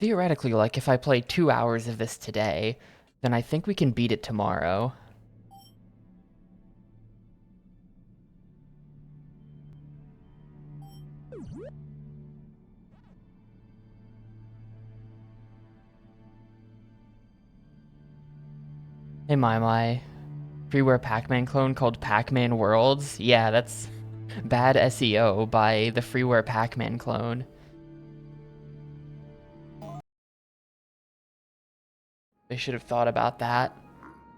Theoretically, like, if I play 2 hours of this today, then I think we can beat it tomorrow. Hey, my freeware Pac-Man clone called Pac-Man Worlds? Yeah, that's bad SEO by the freeware Pac-Man clone. They should have thought about that.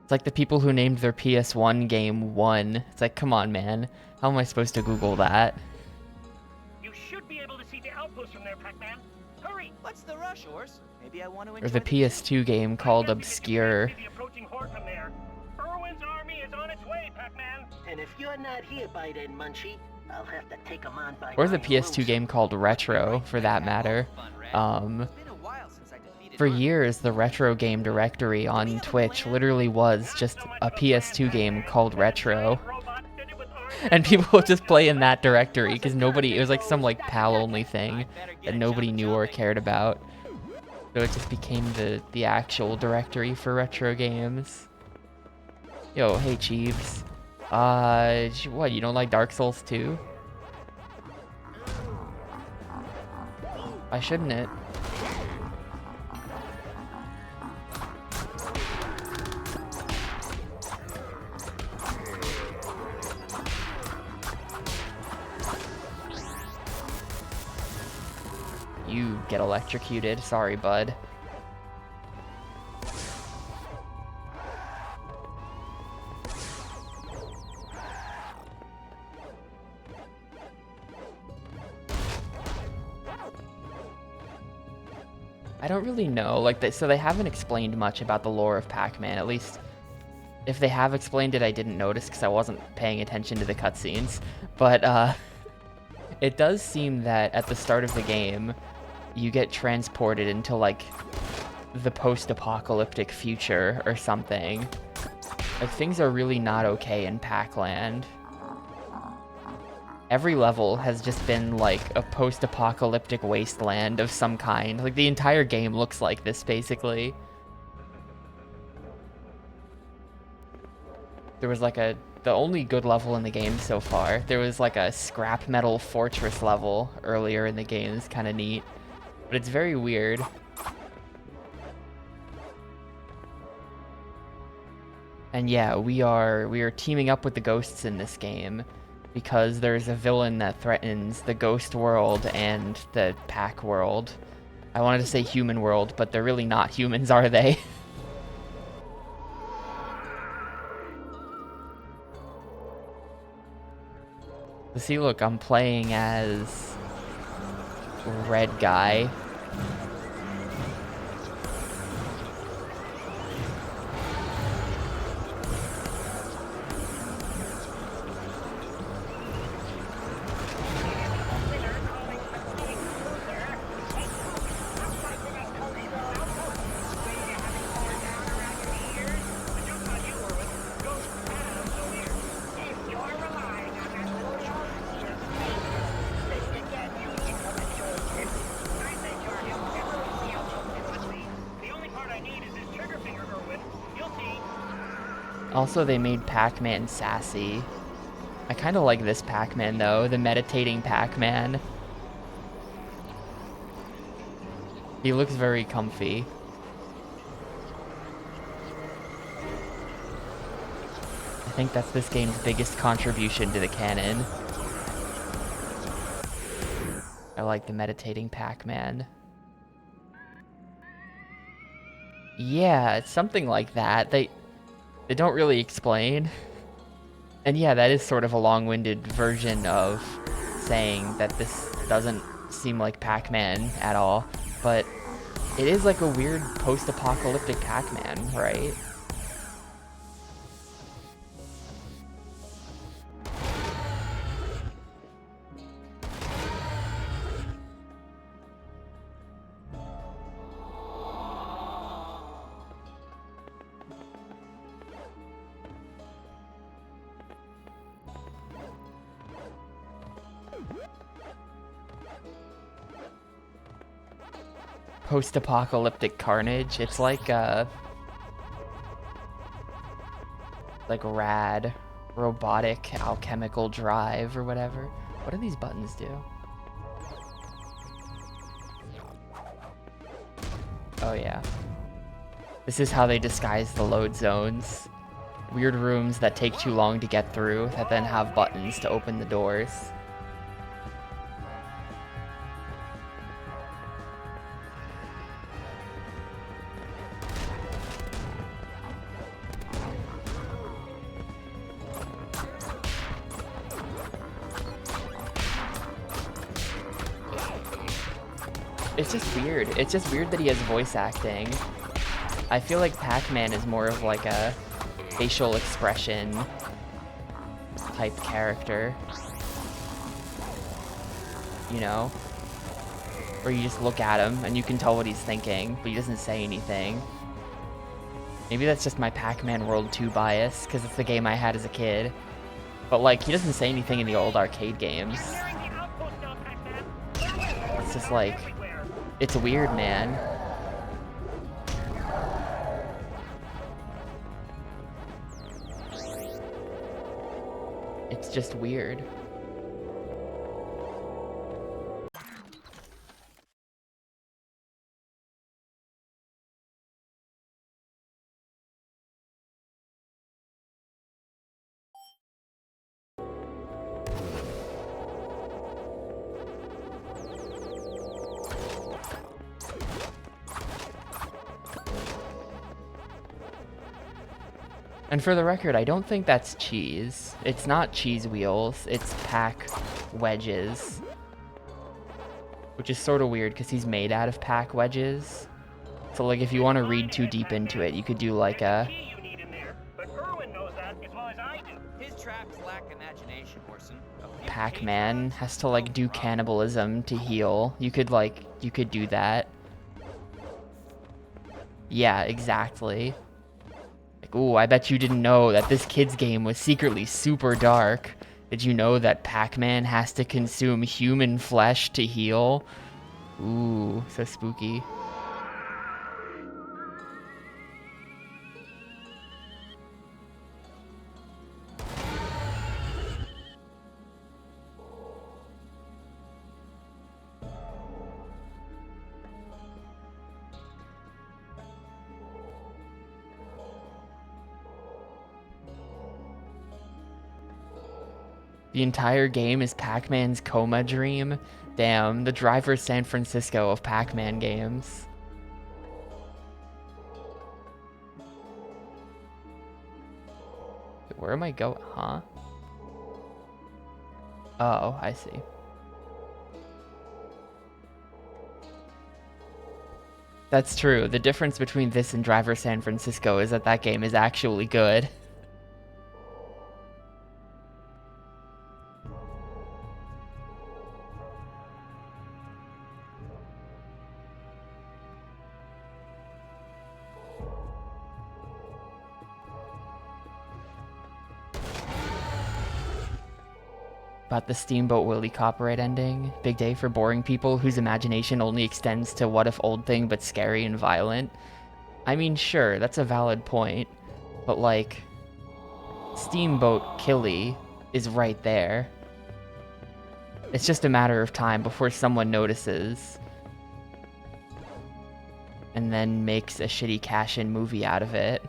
It's like the people who named their PS1 game 1. It's like, come on, man. How am I supposed to Google that? You should be able to see the outpost from there, Pac-Man. Hurry! What's the rush, horse? Maybe I want to Or the enjoy the PS2 game called Obscure. The approaching horde from there. Irwin's army is on its way, Pac-Man. And if you're not here by then, Munchie, I'll have to take him on by Or the my PS2 rules. game called Retro, for that matter. It's been a while since I defeated For Mark. years, the retro game directory on Twitch literally was just a PS2 game called Retro. And people would just play in that directory because nobody, it was like some like PAL-only thing that nobody knew or cared about. So it just became the actual directory for retro games. Yo, hey Chiefs. What, you don't like Dark Souls 2? Why shouldn't it? You get electrocuted. Sorry, bud. I don't really know. Like, so they haven't explained much about the lore of Pac-Man. At least, if they have explained it, I didn't notice because I wasn't paying attention to the cutscenes. But it does seem that at the start of the game, you get transported into like the post-apocalyptic future or something. Like, things are really not okay in Pac-Land. Every level has just been like a post-apocalyptic wasteland of some kind. Like, the entire game looks like this, basically. There was like the only good level in the game so far. There was like a scrap metal fortress level earlier in the game. It's kind of neat. But it's very weird. And yeah, we are teaming up with the ghosts in this game because there's a villain that threatens the ghost world and the Pac world. I wanted to say human world, but they're really not humans, are they? See, look, I'm playing as red guy. Also, they made Pac-Man sassy. I kind of like this Pac-Man, though. The meditating Pac-Man. He looks very comfy. I think that's this game's biggest contribution to the canon. I like the meditating Pac-Man. Yeah, it's something like that. They don't really explain. And yeah, that is sort of a long-winded version of saying that this doesn't seem like Pac-Man at all. But it is like a weird post-apocalyptic Pac-Man, right? post-apocalyptic carnage. It's like rad robotic alchemical drive or whatever. What do these buttons do? Oh yeah. This is how they disguise the load zones. Weird rooms that take too long to get through that then have buttons to open the doors. It's just weird. It's just weird that he has voice acting. I feel like Pac-Man is more of like a facial expression type character. You know? Where you just look at him and you can tell what he's thinking, but he doesn't say anything. Maybe that's just my Pac-Man World 2 bias, because it's the game I had as a kid. But like, he doesn't say anything in the old arcade games. It's just like, it's weird, man. It's just weird. And for the record, I don't think that's cheese. It's not cheese wheels, it's Pac wedges. Which is sort of weird because he's made out of Pac wedges. So like if you want to read too deep into it, you could do like a... His traps lack imagination, Orson. Pac-Man has to like do cannibalism to heal. You could do that. Yeah, exactly. Ooh, I bet you didn't know that this kid's game was secretly super dark. Did you know that Pac-Man has to consume human flesh to heal? Ooh, so spooky. The entire game is Pac-Man's coma dream. Damn, the driver's San Francisco of Pac-Man games. Where am I going? Huh? Oh, I see. That's true. The difference between this and Driver San Francisco is that that game is actually good. About the Steamboat Willie copyright ending. Big day for boring people whose imagination only extends to what if old thing but scary and violent. I mean, sure, that's a valid point. But like, Steamboat Killy is right there. It's just a matter of time before someone notices. And then makes a shitty cash-in movie out of it.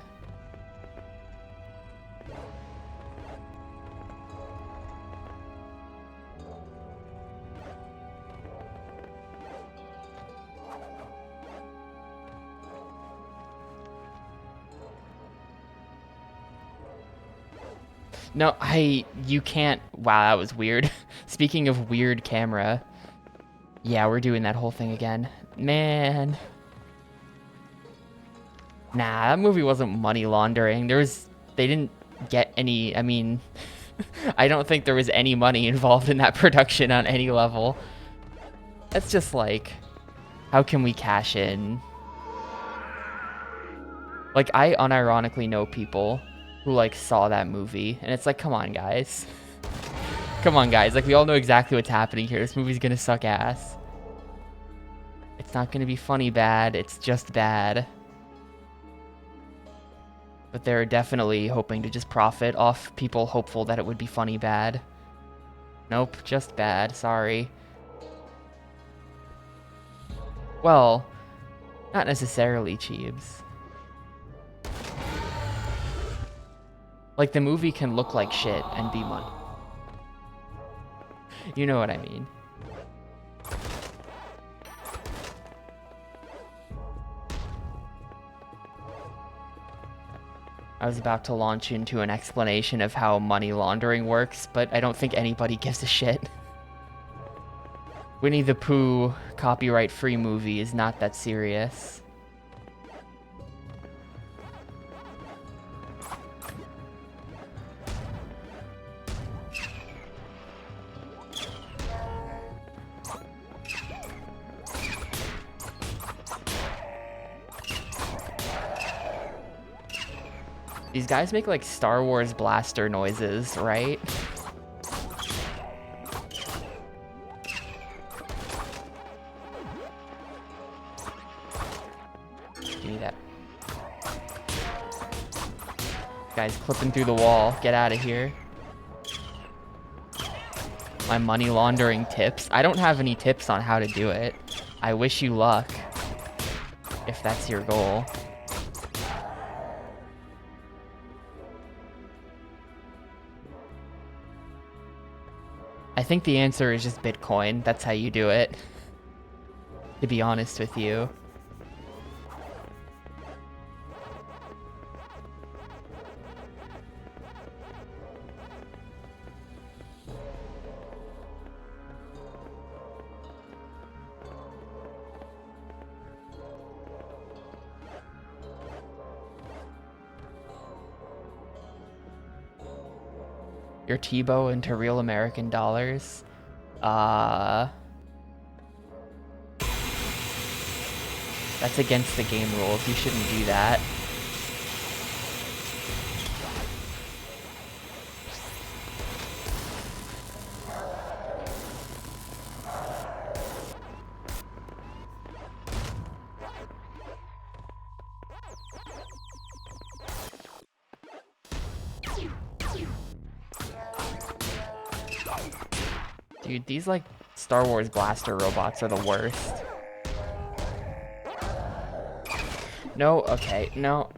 No, you can't. Wow, that was weird. Speaking of weird camera. Yeah, we're doing that whole thing again. Man. Nah, that movie wasn't money laundering. They didn't get any, I mean, I don't think there was any money involved in that production on any level. That's just like, how can we cash in? Like, I unironically know people who like saw that movie, and it's like, come on guys. Come on guys, like we all know exactly what's happening here. This movie's gonna suck ass. It's not gonna be funny bad, it's just bad. But they're definitely hoping to just profit off people hopeful that it would be funny bad. Nope, just bad, sorry. Well, not necessarily, Cheebs. Like, the movie can look like shit and be money. You know what I mean. I was about to launch into an explanation of how money laundering works, but I don't think anybody gives a shit. Winnie the Pooh copyright-free movie is not that serious. These guys make like Star Wars blaster noises, right? Give me that. Guy's clipping through the wall. Get out of here. My money laundering tips. I don't have any tips on how to do it. I wish you luck, if that's your goal. I think the answer is just Bitcoin. That's how you do it, to be honest with you. Your Tebow into real American dollars? That's against the game rules. You shouldn't do that. Dude, these like Star Wars blaster robots are the worst. No, okay, no.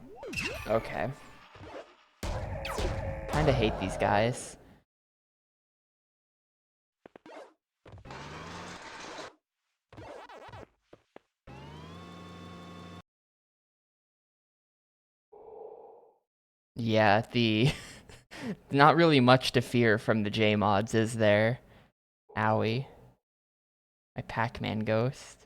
Okay. Kinda hate these guys. Yeah, the... not really much to fear from the J-mods, is there? Owie. My Pac-Man ghost.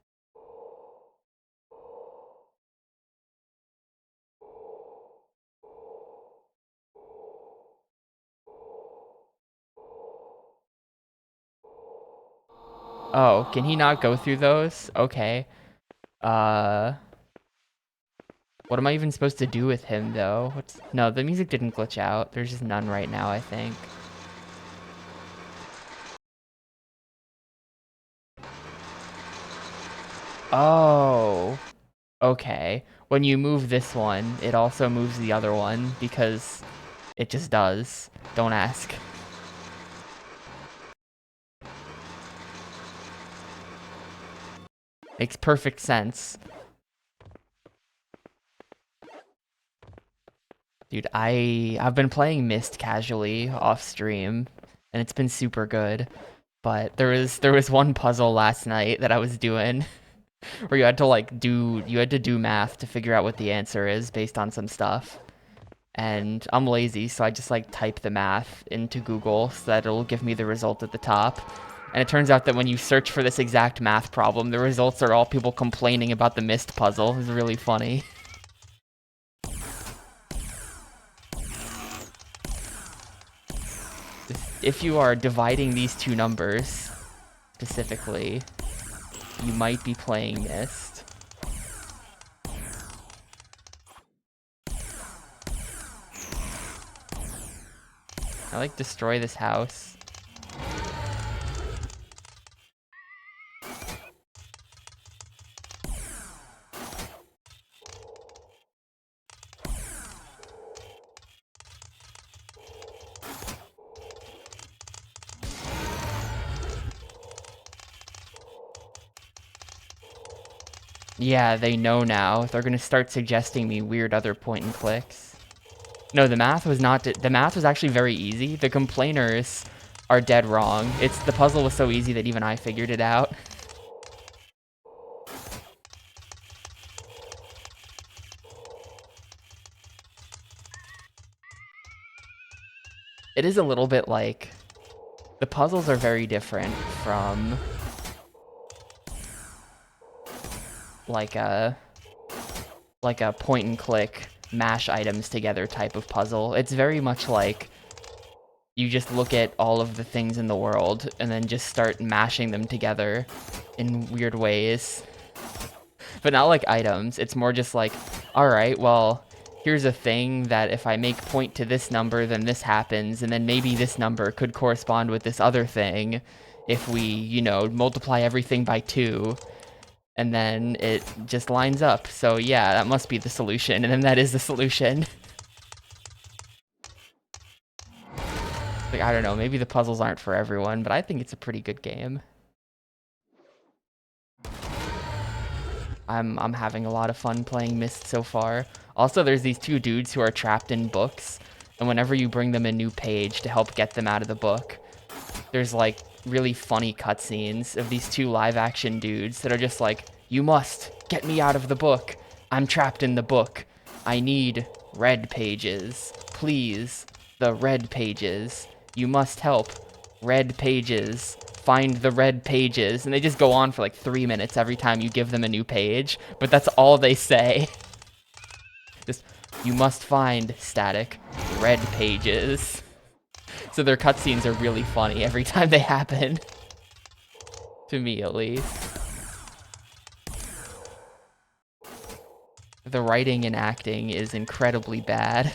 Oh, can he not go through those? Okay. What am I even supposed to do with him, though? No, the music didn't glitch out. There's just none right now, I think. Oh. Okay. When you move this one, it also moves the other one, because it just does. Don't ask. Makes perfect sense. Dude, I've been playing Myst casually off stream, and it's been super good. But there was one puzzle last night that I was doing where you had to do math to figure out what the answer is based on some stuff. And I'm lazy, so I just like type the math into Google so that it'll give me the result at the top. And it turns out that when you search for this exact math problem, the results are all people complaining about the Myst puzzle. It's really funny. If you are dividing these two numbers, specifically, you might be playing Myst. I like destroy this house. Yeah, they know now. They're gonna start suggesting me weird other point and clicks. No, the math was not. The math was actually very easy. The complainers are dead wrong. The puzzle was so easy that even I figured it out. It is a little bit like the puzzles are very different from like a point and click mash items together type of puzzle. It's very much like you just look at all of the things in the world and then just start mashing them together in weird ways. But not like items. It's more just like, all right, well, here's a thing that if I make point to this number, then this happens, and then maybe this number could correspond with this other thing if we, you know, multiply everything by 2, and then it just lines up. So yeah, that must be the solution, and then that is the solution. Like, I don't know, maybe the puzzles aren't for everyone, but I think it's a pretty good game. I'm having a lot of fun playing Myst so far. Also, there's these 2 dudes who are trapped in books, and whenever you bring them a new page to help get them out of the book, there's like really funny cutscenes of these 2 live-action dudes that are just like, you must get me out of the book. I'm trapped in the book. I need red pages. Please, the red pages. You must help. Red pages. Find the red pages. And they just go on for like 3 minutes every time you give them a new page, but that's all they say. Just, you must find, static, red pages. So their cutscenes are really funny every time they happen. To me, at least. The writing and acting is incredibly bad.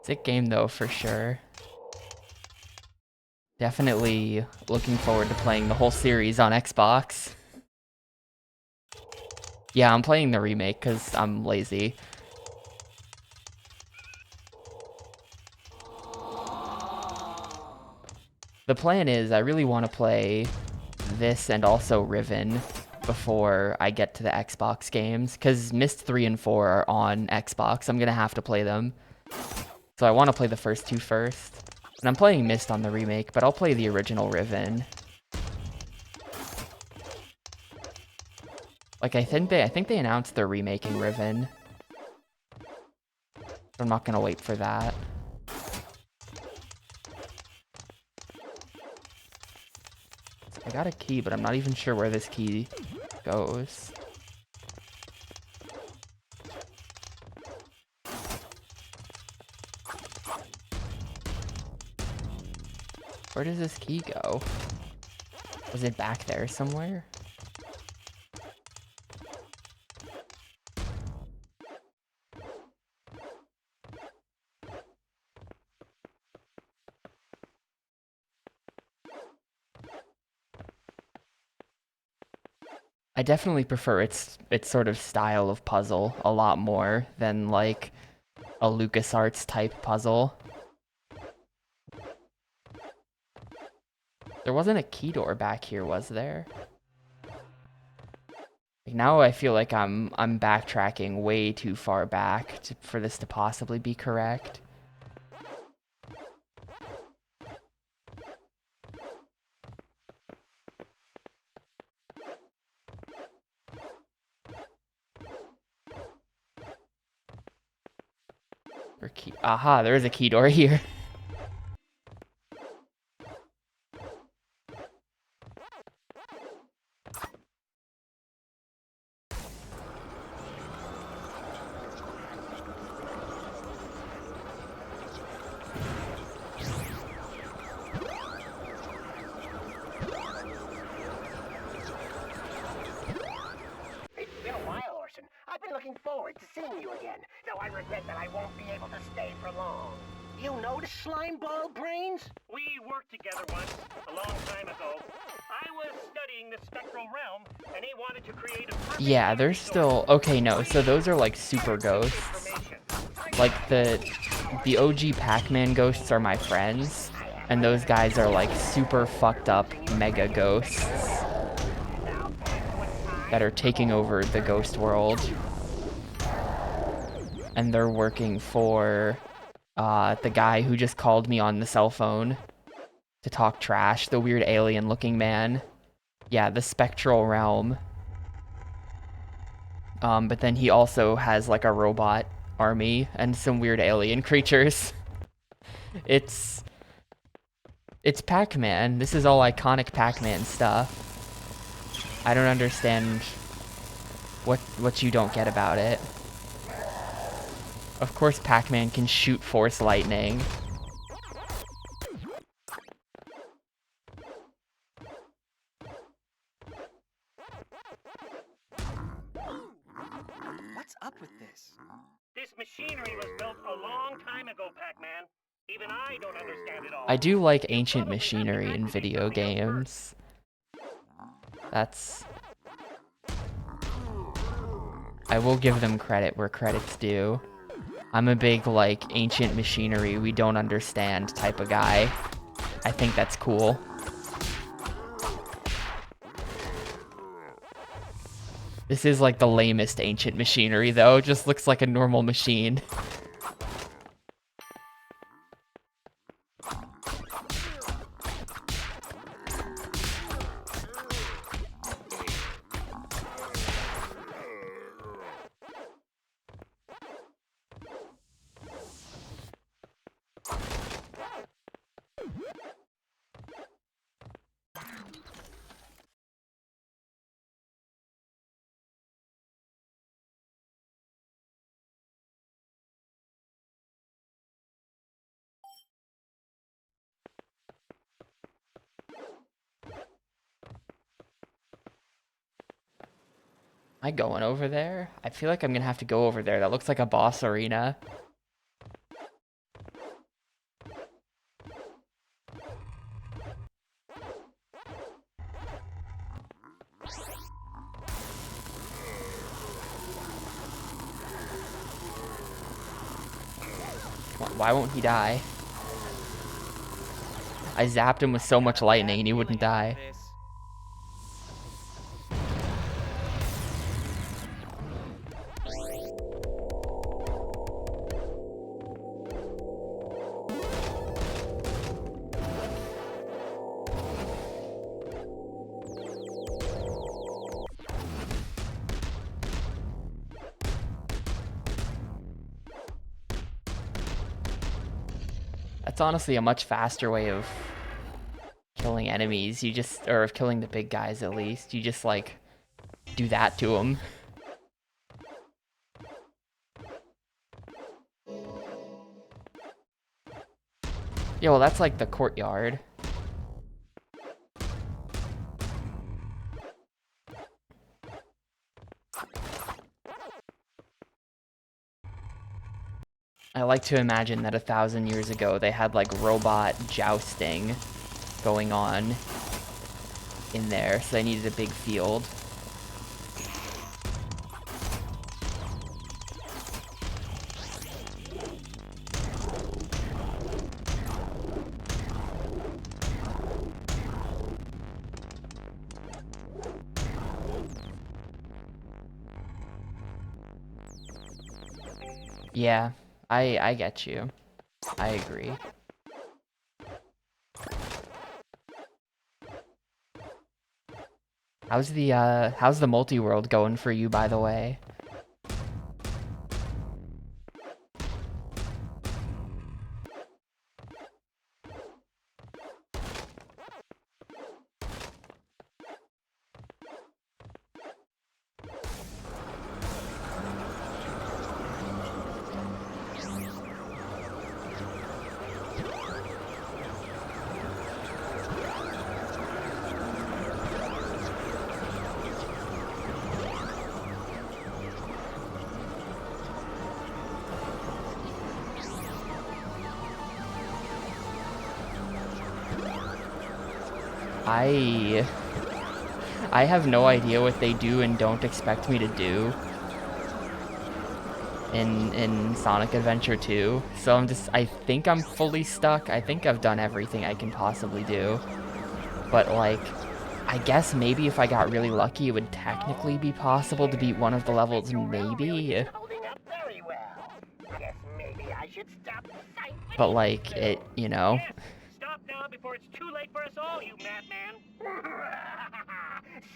Sick game though, for sure. Definitely looking forward to playing the whole series on Xbox. Yeah, I'm playing the remake because I'm lazy. The plan is I really want to play this and also Riven before I get to the Xbox games, because Myst 3 and 4 are on Xbox. I'm going to have to play them. So I want to play the first 2 first. And I'm playing Myst on the remake, but I'll play the original Riven. Like, I think they announced they're remaking Riven. I'm not gonna wait for that. I got a key, but I'm not even sure where this key goes. Where does this key go? Was it back there somewhere? I definitely prefer its sort of style of puzzle a lot more than like a LucasArts type puzzle. There wasn't a key door back here, was there? Like, now I feel like I'm backtracking way too far back for this to possibly be correct. Aha, there is a key door here. It's been a while, Orson. I've been looking forward to seeing you again, though I regret that I won't be able to stay for long. You know the slime ball brains? We worked together once, a long time ago. I was studying the spectral realm, and he wanted to create a perfect Yeah, they're still... Okay, no, so those are like super ghosts. information. Like the OG Pac-Man ghosts are my friends, And those guys are like super fucked up mega ghosts that are taking over the ghost world. And they're working for the guy who just called me on the cell phone to talk trash, the weird alien looking man. Yeah, the spectral realm. But then he also has like a robot army and some weird alien creatures. It's Pac-Man. This is all iconic Pac-Man stuff. I don't understand what you don't get about it. Of course Pac-Man can shoot force lightning. What's up with this? This machinery was built a long time ago, Pac-Man. Even I don't understand it all. I do like ancient machinery in video games. I will give them credit where credit's due. I'm a big, like, ancient machinery we don't understand type of guy. I think that's cool. This is like the lamest ancient machinery though, it just looks like a normal machine. Am I going over there? I feel like I'm gonna have to go over there. That looks like a boss arena. Why won't he die? I zapped him with so much lightning and he wouldn't die. That's honestly a much faster way of killing enemies. Or of killing the big guys at least. You just, like, do that to them. Yeah, well, that's like the courtyard. I like to imagine that 1,000 years ago they had like robot jousting going on in there, so they needed a big field. Yeah, I get you. I agree. How's the multi-world going for you, by the way? I have no idea what they do and don't expect me to do. in Sonic Adventure 2. So I think I'm fully stuck. I think I've done everything I can possibly do. But like, I guess maybe if I got really lucky, it would technically be possible to beat one of the levels, maybe. Holding up very well. Guess maybe I should stop the sight. But like, it, you know. Yes, stop now before it's too late for us all, you madman.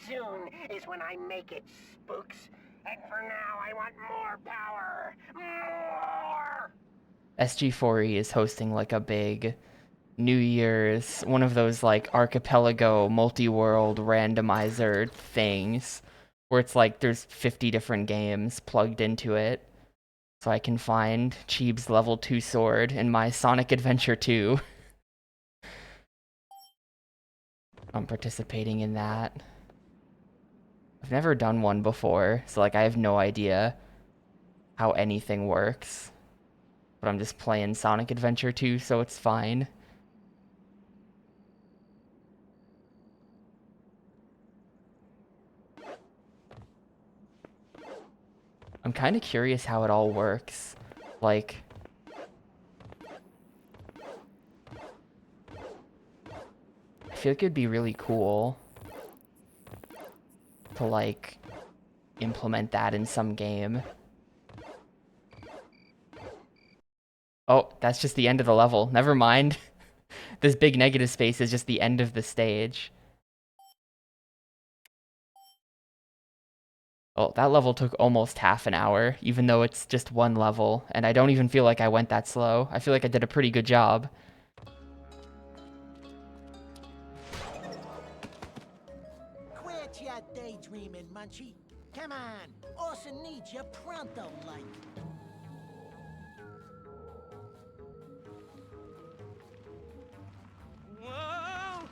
Soon is when I make it, spooks. And for now, I want more power. More! SG4E is hosting like a big New Year's, one of those like archipelago multi-world randomizer things where it's like there's 50 different games plugged into it. So I can find Cheeb's level 2 sword in my Sonic Adventure 2. I'm participating in that. I've never done one before, so like I have no idea how anything works. But I'm just playing Sonic Adventure 2, so it's fine. I'm kind of curious how it all works. Like, I feel like it'd be really cool to like implement that in some game. Oh, that's just the end of the level. Never mind. This big negative space is just the end of the stage. Oh, that level took almost half an hour, even though it's just one level, and I don't even feel like I went that slow. I feel like I did a pretty good job. Quit your daydreaming, Munchie. Come on, Orson needs you pronto-like. Whoa!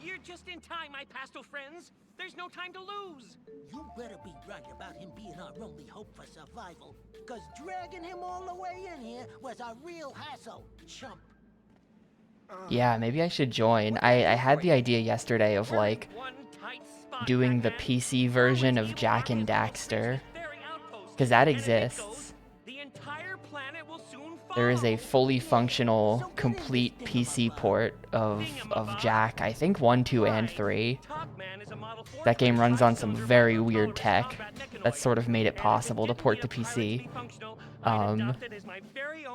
You're just in time, my pastel friends. There's no time to lose. You better be right about him being our only hope for survival, because dragging him all the way in here was a real hassle, chump. Yeah, maybe I should join. I had the idea yesterday of like doing the PC version of Jak and Daxter, because that exists. There is a fully functional, complete PC port of Jak, I think 1, 2, and 3. That game runs on some very weird tech that sort of made it possible to port to PC.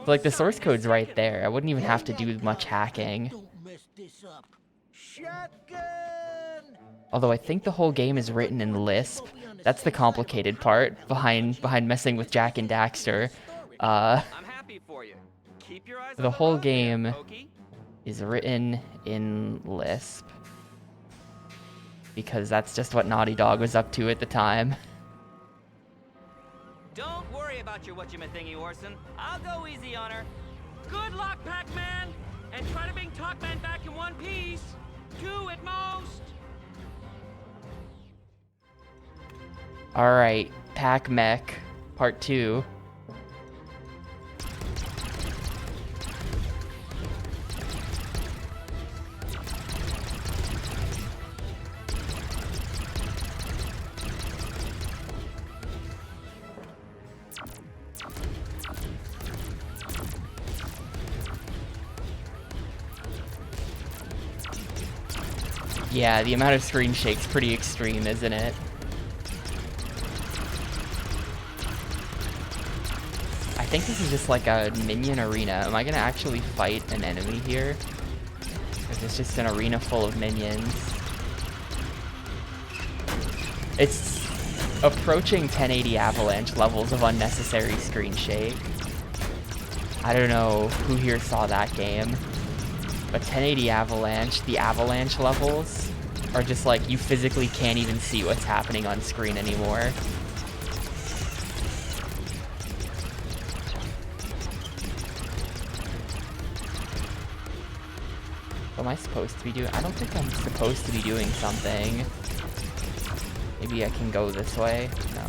Like the source code's right there. I wouldn't even have to do much hacking. Don't mess this up. Shotgun! Although I think the whole game is written in Lisp. That's the complicated part behind messing with Jak and Daxter. I'm happy for you. Keep your eyes on The whole road there, game Pokey. is written in Lisp. Because that's just what Naughty Dog was up to at the time. Don't worry about your whatchamathingy, Orson. I'll go easy on her. Good luck, Pac-Man! And try to bring Talkman back in one piece. 2 at most. Alright, Pac-Mech, Part 2. Yeah, the amount of screen shake's pretty extreme, isn't it? I think this is just like a minion arena. Am I gonna actually fight an enemy here? Or is this just an arena full of minions? It's approaching 1080 Avalanche levels of unnecessary screen shake. I don't know who here saw that game. But 1080 Avalanche, the Avalanche levels, are just like, you physically can't even see what's happening on screen anymore. What am I supposed to be doing? I don't think I'm supposed to be doing something. Maybe I can go this way? No.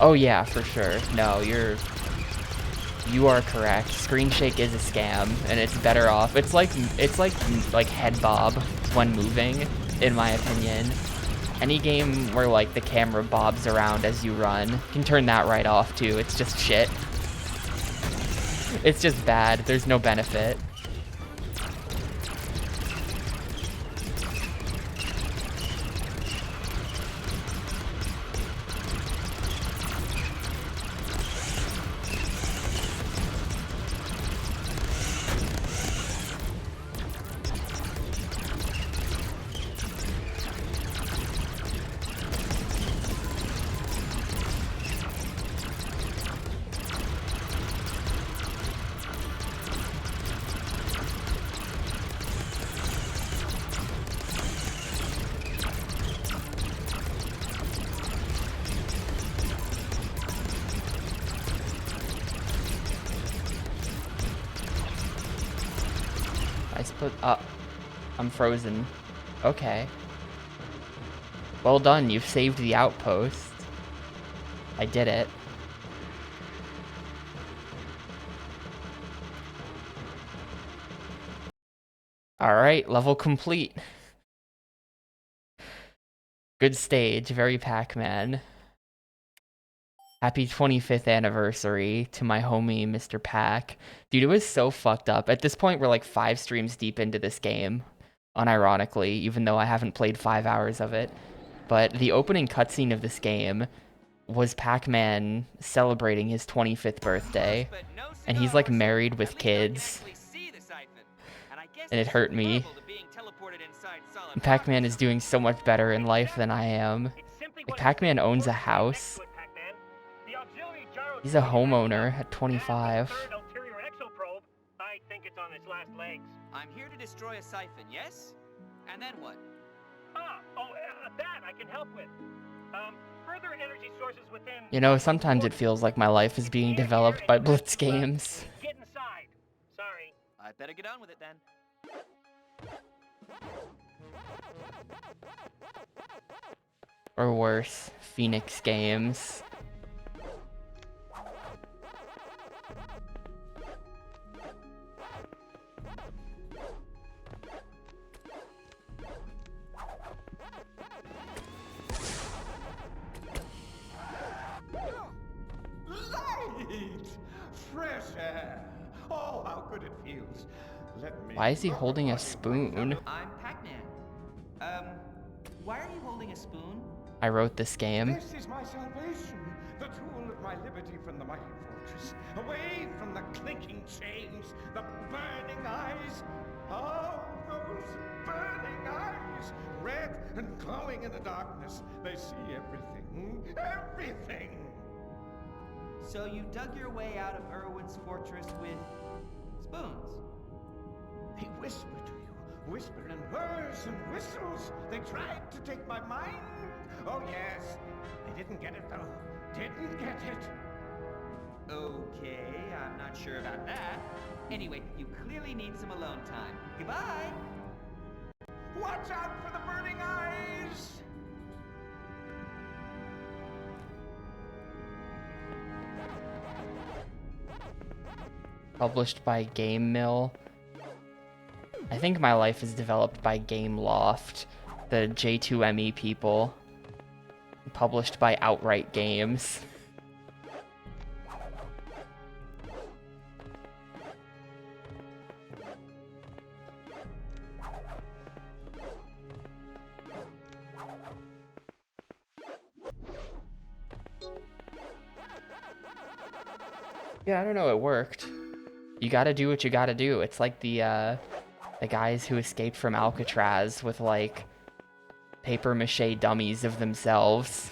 Oh yeah, for sure. No, you are correct. Screen shake is a scam, and it's better off. It's like head bob when moving, in my opinion. Any game where like the camera bobs around as you run, you can turn that right off too. It's just shit. It's just bad. There's no benefit. I split up. I'm frozen. Okay. Well done, you've saved the outpost. I did it. Alright, level complete. Good stage, very Pac-Man. Happy 25th anniversary to my homie, Mr. Pac. Dude, it was so fucked up. At this point, we're like 5 streams deep into this game, unironically, even though I haven't played 5 hours of it. But the opening cutscene of this game was Pac-Man celebrating his 25th birthday. And he's like married with kids. And it hurt me. Pac-Man is doing so much better in life than I am. Like, Pac-Man owns a house. He's a homeowner at 25. I think it's on its last legs. I'm here to destroy a siphon, yes? And then what? That I can help with. Further energy sources within. You know, sometimes it feels like my life is being developed by Blitz Games. Get inside. Sorry. I better get on with it then. Or worse, Phoenix Games. Fresh air. Oh, how good it feels. Let me. Why is he holding a spoon? I'm Pac-Man. Why are you holding a spoon? I wrote this game. This is my salvation, the tool of my liberty from the mighty fortress, away from the clinking chains, the burning eyes. Oh, those burning eyes, red and glowing in the darkness. They see everything, everything. So you dug your way out of Irwin's fortress with spoons? They whisper to you, whisper in whirs and whistles. They tried to take my mind. Oh yes, they didn't get it though. Didn't get it. Okay, I'm not sure about that. Anyway, you clearly need some alone time. Goodbye! Watch out for the burning eyes! Published by Game Mill. I think my life is developed by Game Loft, the J2ME people. Published by Outright Games. Yeah, I don't know, it worked. You gotta do what you gotta do. It's like the guys who escaped from Alcatraz with, like, paper mache dummies of themselves.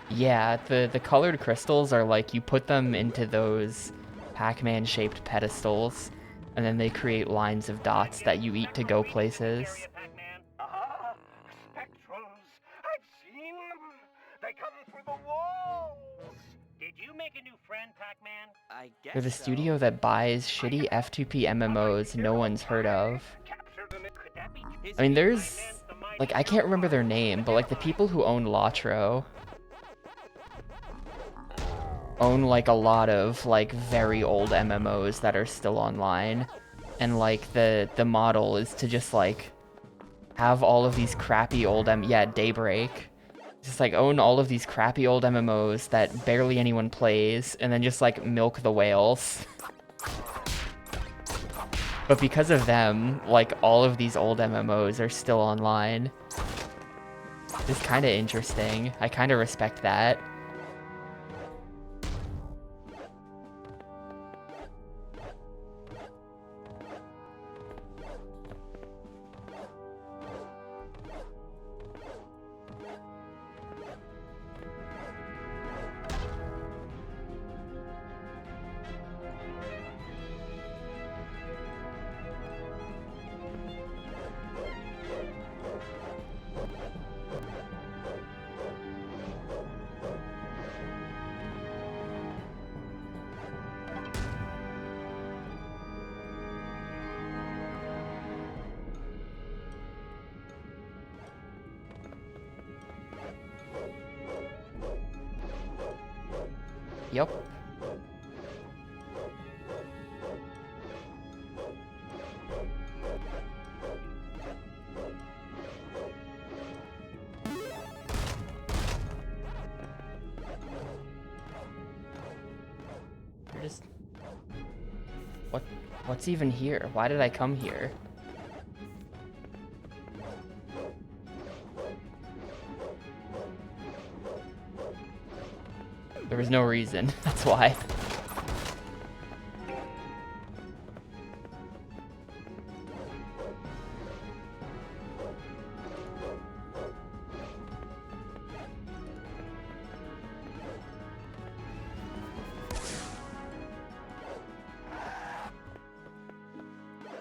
Yeah, the colored crystals are like, you put them into those Pac-Man shaped pedestals, and then they create lines of dots that you eat to go places. Ah, spectrals. I've seen them. They come through the walls. Did you make a new friend, Pac-Man? I guess They're the so. studio that buys shitty F2P MMOs no one's heard of. Capture them. Could that be? I mean, there's, like, I can't remember their name, but like the people who own Lotro, own like a lot of like very old MMOs that are still online, and like the model is to just like have all of these crappy old Daybreak. Just like own all of these crappy old MMOs that barely anyone plays, and then just like milk the whales. But because of them, like all of these old MMOs are still online. It's kind of interesting. I kind of respect that. Yep. You're just... What's even here? Why did I come here? There was no reason, that's why.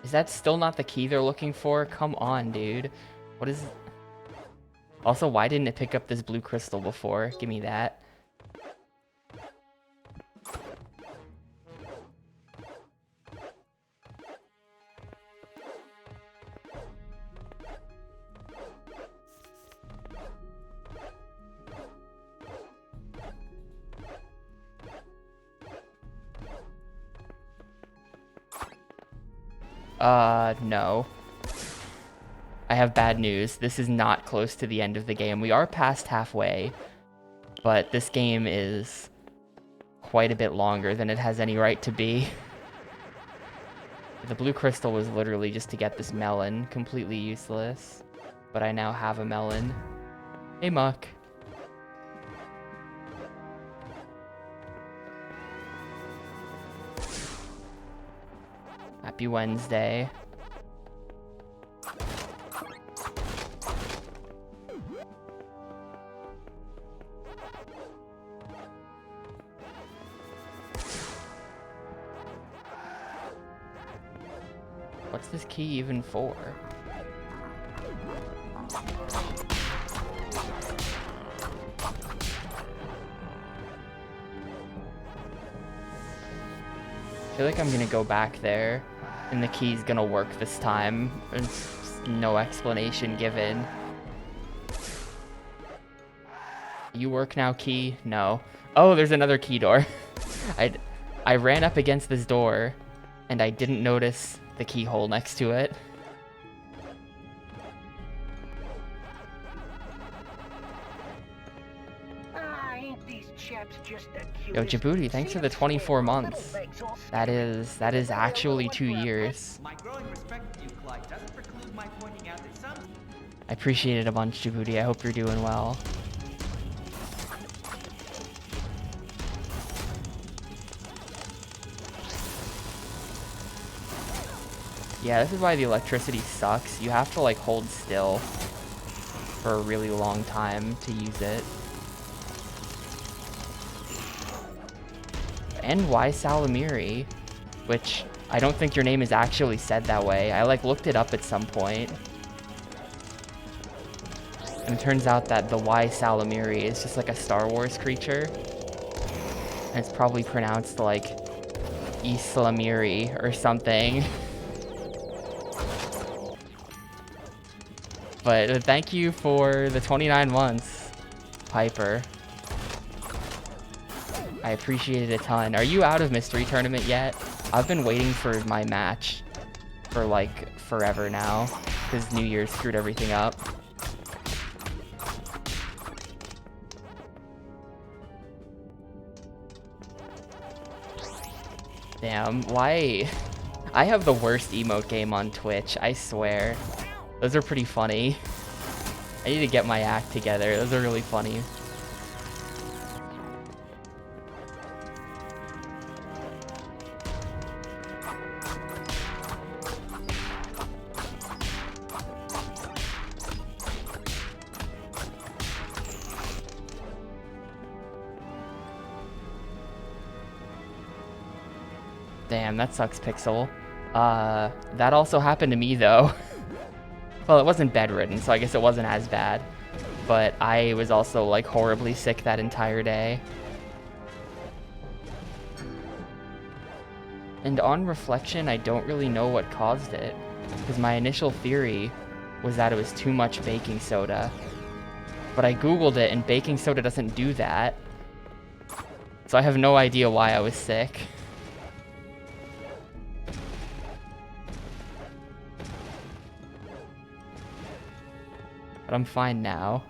Is that still not the key they're looking for? Come on, dude. What is... Also, why didn't it pick up this blue crystal before? Give me that. No. I have bad news. This is not close to the end of the game. We are past halfway, but this game is quite a bit longer than it has any right to be. The blue crystal was literally just to get this melon, completely useless. But I now have a melon. Hey, Muck. Happy Wednesday. What's this key even for? I feel like I'm gonna go back there and the key's gonna work this time. There's no explanation given. You work now, key? No. Oh, there's another key door. I ran up against this door and I didn't notice the keyhole next to it. Ain't these chaps just the Yo, cutest? Djibouti, thanks for the 24 months. Little legs all That is actually 2 years. My growing respect for you, Clyde, doesn't preclude my pointing out that some... I appreciate it a bunch, Djibouti. I hope you're doing well. Yeah, this is why the electricity sucks. You have to like hold still for a really long time to use it. And why Salamiri? Which I don't think your name is actually said that way. I like looked it up at some point. And it turns out that the Y Salamiri is just like a Star Wars creature. And it's probably pronounced like Islamiri or something. But thank you for the 29 months, Piper. I appreciate it a ton. Are you out of Mystery Tournament yet? I've been waiting for my match for like forever now because New Year's screwed everything up. Damn, why? I have the worst emote game on Twitch, I swear. Those are pretty funny. I need to get my act together. Those are really funny. Damn, that sucks, Pixel. That also happened to me, though. Well, it wasn't bedridden, so I guess it wasn't as bad. But I was also, like, horribly sick that entire day. And on reflection, I don't really know what caused it. Because my initial theory was that it was too much baking soda. But I googled it, and baking soda doesn't do that. So I have no idea why I was sick. But I'm fine now.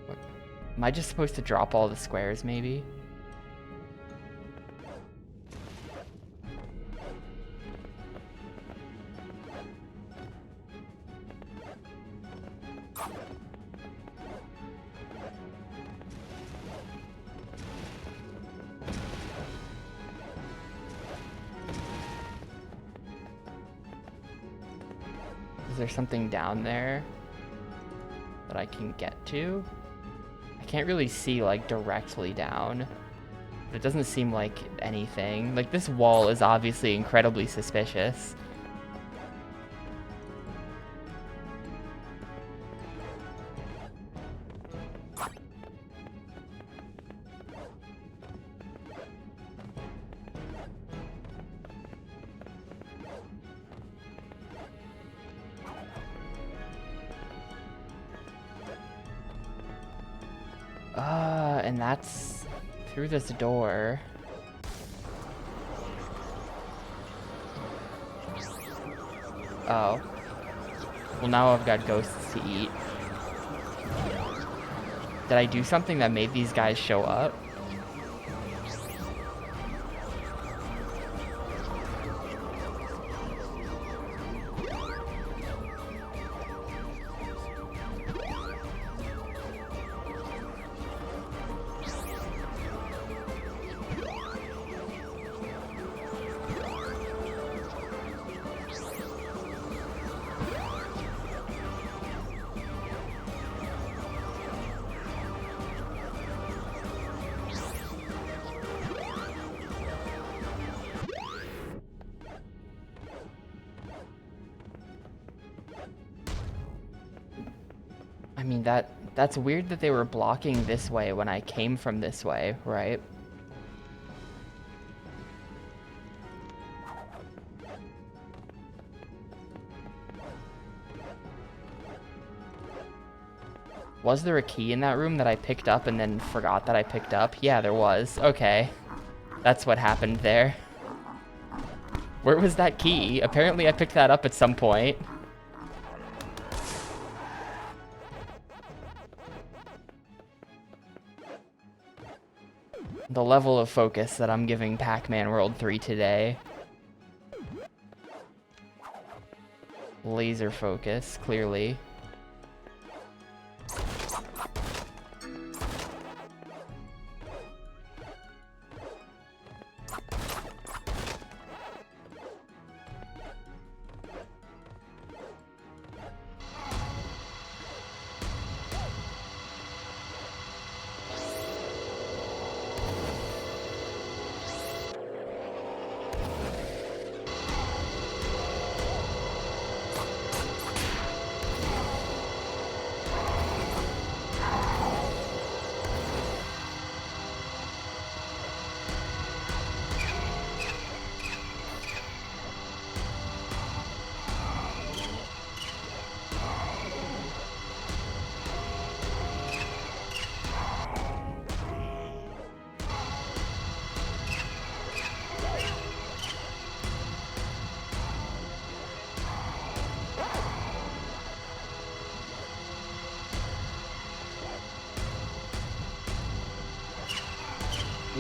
What? Am I just supposed to drop all the squares, maybe? Is there something down there that I can get to? I can't really see, like, directly down. But it doesn't seem like anything. Like, this wall is obviously incredibly suspicious. And that's through this door. Oh. Well, now I've got ghosts to eat. Did I do something that made these guys show up? I mean, that's weird that they were blocking this way when I came from this way, right? Was there a key in that room that I picked up and then forgot that I picked up? Yeah, there was. Okay. That's what happened there. Where was that key? Apparently I picked that up at some point. The level of focus that I'm giving Pac-Man World 3 today. Laser focus, clearly.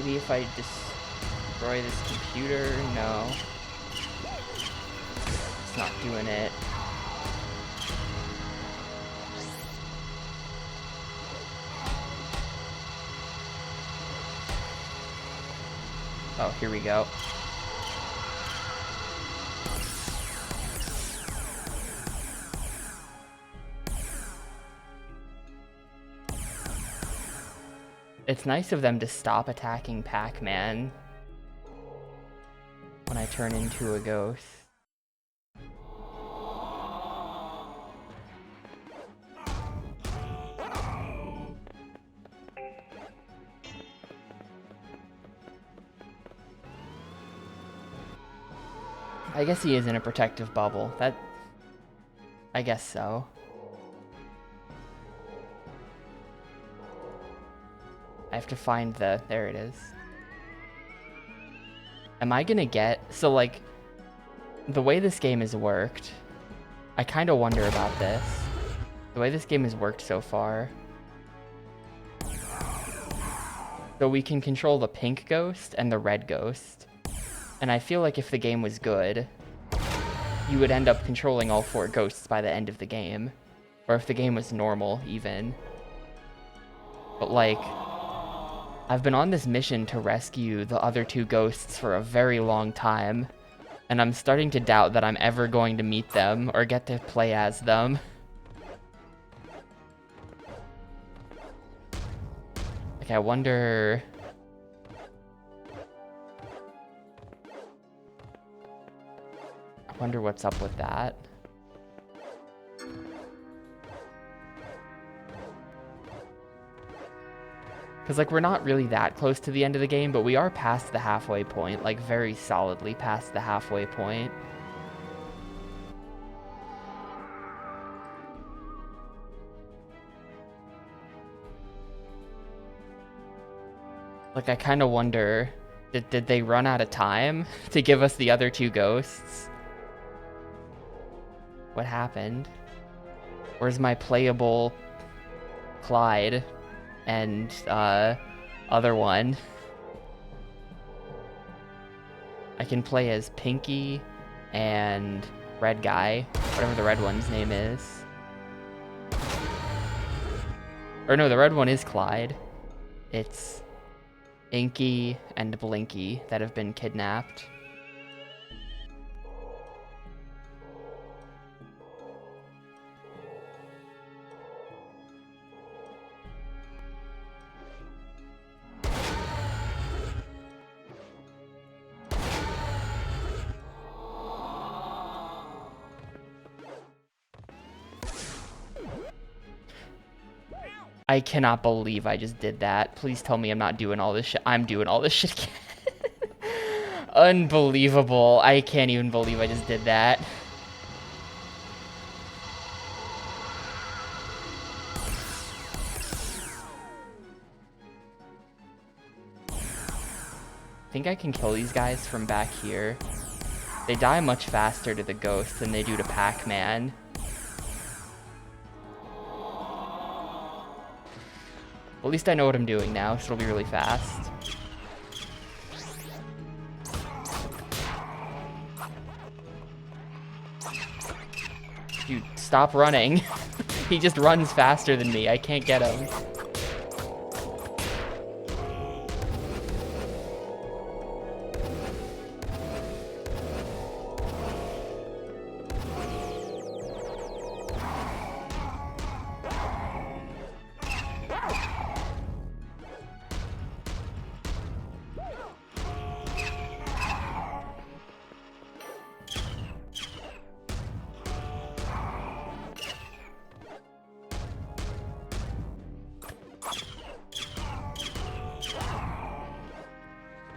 Maybe if I destroy this computer? No. It's not doing it. Oh, here we go. It's nice of them to stop attacking Pac-Man when I turn into a ghost. I guess he is in a protective bubble. I guess so. I have to find there it is. Am I gonna get, so like, the way this game has worked, I kind of wonder about this. The way this game has worked so far. So we can control the pink ghost and the red ghost. And I feel like if the game was good, you would end up controlling all 4 ghosts by the end of the game. Or if the game was normal, even. But like, I've been on this mission to rescue the other 2 ghosts for a very long time, and I'm starting to doubt that I'm ever going to meet them or get to play as them. Like, I wonder what's up with that. Because, like, we're not really that close to the end of the game, but we are past the halfway point, like, very solidly past the halfway point. Like, I kind of wonder, did they run out of time to give us the other 2 ghosts? What happened? Where's my playable Clyde and other one? I can play as Pinky and Red Guy, whatever the red one's name is. Or no, the red one is Clyde. It's Inky and Blinky that have been kidnapped. I cannot believe I just did that. Please tell me I'm not doing all this shit. I'm doing all this shit again. Unbelievable. I can't even believe I just did that. I think I can kill these guys from back here. They die much faster to the ghost than they do to Pac-Man. At least I know what I'm doing now, so it'll be really fast. Dude, stop running. He just runs faster than me. I can't get him.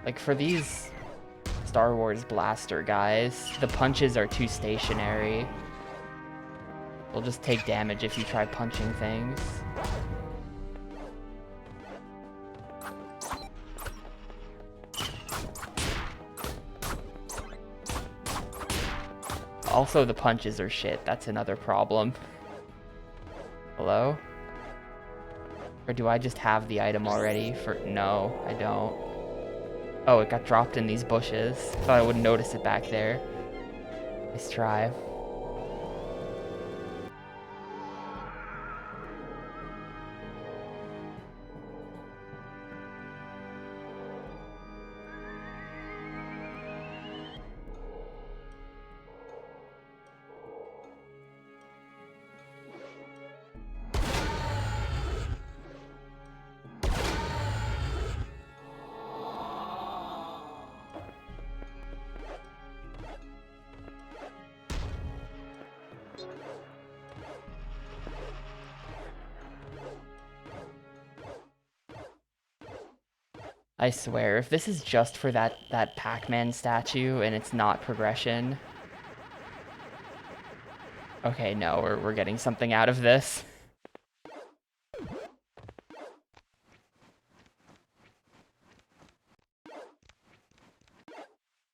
Like, for these Star Wars blaster guys, the punches are too stationary. They'll just take damage if you try punching things. Also, the punches are shit. That's another problem. Hello? Or do I just have the item already for... No, I don't. Oh, it got dropped in these bushes. Thought I wouldn't notice it back there. Nice try. I swear, if this is just for that Pac-Man statue and it's not progression... Okay, no, we're getting something out of this.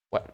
What?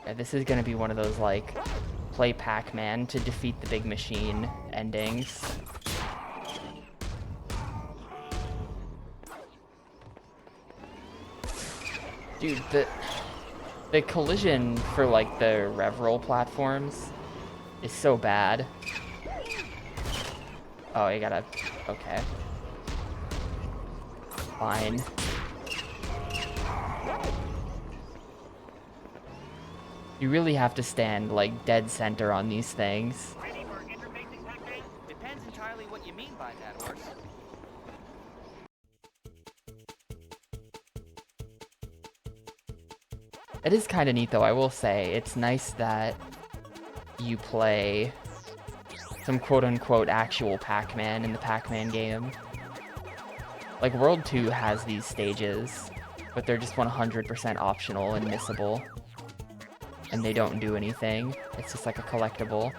Yeah, this is gonna be one of those, like, play Pac-Man to defeat the big machine endings. Dude, the collision for, like, the Revroll platforms is so bad. Oh, you gotta... Okay. Fine. You really have to stand, like, dead center on these things. Ready for interfacing, Pac-Man? Depends entirely what you mean by that, horse. It is kind of neat, though, I will say. It's nice that you play some quote-unquote actual Pac-Man in the Pac-Man game. Like, World 2 has these stages, but they're just 100% optional and missable. And they don't do anything. It's just like a collectible.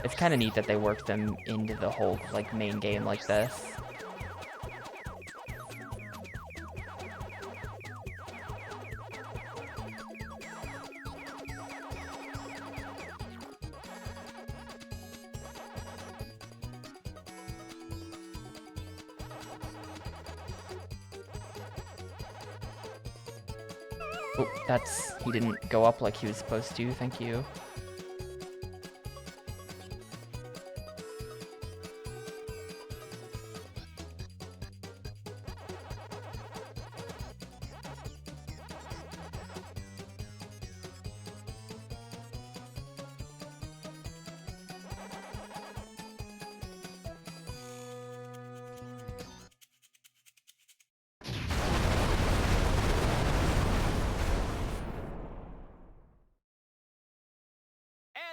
It's kind of neat that they work them into the whole, like, main game like this. Oh, he didn't go up like he was supposed to, thank you.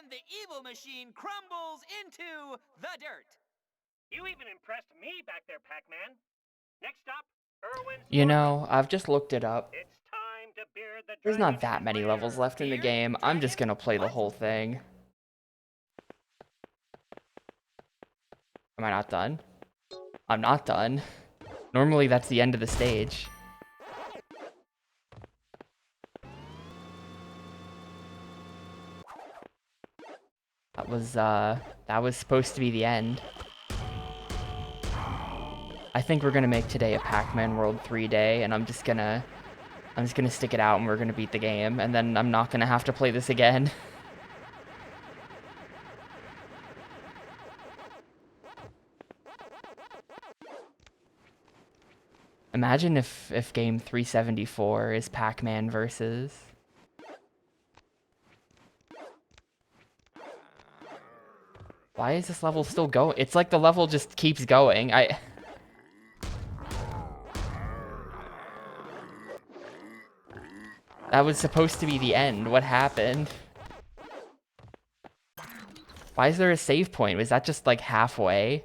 And the evil machine crumbles into the dirt. You even impressed me back there, Pac-Man. Next up, Irwin's... You know, I've just looked it up. It's time to beard the There's not dragon that many flare. levels left in the game. I'm just gonna play the whole thing. Am I not done? I'm not done. Normally that's the end of the stage. That was supposed to be the end. I think we're gonna make today a Pac-Man World 3 day, and I'm just gonna stick it out and we're gonna beat the game, and then I'm not gonna have to play this again. Imagine if game 374 is Pac-Man versus... Why is this level still going? It's like the level just keeps going. That was supposed to be the end. What happened? Why is there a save point? Was that just like halfway?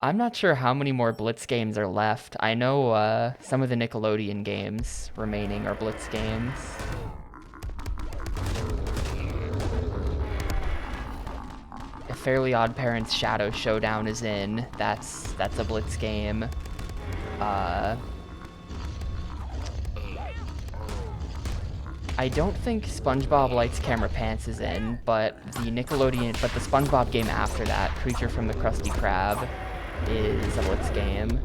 I'm not sure how many more Blitz games are left. I know some of the Nickelodeon games remaining are Blitz games. If Fairly Odd Parents Shadow Showdown is in, that's a Blitz game. I don't think SpongeBob Lights Camera Pants is in, but the SpongeBob game after that, Creature from the Krusty Krab, is a Blitz game.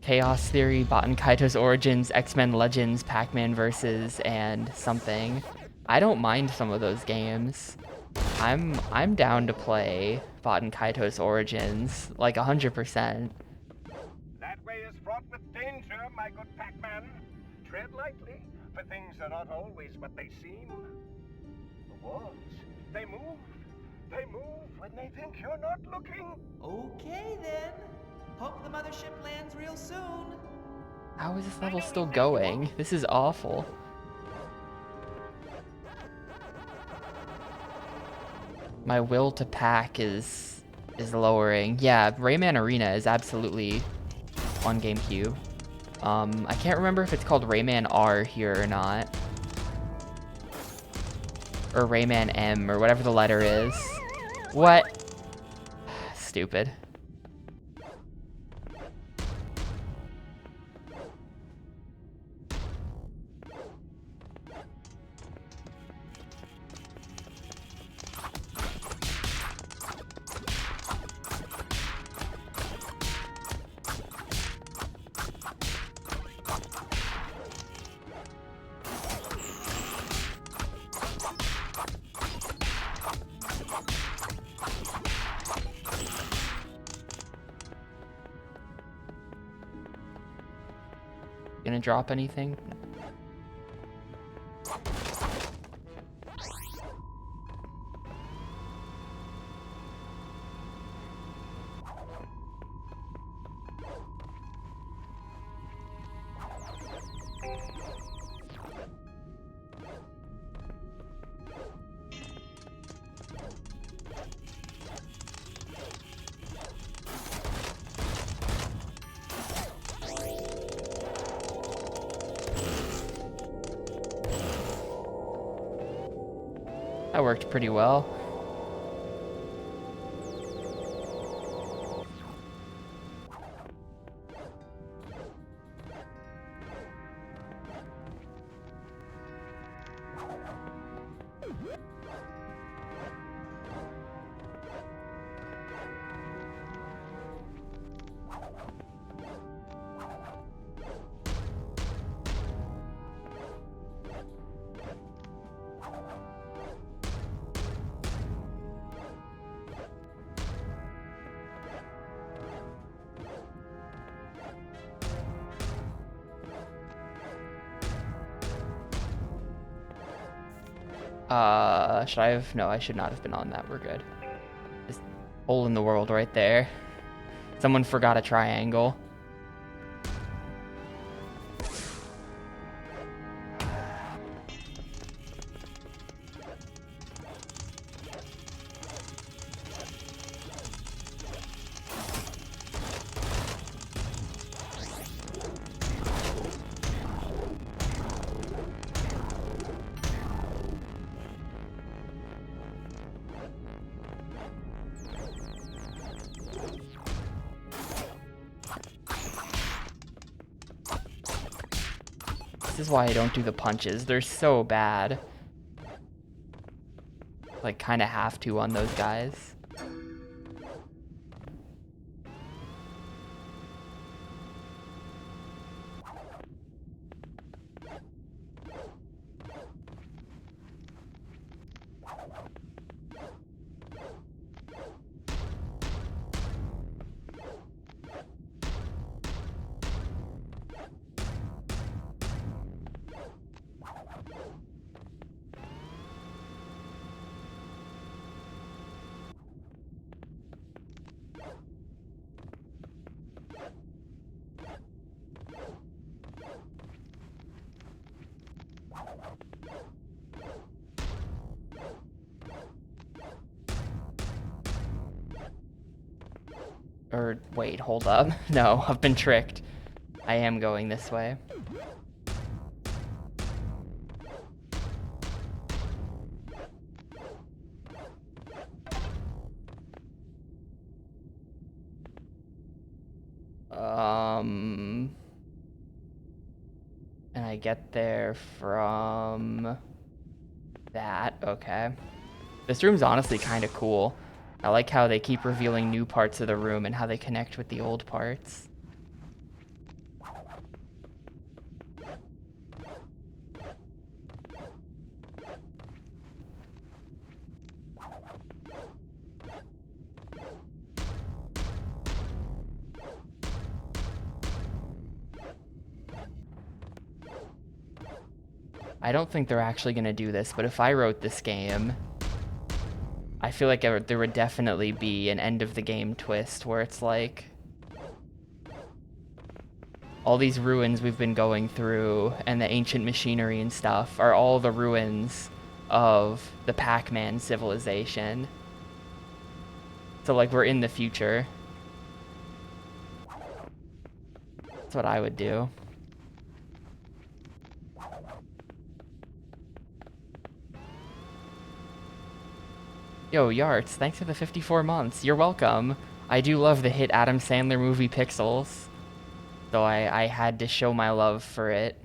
Chaos Theory, Baten Kaito's Origins, X-Men Legends, Pac-Man Versus, and something. I don't mind some of those games. I'm down to play Baten Kaito's Origins, like 100%. That way is fraught with danger, my good Pac-Man. Tread lightly, for things are not always what they seem. The walls, they move. They move when they think you're not looking. Okay then. Hope the mothership lands real soon. How is this level still going? This is awful. My will to pack is lowering. Yeah, Rayman Arena is absolutely on GameCube. I can't remember if it's called Rayman R here or not. Or Rayman M, or whatever the letter is. What? Stupid. Gonna drop anything? That worked pretty well. Should I have? No, I should not have been on that. We're good. Just hole in the world right there. Someone forgot a triangle. This is why I don't do the punches. They're so bad. Like, kind of have to on those guys. Or, wait, hold up. No, I've been tricked. I am going this way. And I get there from that. Okay. This room's honestly kind of cool. I like how they keep revealing new parts of the room and how they connect with the old parts. I don't think they're actually going to do this, but if I wrote this game, I feel like there would definitely be an end of the game twist where it's like all these ruins we've been going through and the ancient machinery and stuff are all the ruins of the Pac-Man civilization. So like we're in the future. That's what I would do. Yo, Yarts, thanks for the 54 months. You're welcome. I do love the hit Adam Sandler movie Pixels, so I had to show my love for it.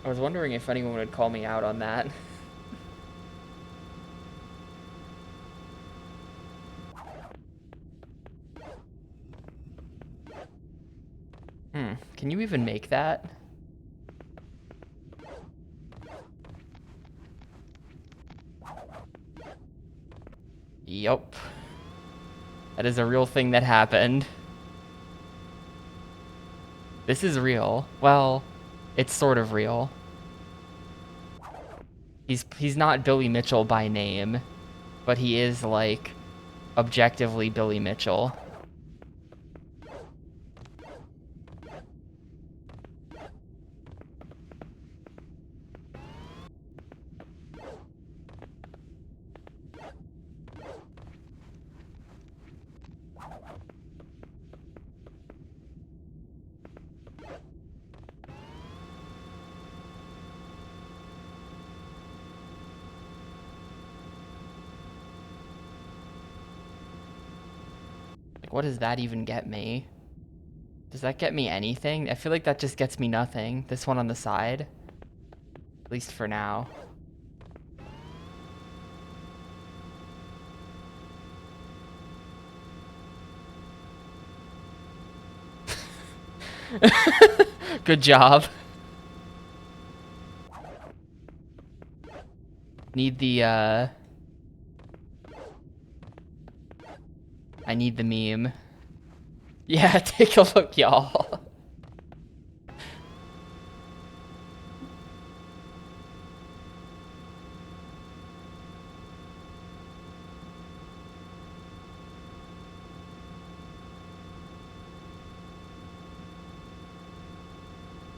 I was wondering if anyone would call me out on that. Can you even make that? Yup. That is a real thing that happened. This is real. Well, it's sort of real. He's not Billy Mitchell by name, but he is, like, objectively Billy Mitchell. What does that even get me? Does that get me anything? I feel like that just gets me nothing. This one on the side. At least for now. Good job. Need the, I need the meme. Yeah, take a look, y'all.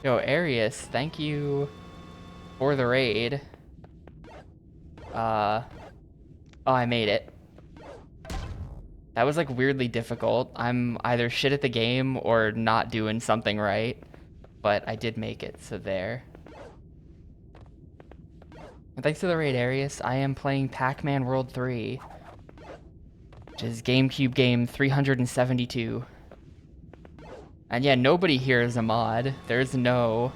Yo, Arius, thank you for the raid. Oh, I made it. That was like weirdly difficult. I'm either shit at the game or not doing something right, but I did make it, so there. And thanks to the raid, Arius. I am playing Pac-Man World 3, which is Gamecube game 372. And yeah, nobody here is a mod. There's no...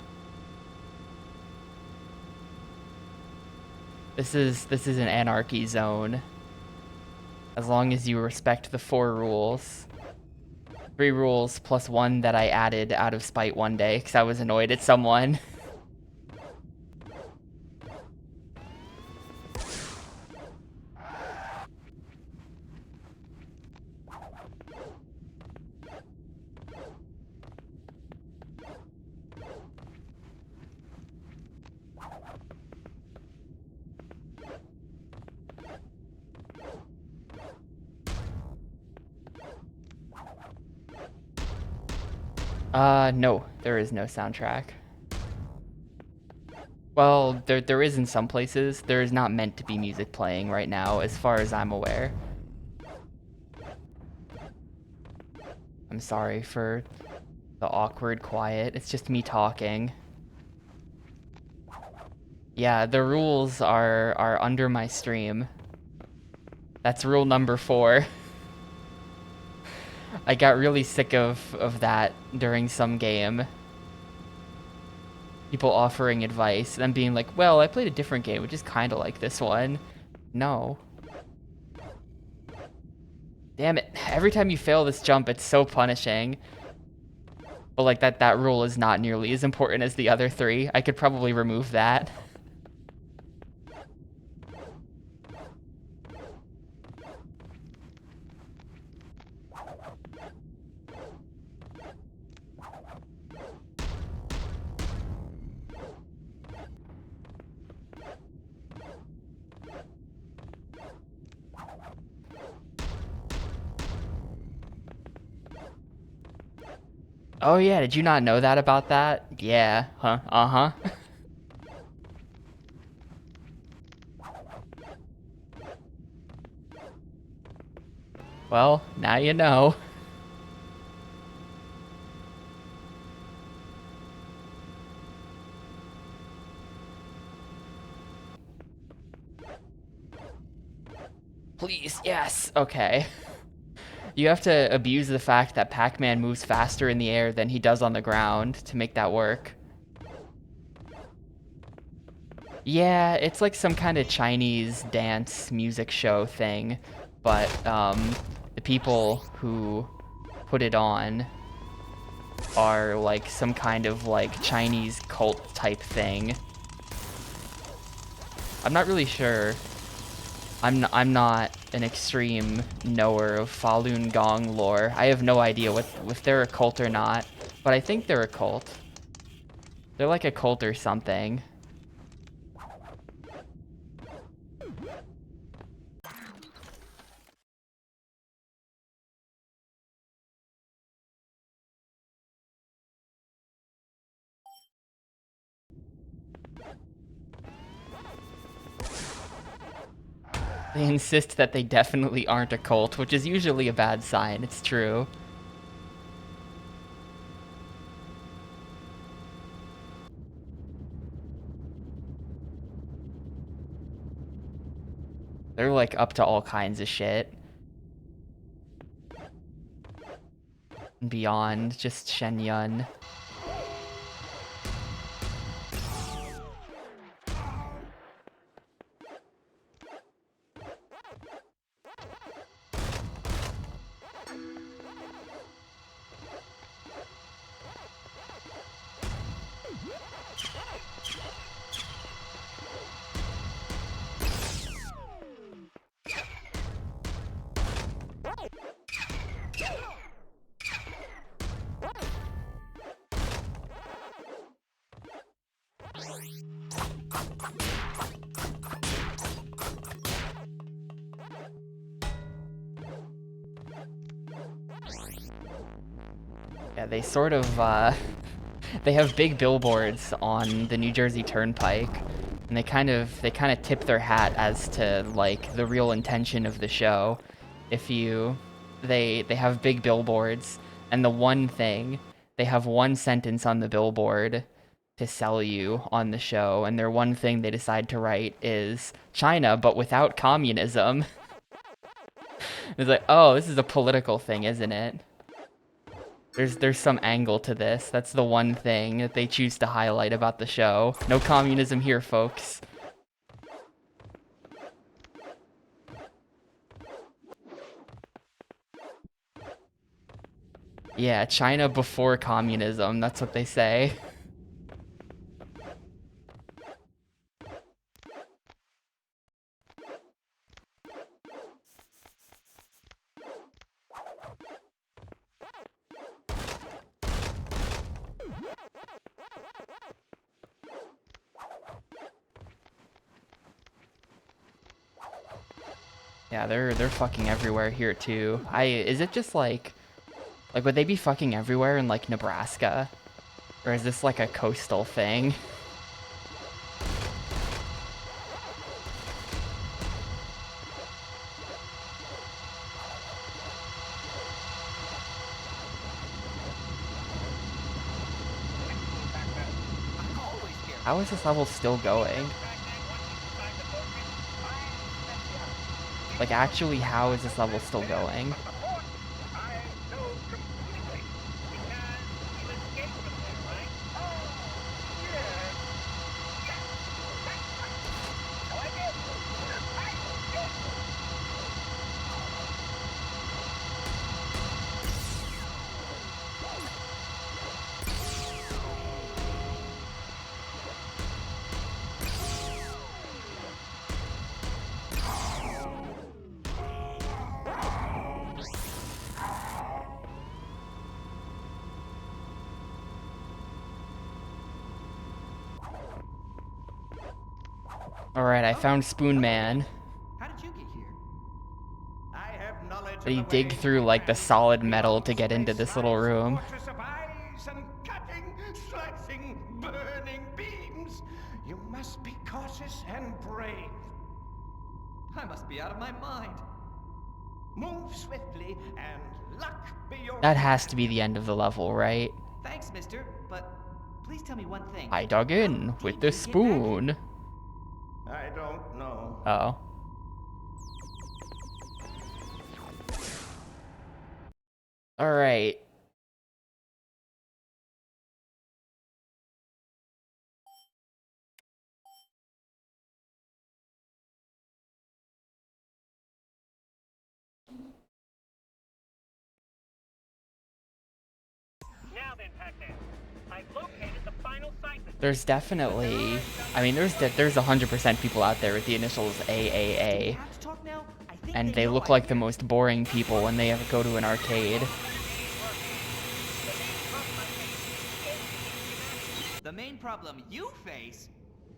This is an anarchy zone. As long as you respect the 4 rules. 3 rules plus 1 that I added out of spite one day because I was annoyed at someone. No, there is no soundtrack. Well, there is in some places. There is not meant to be music playing right now, as far as I'm aware. I'm sorry for the awkward quiet. It's just me talking. Yeah, the rules are under my stream. That's rule number 4. I got really sick of that during some game. People offering advice, them being like, well, I played a different game, which is kind of like this one. No. Damn it. Every time you fail this jump, it's so punishing. But like that rule is not nearly as important as the other 3. I could probably remove that. Oh yeah, did you not know that about that? Yeah, huh, uh-huh. Well, now you know. Please, yes, okay. You have to abuse the fact that Pac-Man moves faster in the air than he does on the ground to make that work. Yeah, it's like some kind of Chinese dance music show thing, but the people who put it on are like some kind of like Chinese cult type thing. I'm not really sure. I'm not an extreme knower of Falun Gong lore. I have no idea if they're a cult or not, but I think they're a cult. They're like a cult or something. They insist that they definitely aren't a cult, which is usually a bad sign, it's true. They're like up to all kinds of shit. Beyond just Shen Yun. Yeah, they sort of, they have big billboards on the New Jersey Turnpike, and they kind of tip their hat as to, like, the real intention of the show. They have big billboards, and the one thing, they have one sentence on the billboard to sell you on the show, and their one thing they decide to write is China, but without communism. It's like, oh, this is a political thing, isn't it? There's some angle to this. That's the one thing that they choose to highlight about the show. No communism here, folks. Yeah, China before communism, that's what they say. Yeah, they're fucking everywhere here too. Is it just like would they be fucking everywhere in like Nebraska? Or is this like a coastal thing? How is this level still going? Like, actually, how is this level still going? I know completely. Because you escaped from there, right? Oh, yes. That's right. So I did. I did. Alright, I found Spoon Man. How did you get here? I have knowledge But you of the dig way, through like the solid Pac-Man. metal to Long get into space this little lies, room. fortress of eyes and cutting, slicing, burning beams. You must be cautious and brave. I must be out of my mind. Move swiftly and luck be your That friend. has to be the end of the level, right? Thanks, mister, but please tell me one thing. I dug in How with did the you get back here? spoon. I don't know. Oh. Alright. Now then, Pac-Man. I've located the final site. There's definitely... I mean, there's 100% people out there with the initials Do we AAA. have to talk now? I think And they know look I'm like the here. most boring people when they ever go to an arcade. The main problem you face?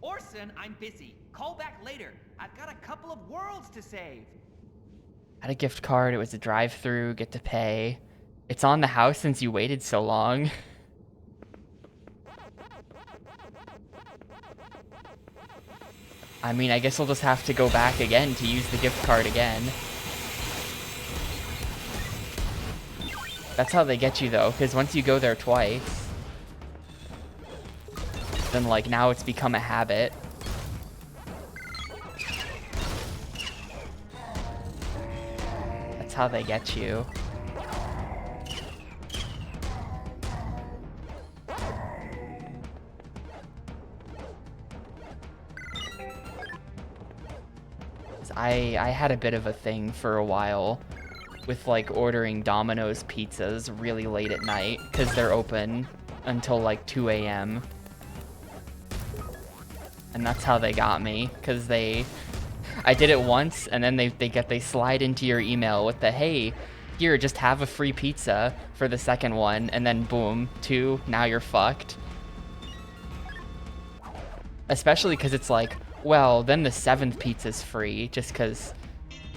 Orson, I'm busy. Call back later. I've got a couple of worlds to save. Had a gift card, it was a drive-through, get to pay. It's on the house since you waited so long. I mean, I guess we'll just have to go back again to use the gift card again. That's how they get you though, because once you go there twice, then like now it's become a habit. That's how they get you. I had a bit of a thing for a while with like ordering Domino's pizzas really late at night because they're open until like 2 a.m. And that's how they got me, because I did it once and then they slide into your email with the, hey, here, just have a free pizza for the second one, and then boom, 2, now you're fucked. Especially because it's like, well, then the 7th pizza's free, just because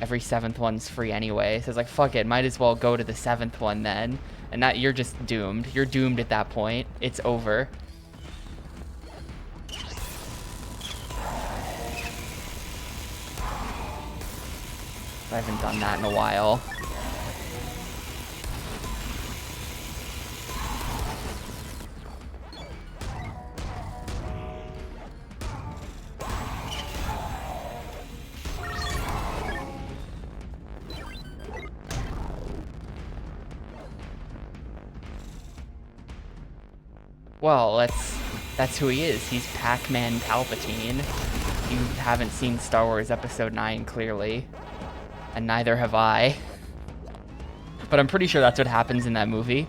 every 7th one's free anyway. So it's like, fuck it, might as well go to the 7th one then. And that, you're just doomed. You're doomed at that point. It's over. I haven't done that in a while. Well, that's who he is. He's Pac-Man Palpatine. You haven't seen Star Wars Episode 9, clearly. And neither have I. But I'm pretty sure that's what happens in that movie.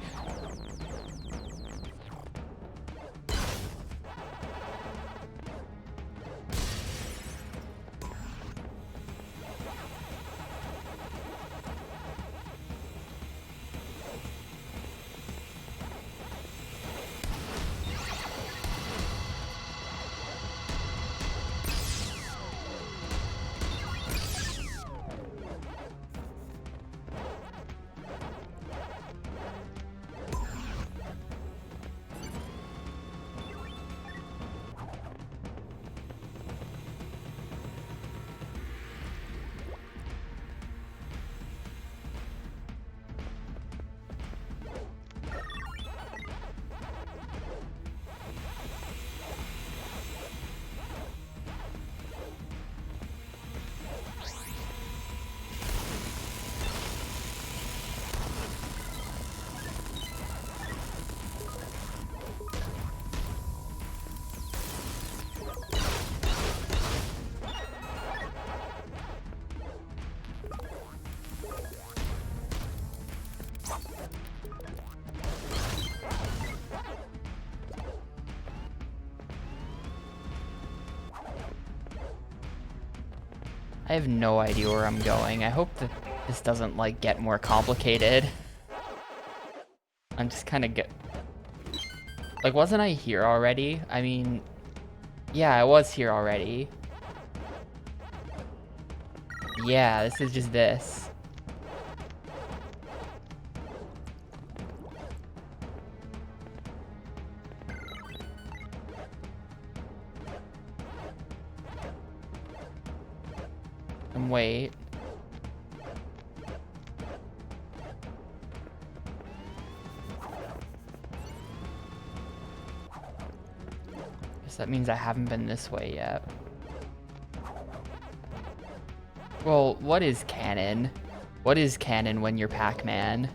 I have no idea where I'm going. I hope that this doesn't, like, get more complicated. I'm just kind of like, wasn't I here already? I mean, yeah, I was here already. Yeah, this is just this. And wait. Guess that means I haven't been this way yet. Well, what is canon? What is canon when you're Pac-Man?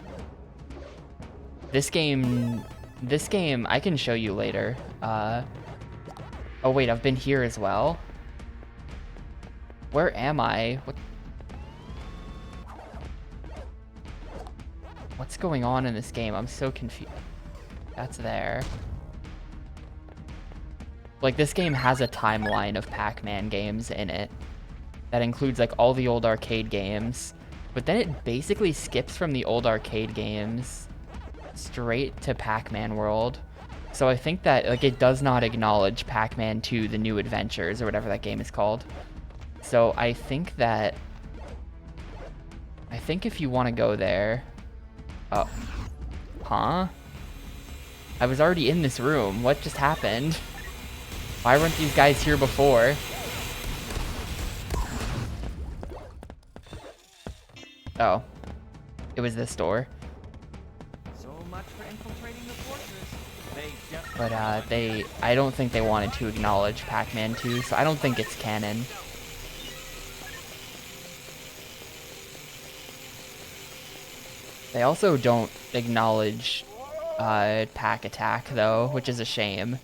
This game, I can show you later. Oh wait, I've been here as well? Where am I? What's going on in this game? I'm so confused. That's there. Like, this game has a timeline of Pac-Man games in it that includes, like, all the old arcade games, but then it basically skips from the old arcade games straight to Pac-Man World. So I think that, like, it does not acknowledge Pac-Man 2, The New Adventures, or whatever that game is called. So I think if you want to go there... Oh. Huh? I was already in this room. What just happened? Why weren't these guys here before? Oh. It was this door. So much for infiltrating the fortress. They just But, I don't think they wanted to acknowledge Pac-Man 2, so I don't think it's canon. They also don't acknowledge, Pac Attack, though, which is a shame.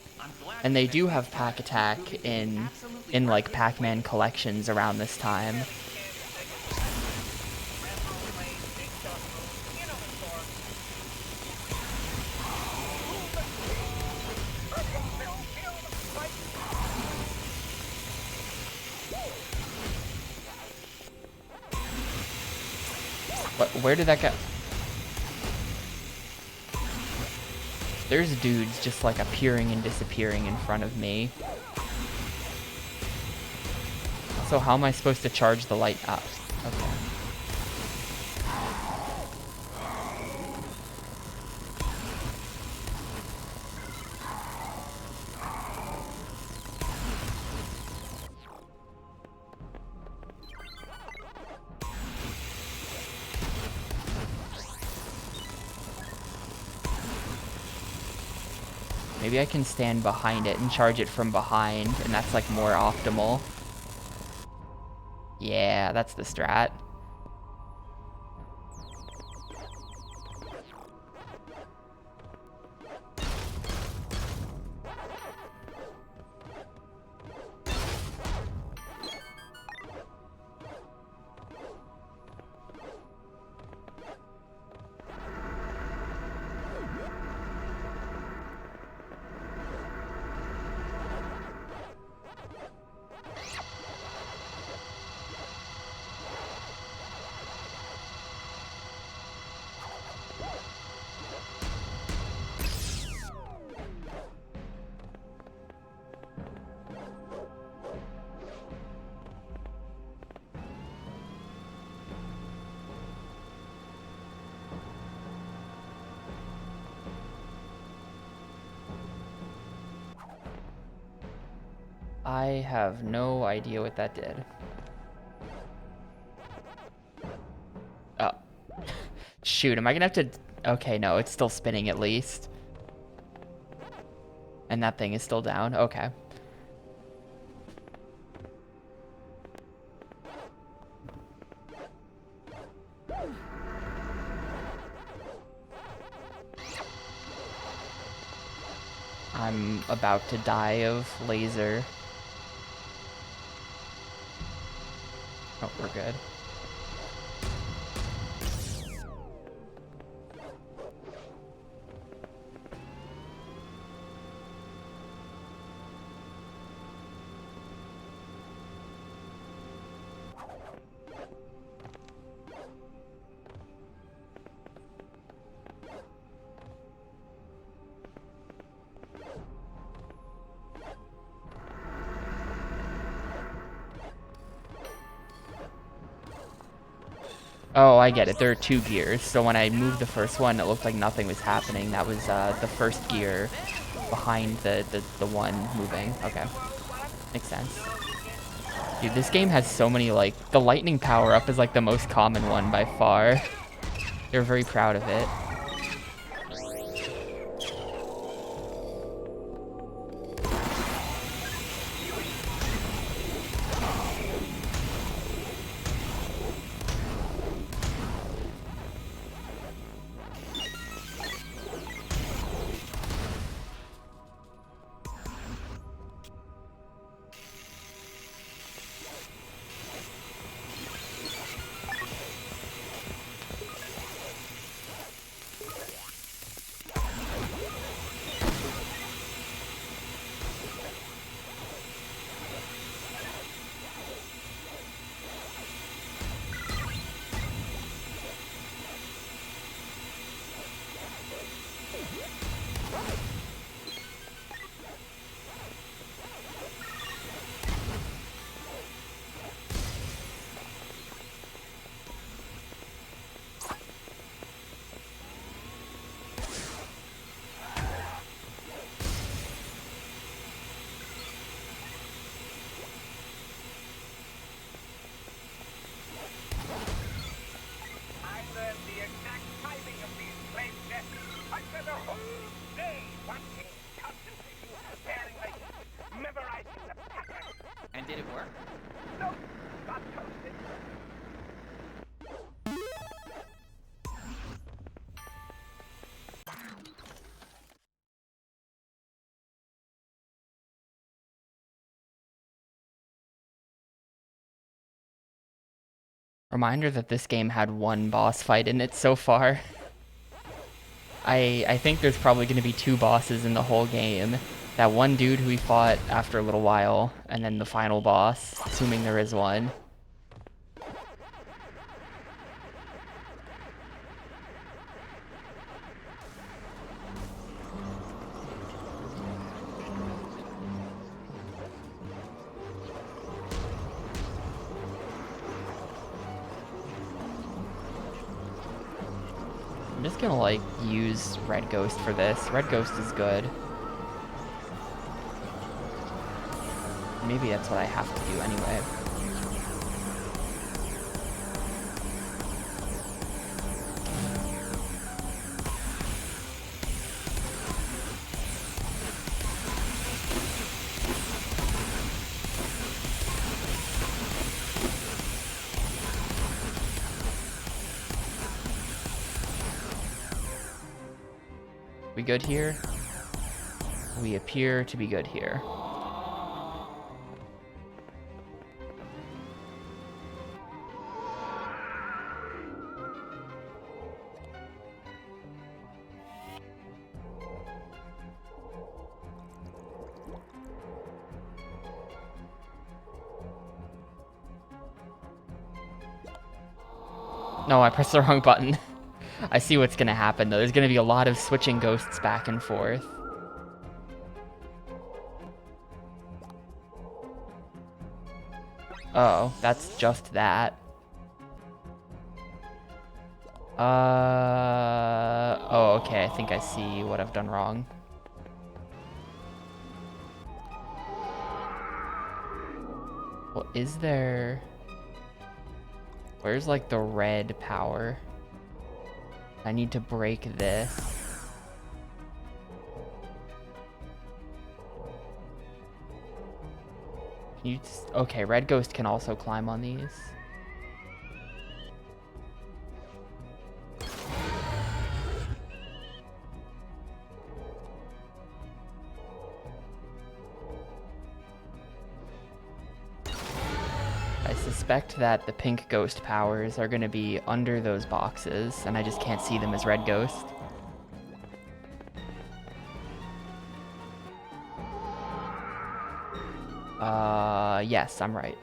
And they do have Pac Attack in like, Pac-Man collections around this time. But where did that go? There's dudes just, like, appearing and disappearing in front of me. So how am I supposed to charge the light up? Okay. Maybe I can stand behind it and charge it from behind, and that's, like, more optimal. Yeah, that's the strat. I have no idea what that did. Oh. Shoot, am I gonna have to... Okay, no, it's still spinning at least. And that thing is still down? Okay. I'm about to die of laser. Oh, we're good. Oh, I get it. There are 2 gears. So when I moved the first one, it looked like nothing was happening. That was the first gear behind the one moving. Okay. Makes sense. Dude, this game has so many, like, the lightning power-up is, like, the most common one by far. They're very proud of it. I learned the exact timing of these flame jets. I spent a whole day watching, concentrating, preparing my heat, memorizing the pattern. And did it work? No, got toasted. Reminder that this game had 1 boss fight in it so far. I think there's probably going to be 2 bosses in the whole game. That one dude who we fought after a little while, and then the final boss, assuming there is one. I'm just gonna, like, use Red Ghost for this. Red Ghost is good. Maybe that's what I have to do anyway. We good here? We appear to be good here. No, I pressed the wrong button. I see what's gonna happen though. There's gonna be a lot of switching ghosts back and forth. Oh, that's just that. Oh, okay, I think I see what I've done wrong. Well, is there... Where's, like, the red power? I need to break this. Can you just... Okay, Red Ghost can also climb on these. I suspect that the pink ghost powers are going to be under those boxes, and I just can't see them as Red Ghost. Yes, I'm right.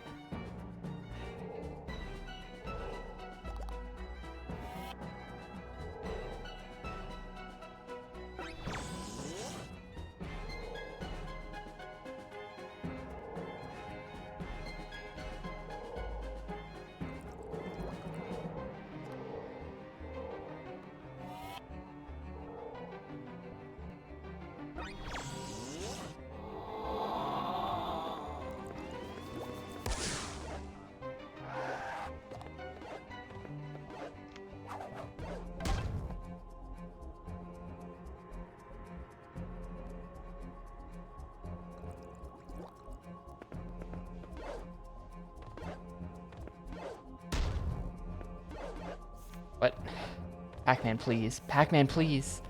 Pac-Man, please. Pac-Man, please.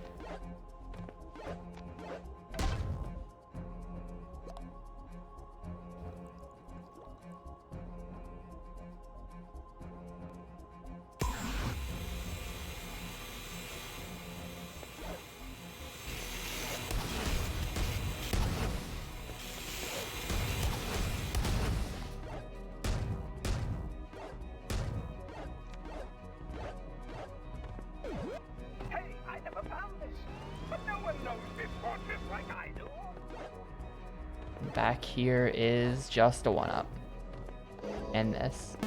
Hey, I never found this. But no one knows this fortress like I do. Back here is just a 1-up. And this.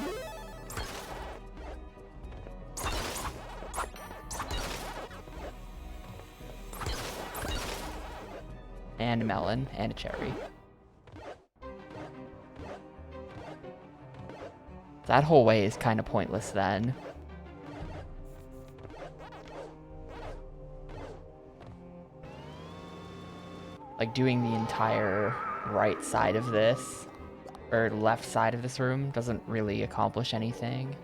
And a melon and a cherry. That whole way is kind of pointless then. Like doing the entire right side of this, or left side of this room, doesn't really accomplish anything.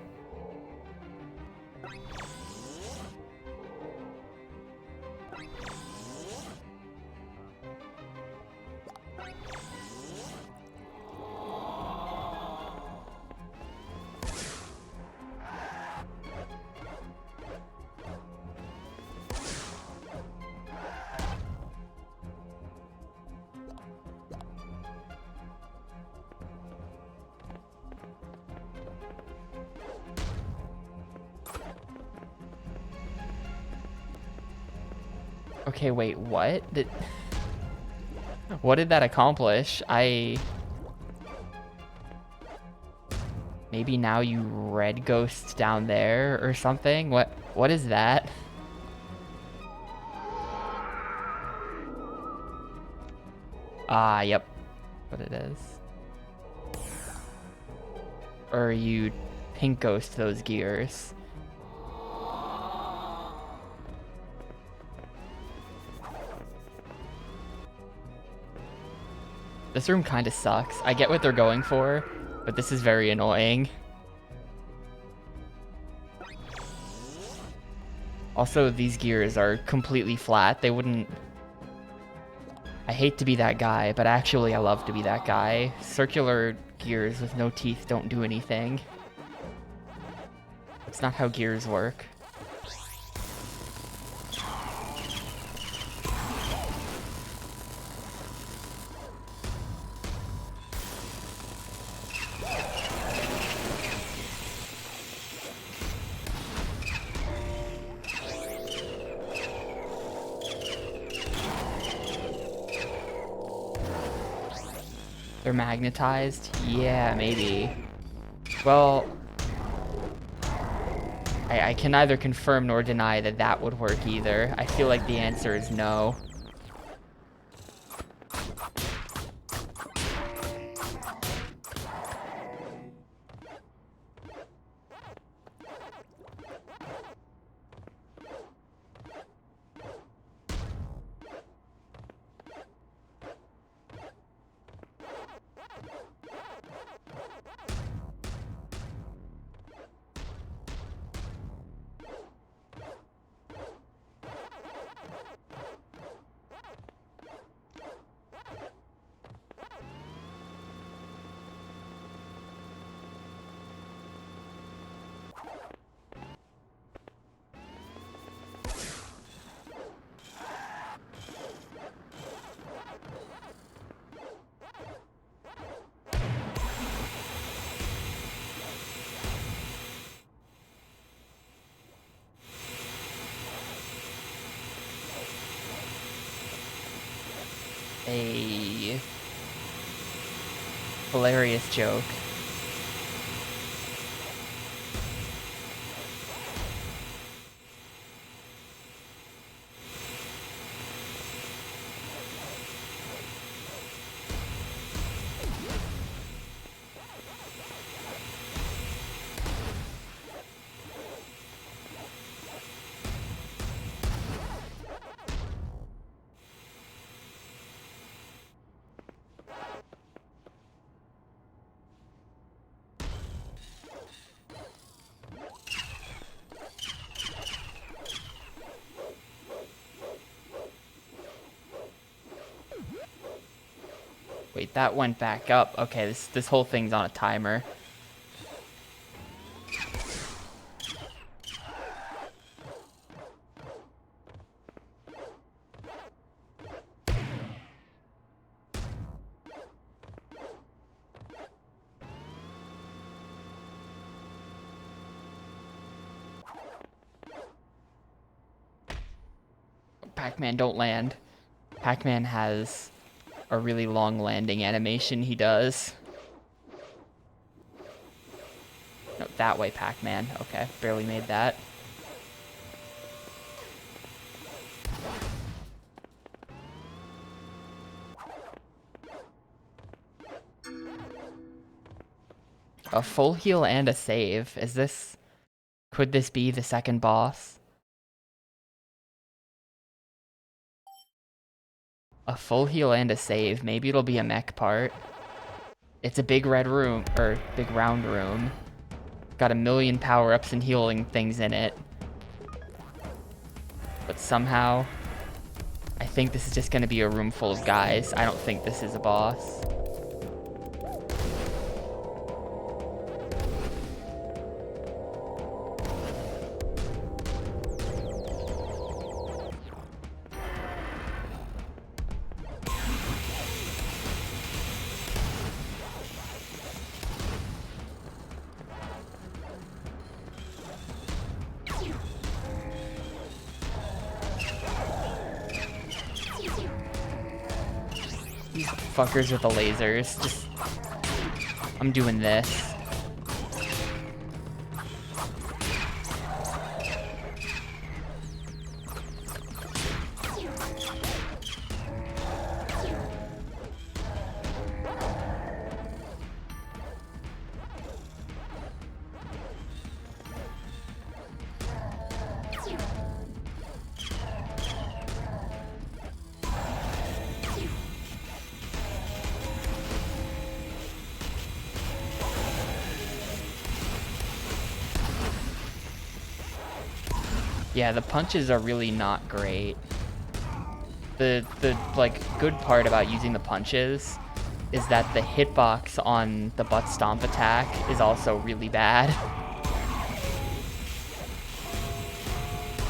Okay, wait, what? What did that accomplish? Maybe now you red ghost down there or something? What is that? Ah, yep. What it is. Or you pink ghost those gears. This room kind of sucks. I get what they're going for, but this is very annoying. Also, these gears are completely flat. They wouldn't... I hate to be that guy, but actually I love to be that guy. Circular gears with no teeth don't do anything. It's not how gears work. They're magnetized? Yeah, maybe. Well, I can neither confirm nor deny that that would work either. I feel like the answer is no. A hilarious joke. Wait, that went back up. Okay, this whole thing's on a timer. Pac-Man, don't land. Pac-Man has a really long landing animation he does. No, that way, Pac-Man. Okay, barely made that. A full heal and a save. Is this... Could this be the second boss? A full heal and a save. Maybe it'll be a mech part. It's a big red room, or big round room. Got a million power-ups and healing things in it. But somehow, I think this is just gonna be a room full of guys. I don't think this is a boss. These fuckers with the lasers. Just... I'm doing this. Yeah, the punches are really not great. The like good part about using the punches is that the hitbox on the butt stomp attack is also really bad.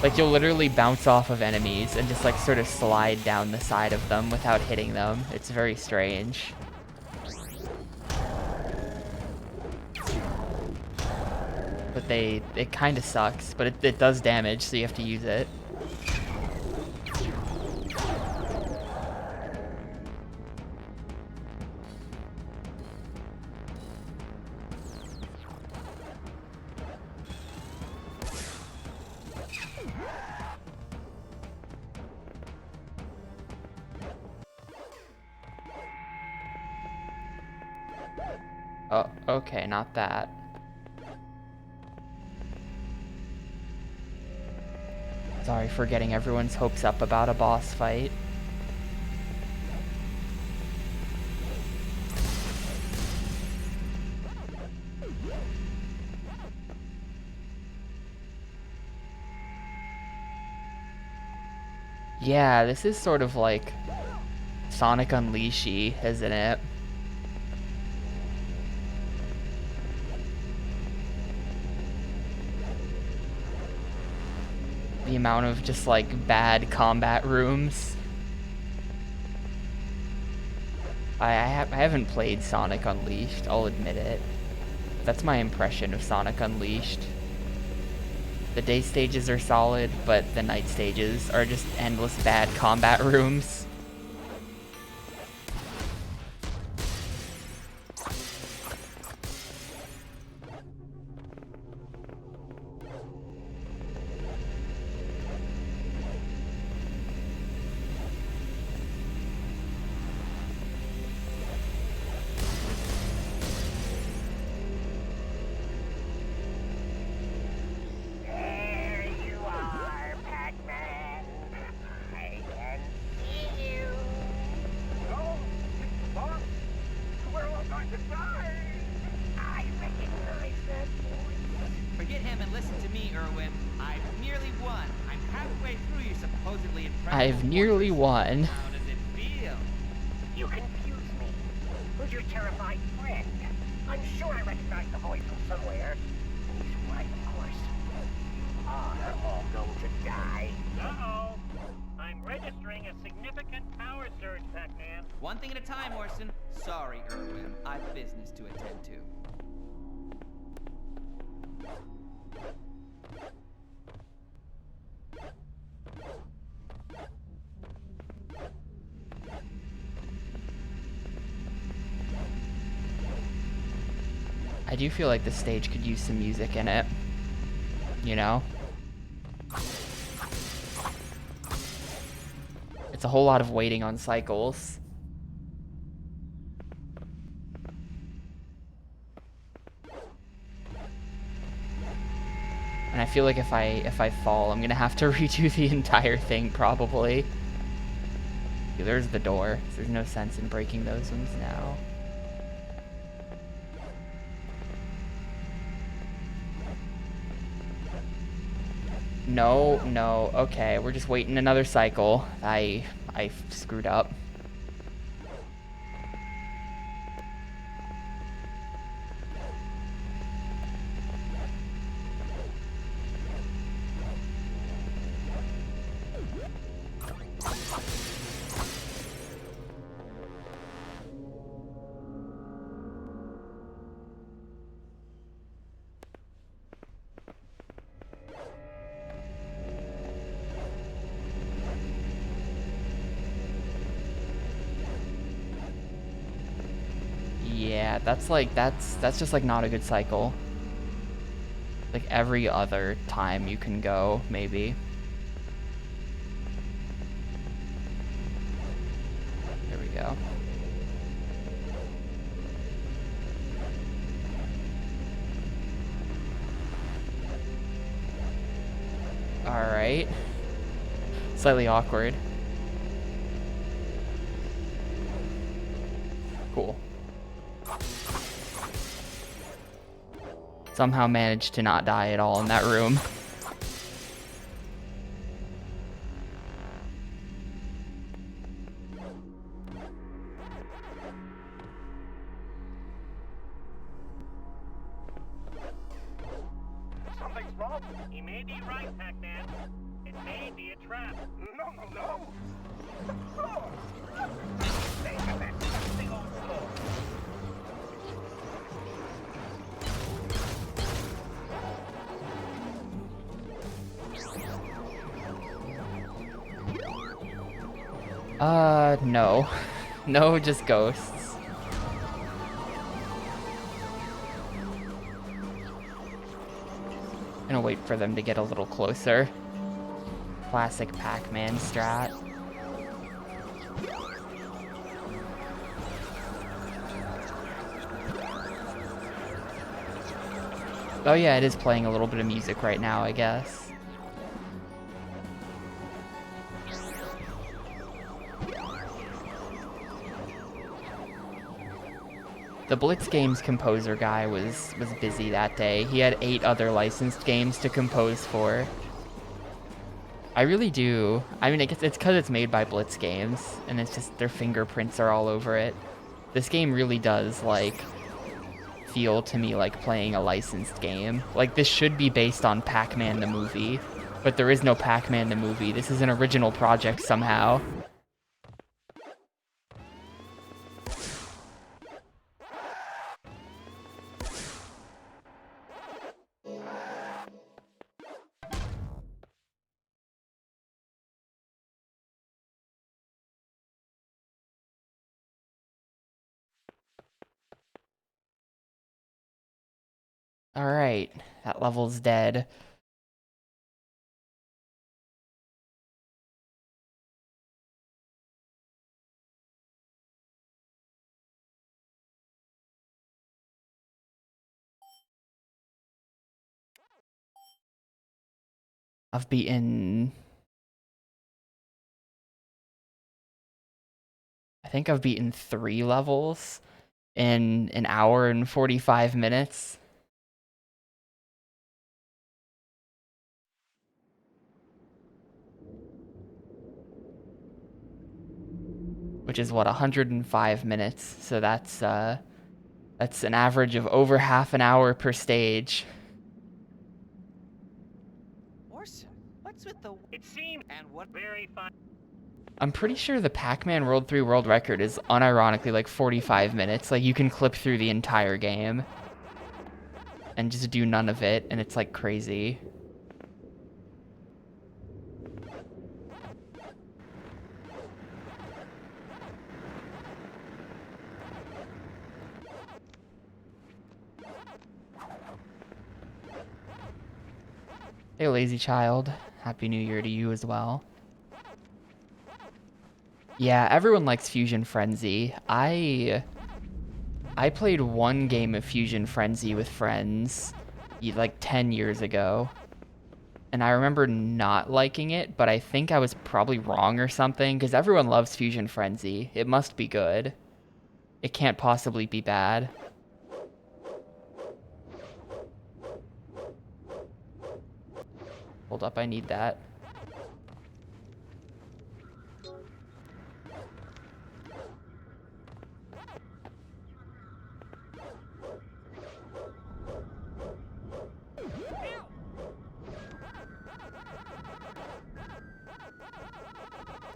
Like you'll literally bounce off of enemies and just like sort of slide down the side of them without hitting them. It's very strange. But it kind of sucks, but it does damage, so you have to use it. Oh, okay, not that. Sorry for getting everyone's hopes up about a boss fight. Yeah, this is sort of like Sonic Unleashy, isn't it? The amount of just like bad combat rooms. I haven't played Sonic Unleashed, I'll admit it. That's my impression of Sonic Unleashed. The day stages are solid, but the night stages are just endless bad combat rooms. supposedly impressive. I've nearly won. How does it feel? You confuse me. found your terrified friend. I'm sure I recognize the voice from somewhere. And he's right, of course. You are all going to die. Uh-oh. I'm registering a significant power surge, Pac-Man. One thing at a time, Orson. Sorry, Irwin. I've business to attend to. I do feel like the stage could use some music in it, you know? It's a whole lot of waiting on cycles. And I feel like if I fall, I'm gonna have to redo the entire thing probably. Yeah, there's the door. So there's no sense in breaking those ones now. No, okay, we're just waiting another cycle. I screwed up. Yeah, that's just like not a good cycle. Like every other time you can go, maybe. There we go. Alright. Slightly awkward. Cool. Somehow managed to not die at all in that room. Something's wrong. He may be right, Pac-Man. It may be a trap. No. The floor. Think of that big old floor. No. No, just ghosts. Gonna wait for them to get a little closer. Classic Pac-Man strat. Oh yeah, it is playing a little bit of music right now, I guess. The Blitz Games composer guy was busy that day. He had 8 other licensed games to compose for. I really do. I mean, I guess it's because it's made by Blitz Games, and it's just their fingerprints are all over it. This game really does, like, feel to me like playing a licensed game. Like, this should be based on Pac-Man the movie, but there is no Pac-Man the movie. This is an original project somehow. Alright, that level's dead. I've beaten... I think I've beaten 3 levels in an hour and 45 minutes. which is what, 105 minutes. So that's an average of over half an hour per stage. Orson, what's with the... It seems And what... very fun. I'm pretty sure the Pac-Man World 3 world record is unironically like 45 minutes. Like, you can clip through the entire game and just do none of it, and it's like crazy. Hey, lazy child. Happy New Year to you as well. Yeah, everyone likes Fusion Frenzy. I played one game of Fusion Frenzy with friends like 10 years ago. And I remember not liking it, but I think I was probably wrong or something, because everyone loves Fusion Frenzy. It must be good. It can't possibly be bad. Hold up, I need that.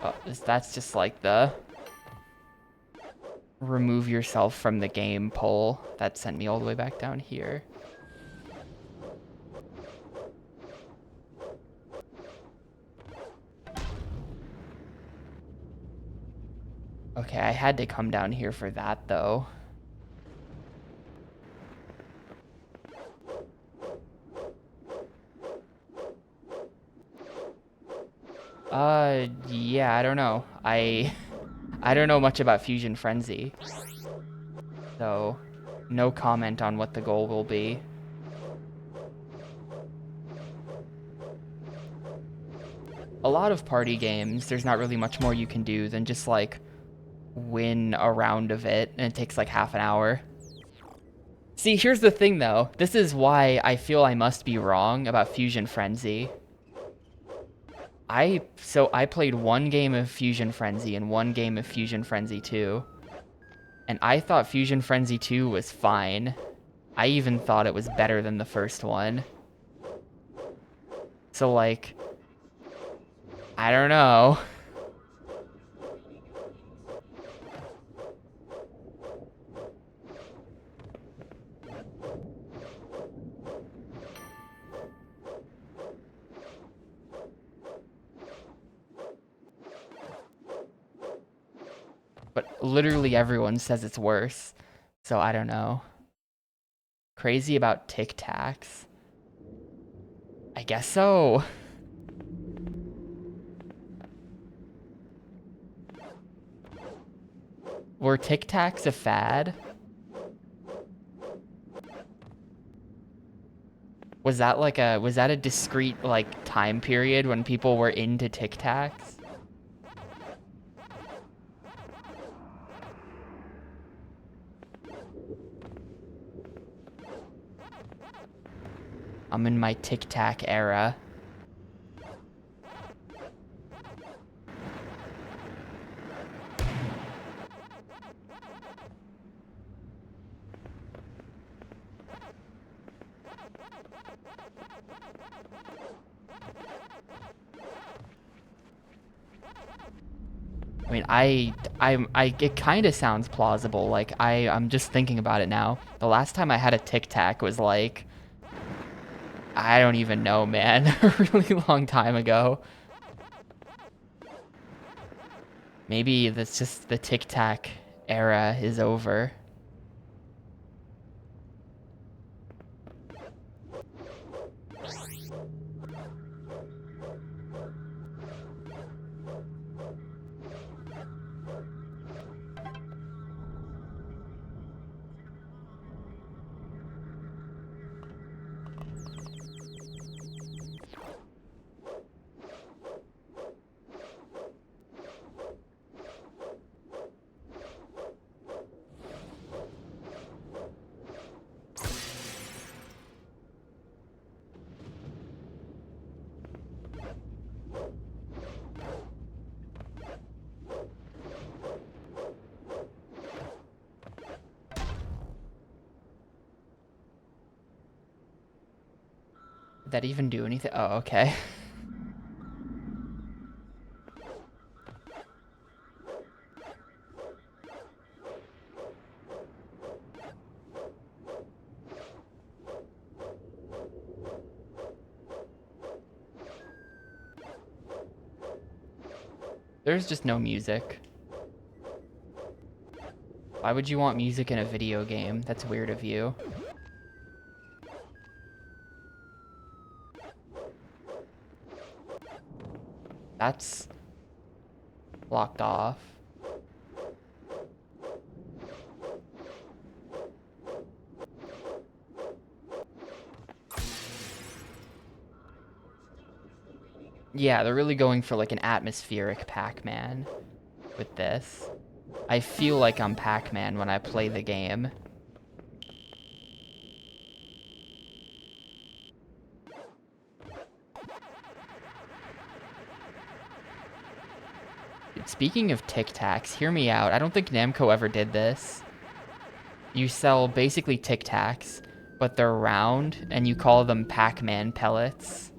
Oh, that's just like the remove yourself from the game poll. That sent me all the way back down here. Okay, I had to come down here for that, though. Yeah, I don't know. I don't know much about Fusion Frenzy. So, no comment on what the goal will be. A lot of party games, there's not really much more you can do than just, like, win a round of it, and it takes, like, half an hour. See, here's the thing, though. This is why I feel I must be wrong about Fusion Frenzy. I played one game of Fusion Frenzy and one game of Fusion Frenzy 2. And I thought Fusion Frenzy 2 was fine. I even thought it was better than the first one. So, like, I don't know. But literally everyone says it's worse. So I don't know. Crazy about Tic Tacs? I guess so. Were Tic Tacs a fad? Was that a discrete like time period when people were into Tic Tacs? I'm in my Tic Tac era. I mean, it kind of sounds plausible. Like, I'm just thinking about it now. The last time I had a Tic Tac was like, I don't even know, man. A really long time ago. Maybe that's just the Tic Tac era is over. Did that even do anything? Oh, okay. There's just no music. Why would you want music in a video game? That's weird of you. That's blocked off. Yeah, they're really going for like an atmospheric Pac-Man with this. I feel like I'm Pac-Man when I play the game. Speaking of Tic Tacs, hear me out. I don't think Namco ever did this. You sell basically Tic Tacs, but they're round, and you call them Pac-Man pellets.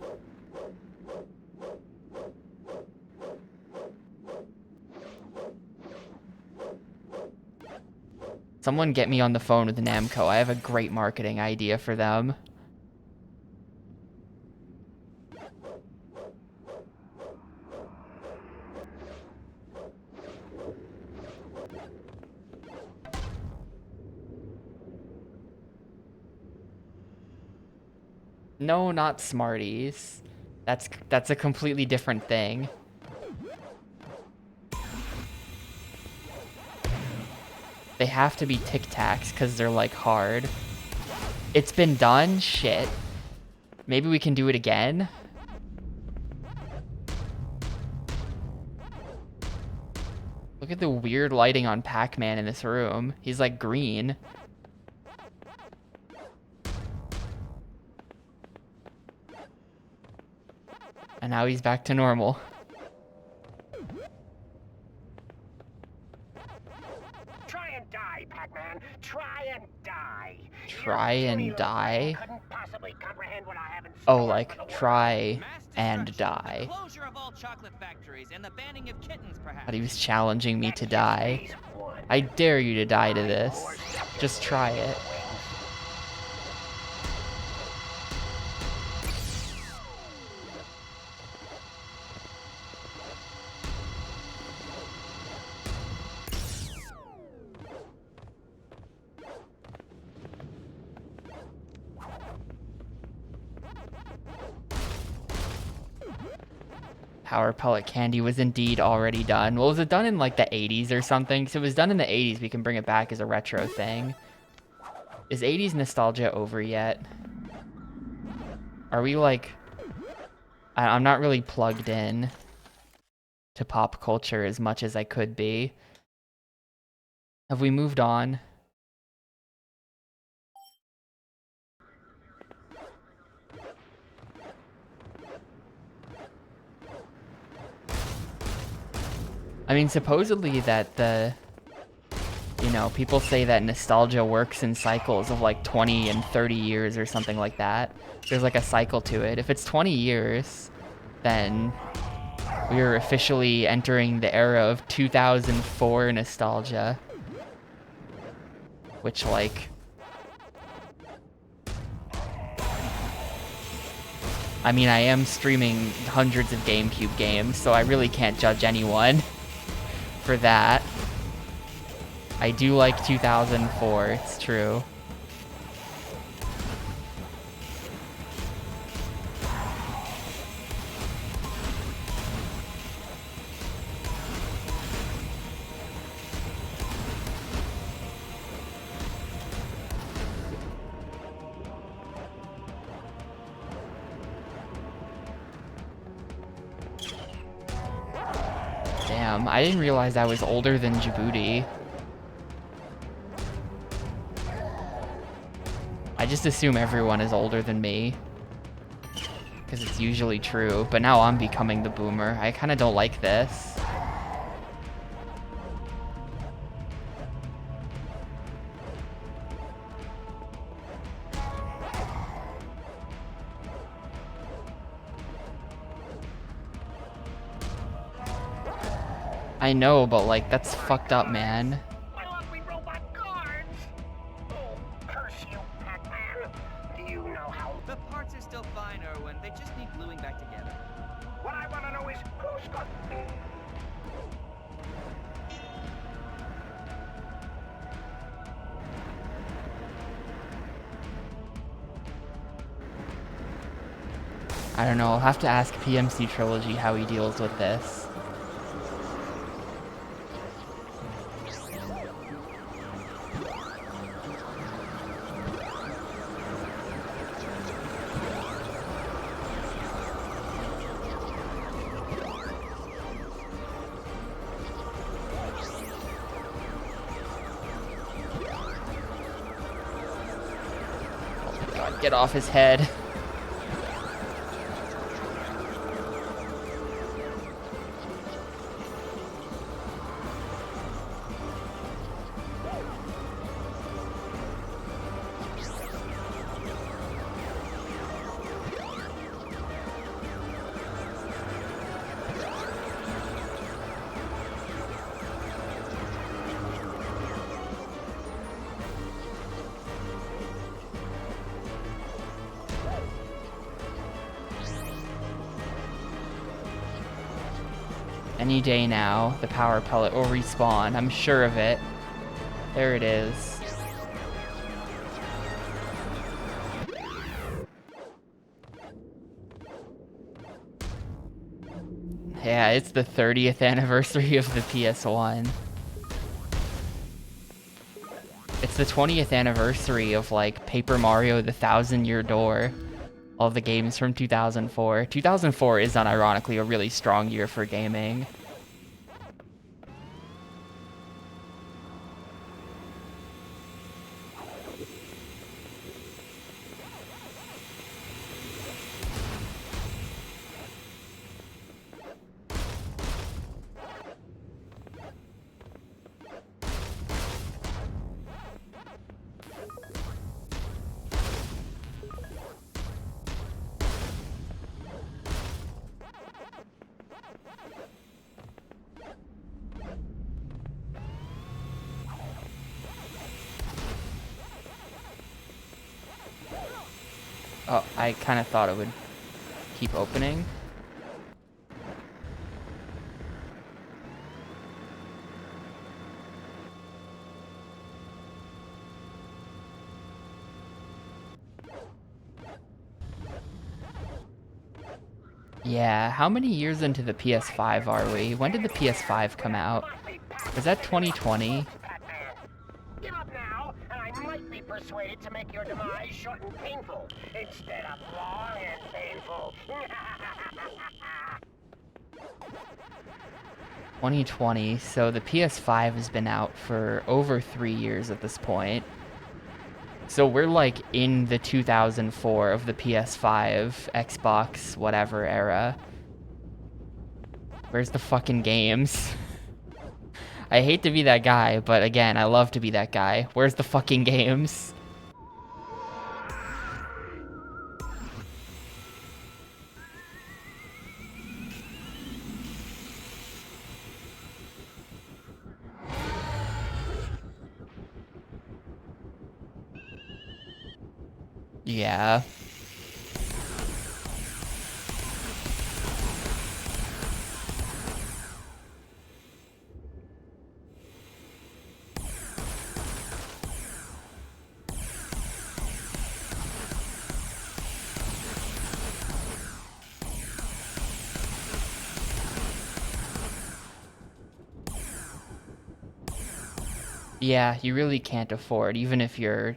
Someone get me on the phone with Namco. I have a great marketing idea for them. No, not Smarties. That's a completely different thing. They have to be Tic Tacs because they're like hard. It's been done? Shit. Maybe we can do it again? Look at the weird lighting on Pac-Man in this room. He's like green. And now he's back to normal. Try and die, Pac-Man. Try and die. Try and die? Couldn't possibly comprehend what I have in Oh, store like, for the world. try Mass and destruction, die. The closure of all chocolate factories and the banning of kittens, perhaps. But he was challenging me That's to just die. phase one. I dare you to die to this. Just try it. Power Pellet Candy was indeed already done. Well, was it done in like the 80s or something? So it was done in the 80s. We can bring it back as a retro thing. Is 80s nostalgia over yet? Are we like... I'm not really plugged in to pop culture as much as I could be. Have we moved on? I mean, supposedly that people say that nostalgia works in cycles of like 20 and 30 years or something like that. There's like a cycle to it. If it's 20 years, then we're officially entering the era of 2004 nostalgia. Which, like... I mean, I am streaming hundreds of GameCube games, so I really can't judge anyone for that. I do like 2004, it's true. Damn, I didn't realize I was older than Djibouti. I just assume everyone is older than me. Because it's usually true, but now I'm becoming the boomer. I kind of don't like this. I know, but like, that's fucked up, man. My lovely robot guards! Oh, curse you, Pac-Man. Do you know how... The parts are still fine, Erwin. They just need gluing back together. What I want to know is who's got... I don't know, I'll have to ask PMC Trilogy how he deals with this. Oh my god, get off his head. Any day now, the power pellet will respawn. I'm sure of it. There it is. Yeah, it's the 30th anniversary of the PS1. It's the 20th anniversary of, like, Paper Mario the Thousand-Year Door. All the games from 2004. 2004 is unironically a really strong year for gaming. Oh, I kind of thought it would keep opening. Yeah, how many years into the PS5 are we? When did the PS5 come out? Was that 2020? Give up now, and I might be persuaded to make your demise short and painful, instead of long and painful. 2020, so the PS5 has been out for over 3 years at this point. So we're like in the 2004 of the PS5, Xbox, whatever era. Where's the fucking games? I hate to be that guy, but again, I love to be that guy. Where's the fucking games? Yeah. Yeah, you really can't afford, even if you're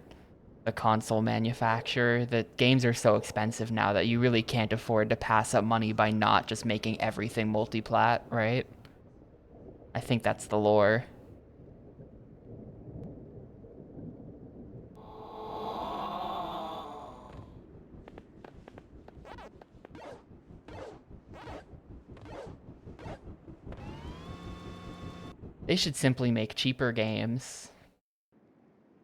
a console manufacturer, the games are so expensive now that you really can't afford to pass up money by not just making everything multiplat, right? I think that's the lore. They should simply make cheaper games.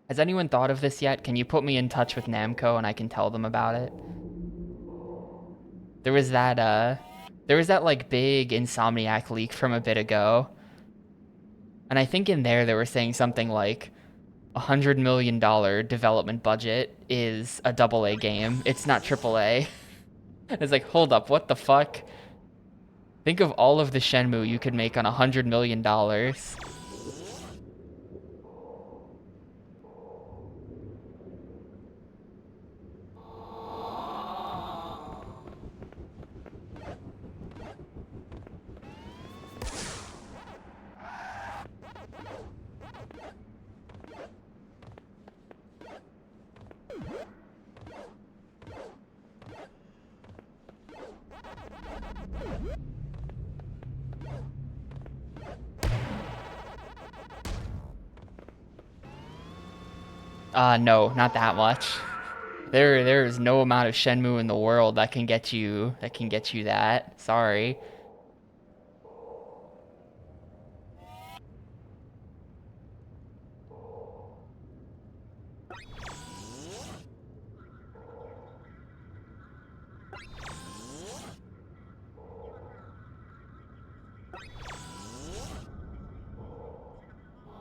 Has anyone thought of this yet? Can you put me in touch with Namco and I can tell them about it? There was that like big Insomniac leak from a bit ago And I think in there they were saying something like $100 million development budget is a AA game. It's not AAA. It's like, hold up, what the fuck? Think of all of the Shenmue you could make on $100 million. No, not that much. There is no amount of Shenmue in the world that can get you that. Sorry.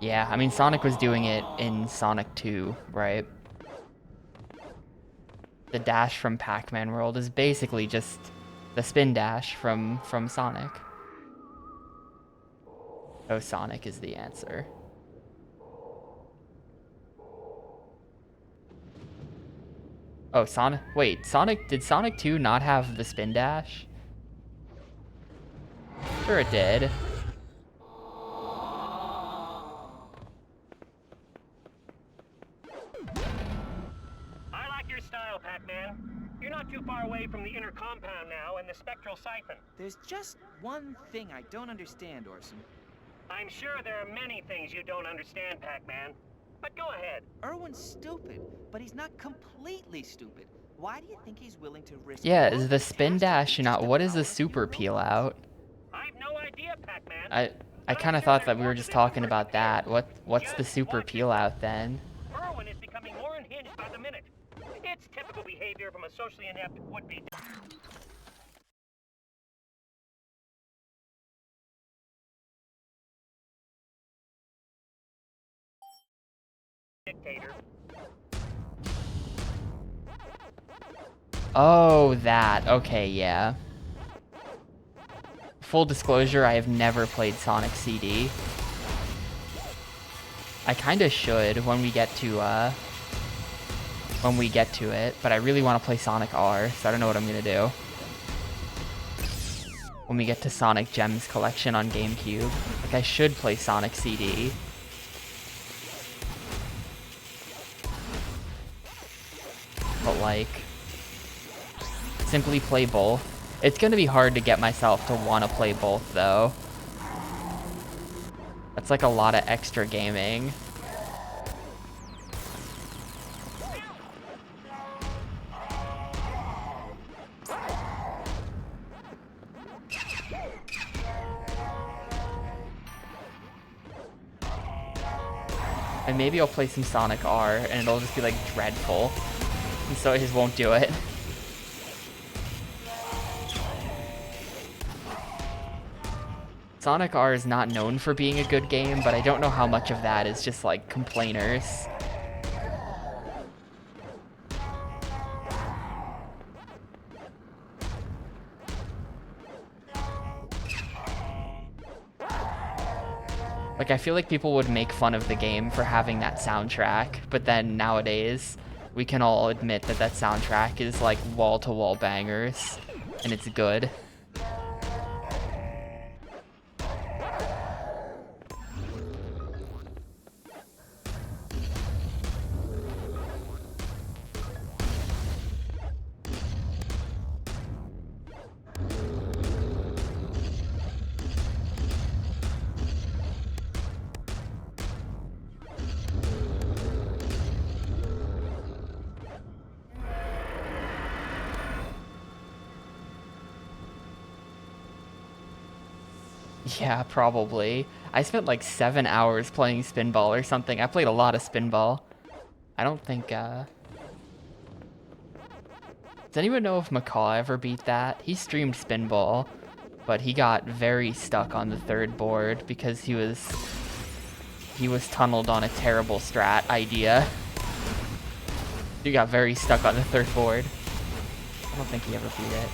Yeah, I mean Sonic was doing it in Sonic 2, right? The dash from Pac-Man world is basically just the spin dash from Sonic. Oh, Sonic is the answer. Oh, Sonic. Wait, did Sonic 2 not have the spin dash? Sure it did. I like your style, Pac-Man. You're not too far away from the inner compound now and the spectral siphon. There's just one thing I don't understand, Orson. I'm sure there are many things you don't understand, Pac-Man. But go ahead. Erwin's stupid, but he's not completely stupid. Why do you think he's willing to risk... Yeah, all is the this spin dash, you know, what is the super peel out? I've no idea, Pac-Man. I kind of thought that we were just talking about that. What's the super peel out then? Erwin is becoming more unhinged by the minute. It's typical behavior from a socially inept would-be dictator. Oh, that. Okay, yeah. Full disclosure, I have never played Sonic CD. I kind of should when we get to it, but I really want to play Sonic R, so I don't know what I'm gonna do. When we get to Sonic Gems Collection on Gamecube, like I should play Sonic CD. But like, simply play both. It's gonna be hard to get myself to want to play both though. That's like a lot of extra gaming. And maybe I'll play some Sonic R and it'll just be like dreadful. And so I just won't do it. Sonic R is not known for being a good game, but I don't know how much of that is just like complainers. Like, I feel like people would make fun of the game for having that soundtrack, but then nowadays, we can all admit that that soundtrack is like wall-to-wall bangers, and it's good. Yeah, probably. I spent like 7 hours playing Spinball or something. I played a lot of Spinball. I don't think, Does anyone know if Macaw ever beat that? He streamed Spinball, but he got very stuck on the third board because he was he was tunneled on a terrible strat idea. He got very stuck on the third board. I don't think he ever beat it.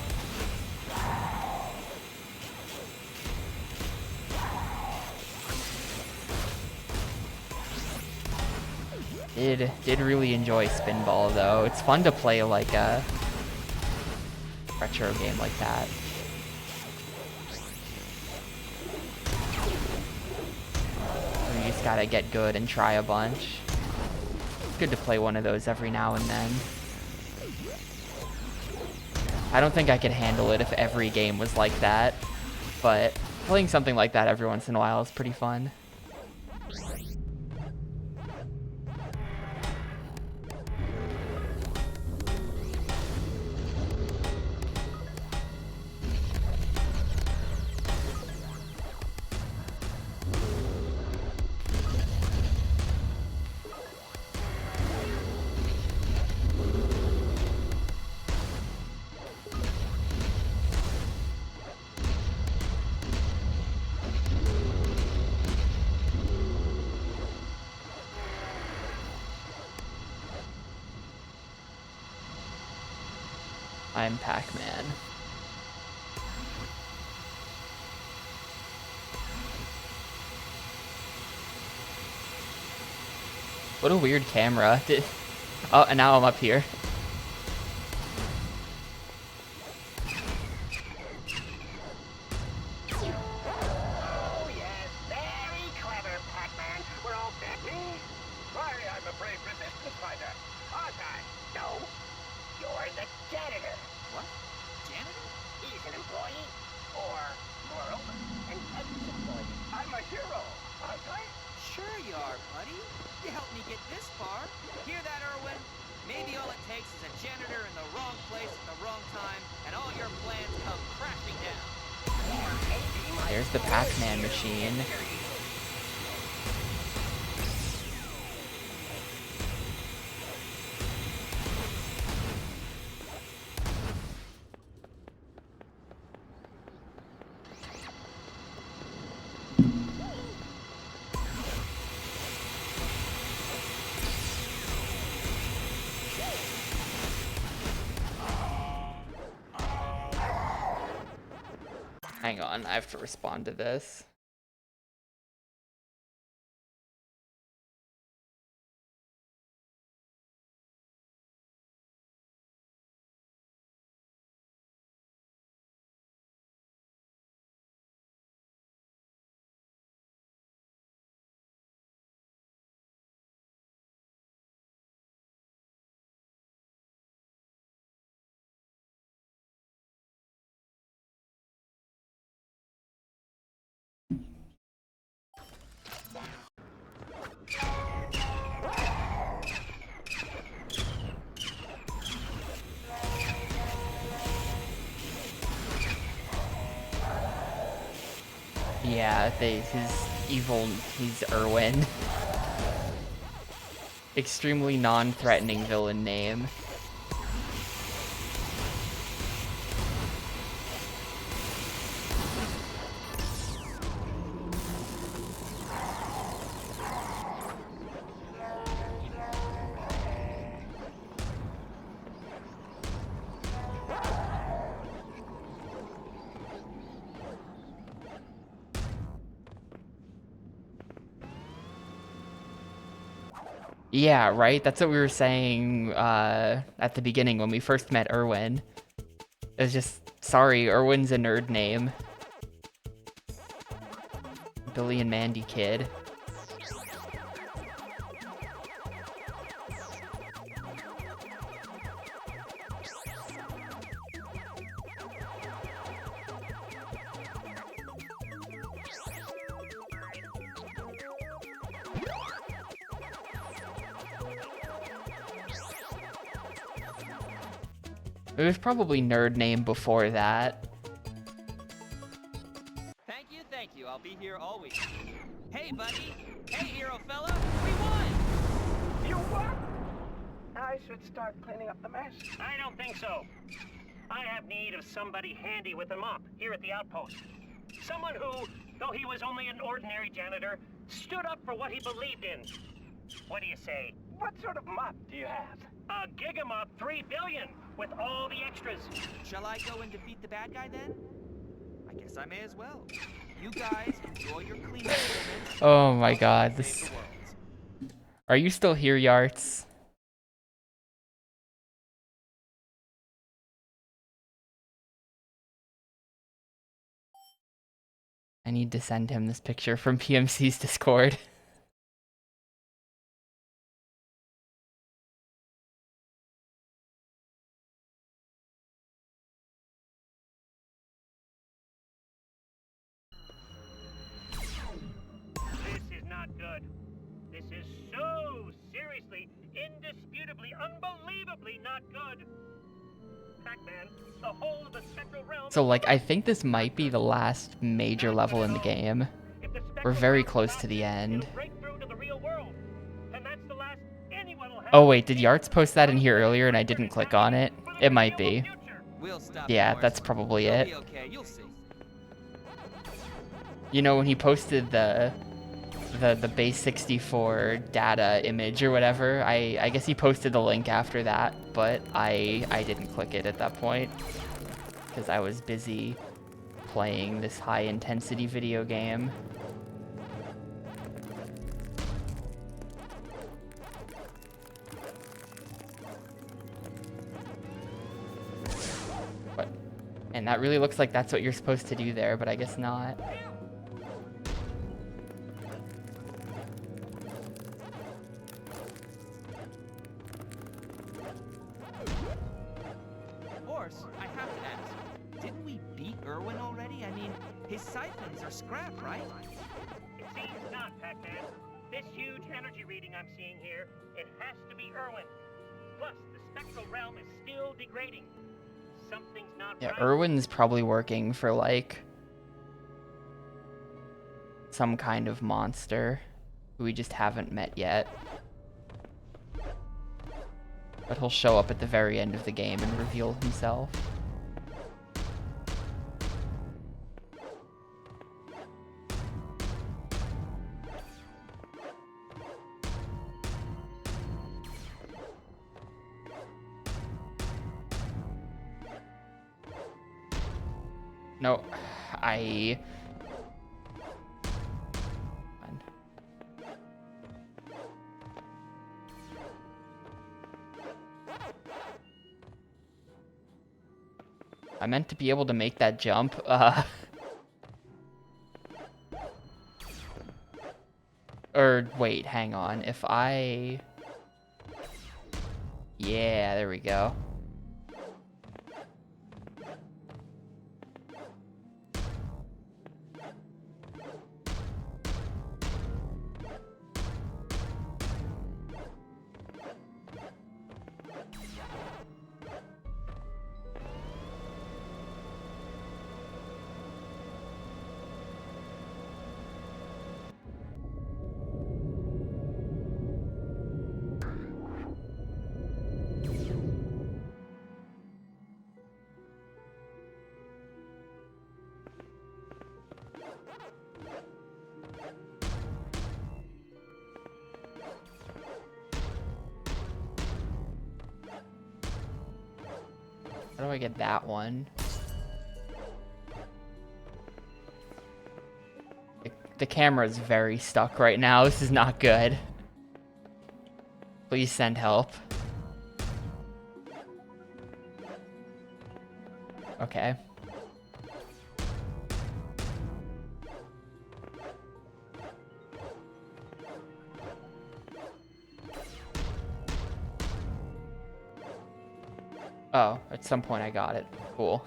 Did really enjoy Spinball though. It's fun to play like a retro game like that. You just gotta get good and try a bunch. It's good to play one of those every now and then. I don't think I could handle it if every game was like that, but playing something like that every once in a while is pretty fun. I'm Pac-Man. What a weird camera. Oh, and now I'm up here. Oh, yes, very clever, Pac-Man. We're all happy. Why, I'm a brave resistance fighter. Aren't I? No, you're the janitor. What? Janitor? He's an employee, or, moreover, an ex-employee. I'm a hero, aren't I? Sure you are, buddy. You helped me get this far. Hear that, Irwin? Maybe all it takes is a janitor in the wrong place at the wrong time, and all your plans come crashing down. There's the Pac-Man machine. Hang on, I have to respond to this. Yeah, he's Irwin. Extremely non-threatening villain name. Yeah, right? That's what we were saying at the beginning when we first met Irwin. It was just, sorry, Irwin's a nerd name. Billy and Mandy kid. It was probably nerd name before that. Thank you. I'll be here always. Hey, buddy. Hey, hero fella. We won! You what? I should start cleaning up the mess. I don't think so. I have need of somebody handy with a mop here at the outpost. Someone who, though he was only an ordinary janitor, stood up for what he believed in. What do you say? What sort of mop do you have? A Gigamop 3 billion with all the extras. Shall I go and defeat the bad guy then? I guess I may as well. You guys enjoy your cleaning moments. Oh my god, Save this... the world. Are you still here, Yarts? I need to send him this picture from PMC's Discord. This is not good. This is so seriously, indisputably, unbelievably not good. Pac-Man, the whole of the Spectral Realm... So, like, I think this might be the last major level in the game. We're very close to the end. Oh wait, did Yarts post that in here earlier and I didn't click on it? It might be. We'll stop Yeah, the that's worst. probably You'll it. be okay, you'll see. You know, when he posted the base 64 data image or whatever, I guess he posted the link after that, but I didn't click it at that point because I was busy playing this high intensity video game. What? And that really looks like that's what you're supposed to do there, but I guess not. Horse, I have to ask, didn't we beat Irwin already? I mean, his siphons are scrap, right? It seems not, Pac-Man. This huge energy reading I'm seeing here, it has to be Irwin. Plus, the Spectral Realm is still degrading. Something's not Yeah, right. Irwin's probably working for, like, some kind of monster who we just haven't met yet. But he'll show up at the very end of the game and reveal himself. No, I... I meant to be able to make that jump. Or, wait, hang on. If I... Yeah, there we go. How do I get that one? The camera's very stuck right now. This is not good. Please send help. Okay. Oh, at some point I got it. Cool.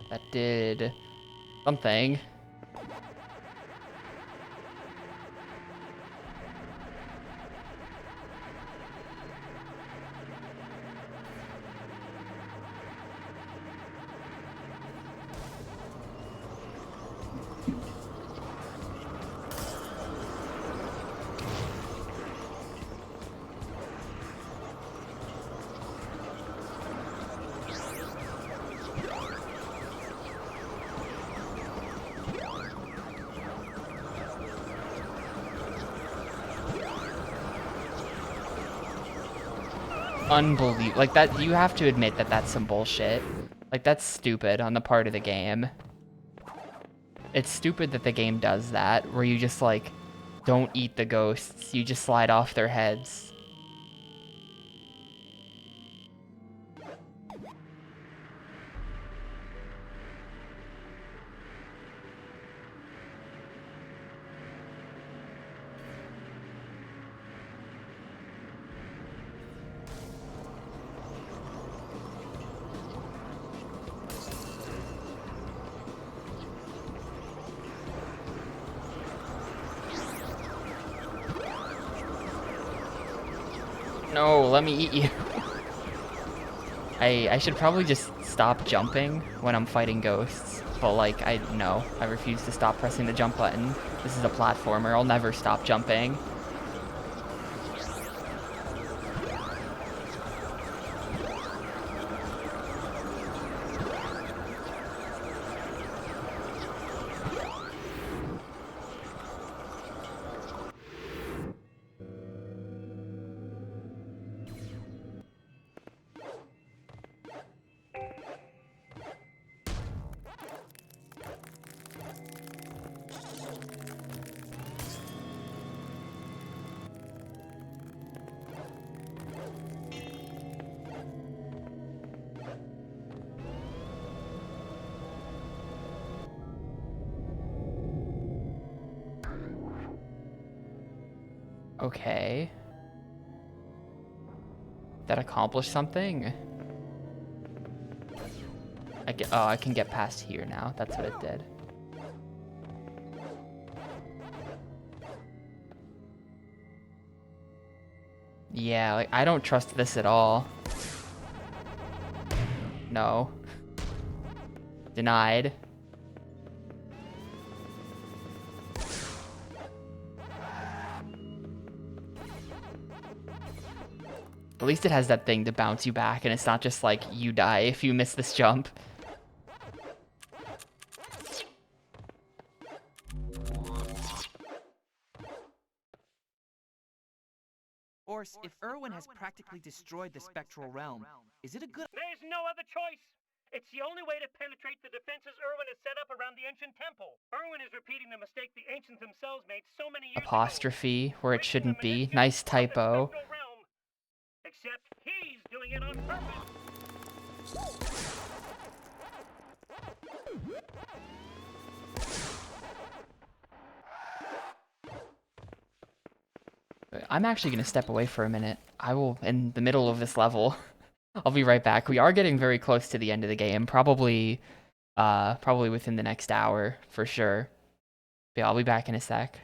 That did Something. Unbelievable. Like, that, you have to admit that that's some bullshit. Like, that's stupid on the part of the game. It's stupid that the game does that, where you just, like, don't eat the ghosts. You just slide off their heads. No, let me eat you. I should probably just stop jumping when I'm fighting ghosts. But like, I refuse to stop pressing the jump button. This is a platformer. I'll never stop jumping. Okay. That accomplished something? I can get past here now. That's what it did. Yeah, like, I don't trust this at all. No. Denied. At least it has that thing to bounce you back, and it's not just like you die if you miss this jump. Orse, if Irwin has practically destroyed the spectral realm, is it a good... There's no other choice. It's the only way to penetrate the defenses Irwin has set up around the ancient temple. Irwin is repeating the mistake the ancients themselves made so many years Apostrophe ago. where it shouldn't be. Nice typo. Except he's doing it on purpose. I'm actually going to step away for a minute. I will, in the middle of this level, I'll be right back. We are getting very close to the end of the game. Probably within the next hour, for sure. But yeah, I'll be back in a sec.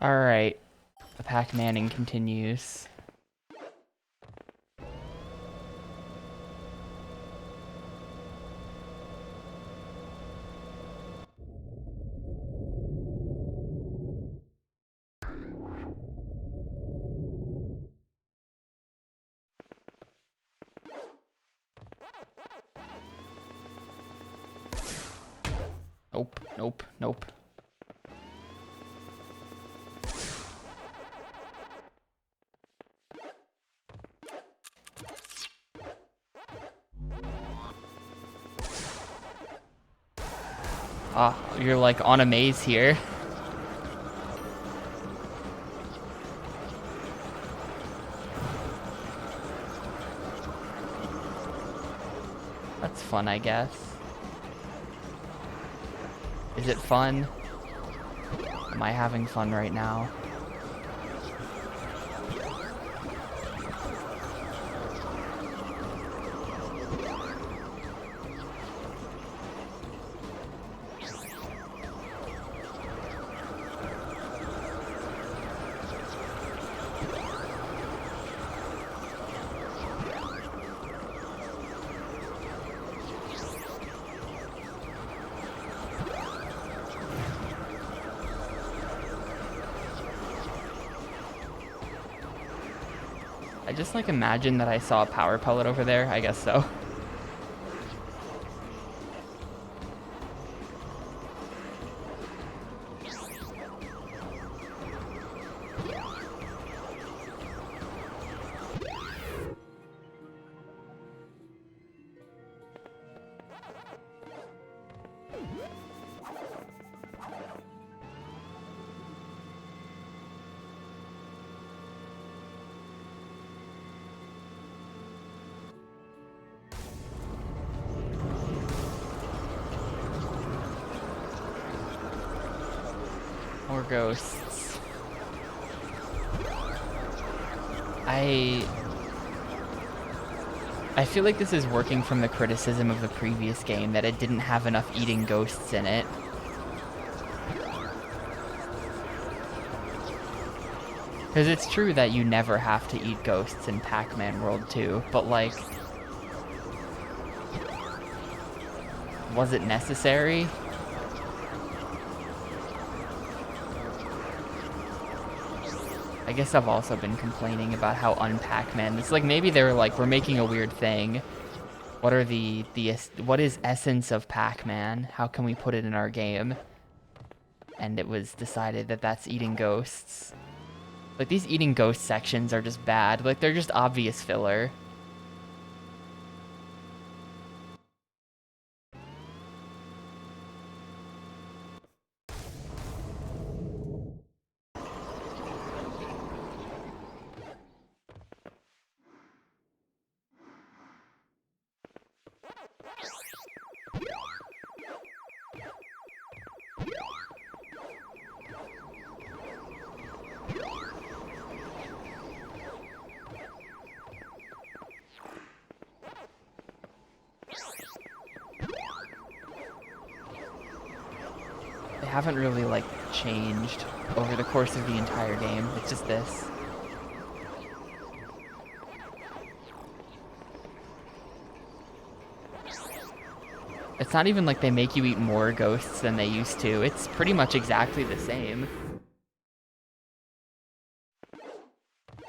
Alright. The Pac-Manning continues. Nope, nope, nope. Ah, you're like on a maze here. That's fun, I guess. Is it fun? Am I having fun right now? I just like imagine that I saw a power pellet over there. I guess so. More ghosts. I feel like this is working from the criticism of the previous game that it didn't have enough eating ghosts in it. Because it's true that you never have to eat ghosts in Pac-Man World 2, but like, was it necessary? I guess I've also been complaining about how un-Pac-Man. It's like maybe they were like, we're making a weird thing. What are what is essence of Pac-Man? How can we put it in our game? And it was decided that that's eating ghosts. Like these eating ghost sections are just bad. Like they're just obvious filler. They haven't really like changed over the course of the entire game. It's just this. It's not even like they make you eat more ghosts than they used to. It's pretty much exactly the same.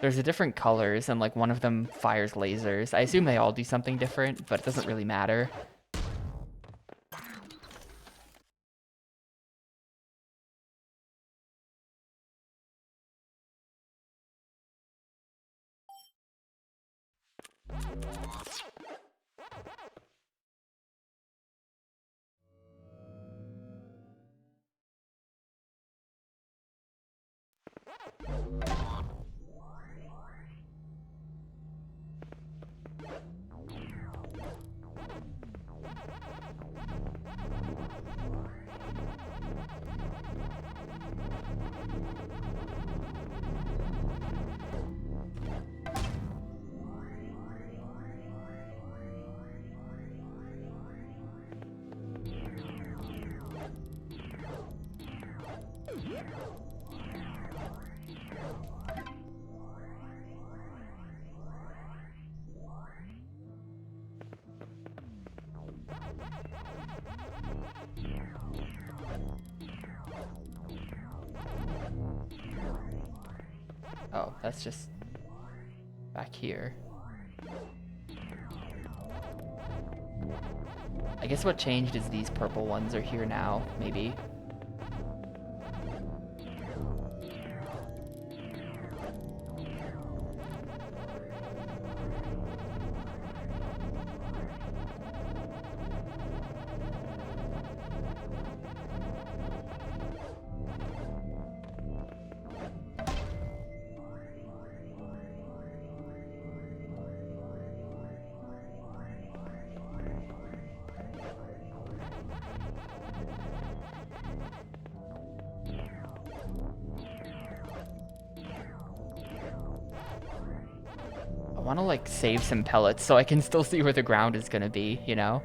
There's a different colors and like one of them fires lasers. I assume they all do something different, but it doesn't really matter. Oh, that's just back here. I guess what changed is these purple ones are here now, maybe. I want to like save some pellets so I can still see where the ground is going to be, you know?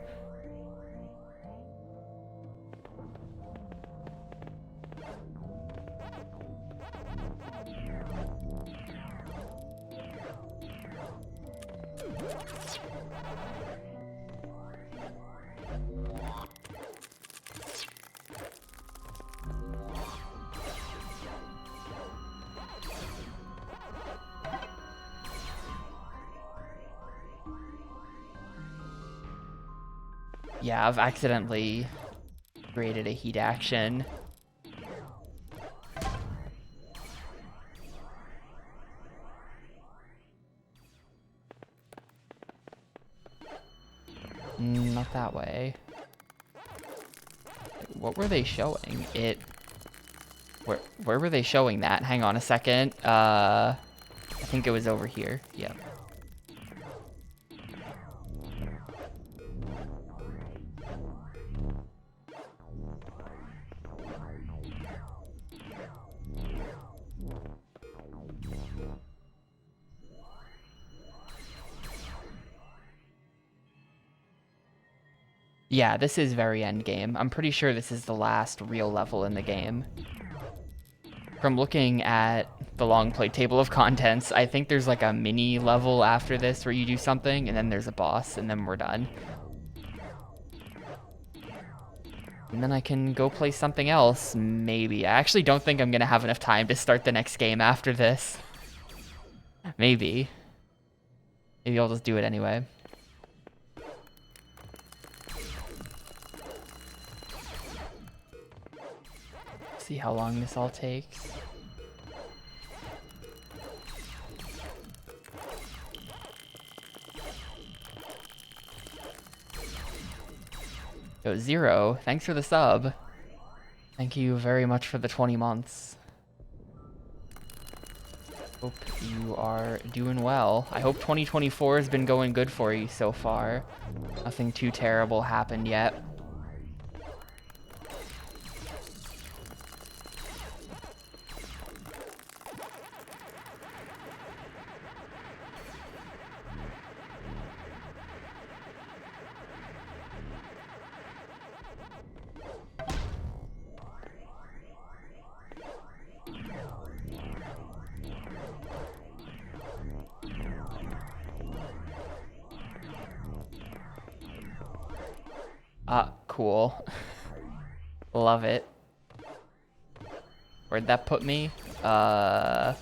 Yeah, I've accidentally created a heat action. Not that way. What were they showing? Where were they showing that? Hang on a second. I think it was over here. Yep. Yeah, this is very end game. I'm pretty sure this is the last real level in the game. From looking at the long play table of contents, I think there's like a mini level after this where you do something, and then there's a boss, and then we're done. And then I can go play something else, maybe. I actually don't think I'm gonna have enough time to start the next game after this. Maybe. Maybe I'll just do it anyway. See how long this all takes. Yo, Zero, thanks for the sub. Thank you very much for the 20 months. Hope you are doing well. I hope 2024 has been going good for you so far. Nothing too terrible happened yet. Cool. Love it. Where'd that put me? Where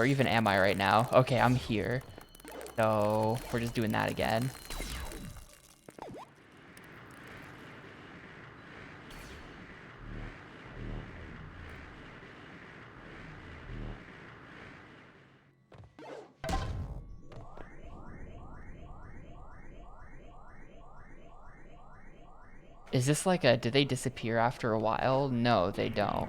even am I right now? Okay, I'm here. So, we're just doing that again. Is this like a, do they disappear after a while? No, they don't.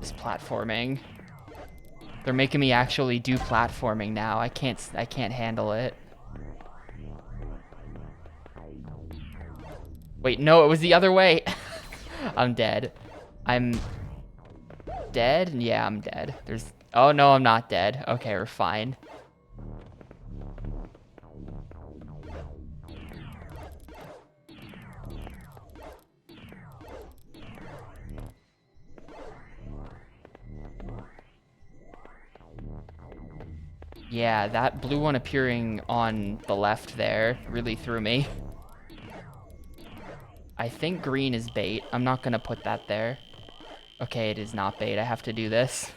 It's platforming. They're making me actually do platforming now. I can't handle it. Wait, no, it was the other way. I'm dead. I'm dead? Yeah, I'm dead. Oh no, I'm not dead. Okay, we're fine. Yeah, that blue one appearing on the left there really threw me. I think green is bait. I'm not gonna put that there. Okay, it is not bait. I have to do this.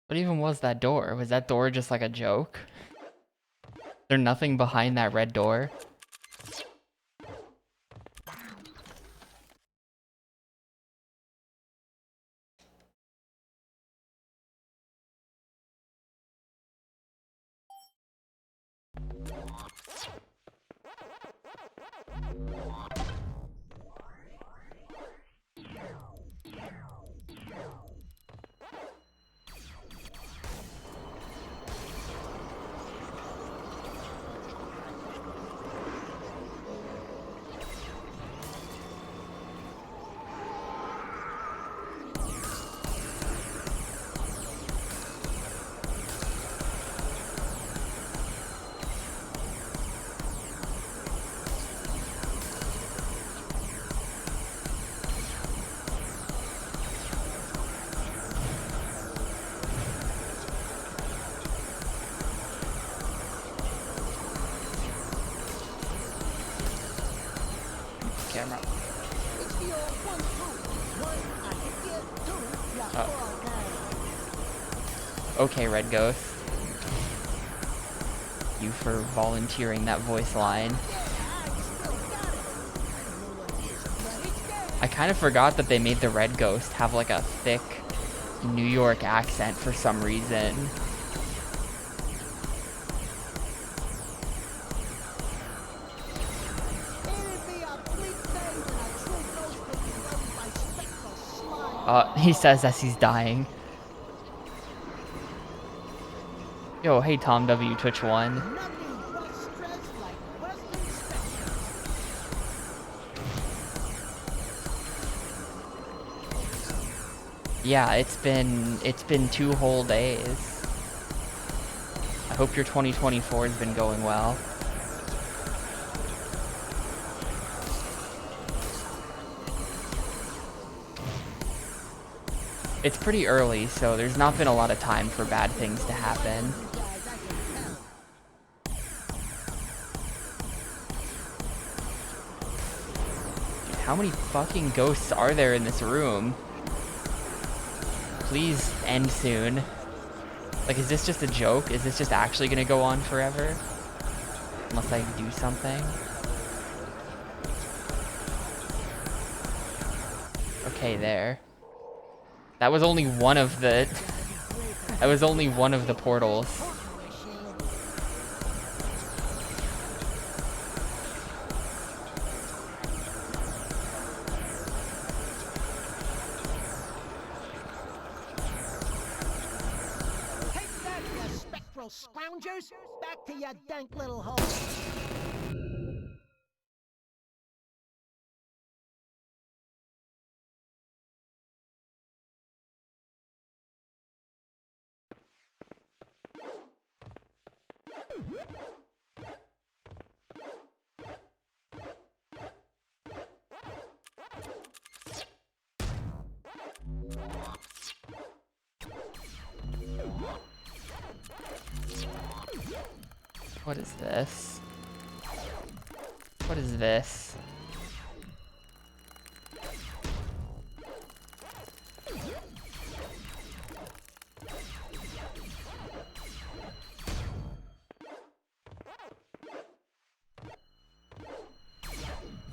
What even was that door? Was that door just like a joke? There's nothing behind that red door? Camera. Oh. Okay, Red Ghost. You for volunteering that voice line. I kind of forgot that they made the Red Ghost have like a thick New York accent for some reason. He says as he's dying. Yo, hey Tom W, Twitch 1. Yeah, it's been 2 whole days. I hope your 2024 has been going well. It's pretty early, so there's not been a lot of time for bad things to happen. Dude, how many fucking ghosts are there in this room? Please end soon. Like, is this just a joke? Is this just actually gonna go on forever? Unless I do something? Okay, there. That was only one of the... That was only one of the portals. Take that, you spectral scroungers! Back to your dank little hole. What is this? What is this?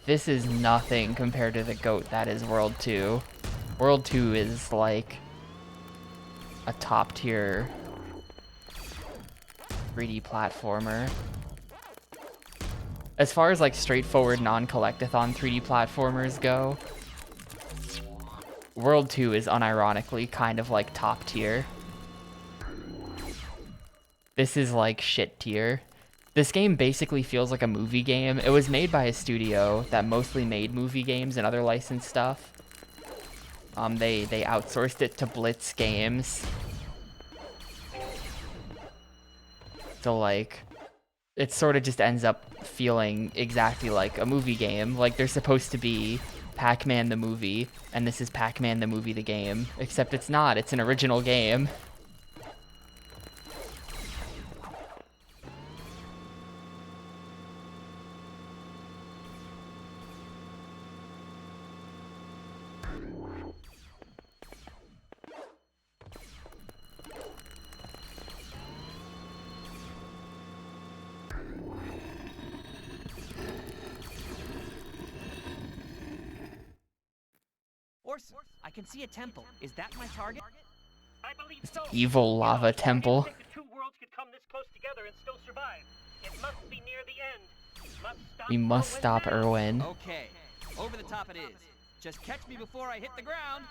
This is nothing compared to the GOAT that is World 2. World 2 is like a top tier 3D platformer. As far as like straightforward non-collectathon 3D platformers go, World 2 is unironically kind of like top tier. This is like shit tier. This game basically feels like a movie game. It was made by a studio that mostly made movie games and other licensed stuff. They outsourced it to Blitz Games. So like, it sort of just ends up feeling exactly like a movie game. Like they're supposed to be Pac-Man the movie, and this is Pac-Man the movie the game, except it's not. It's an original game. Orson, I can see a temple. Is that my target? I believe so. Evil lava temple. I didn't think the two worlds could come this close together and still survive. It must be near the end. We must stop Irwin. Okay, over the top it is. Just catch me before I hit the ground.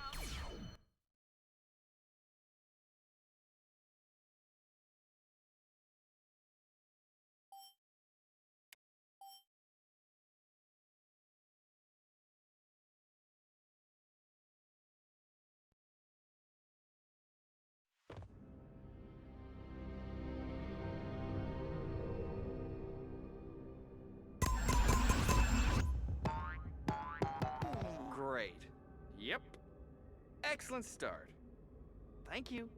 Great. Yep. Excellent start. Thank you.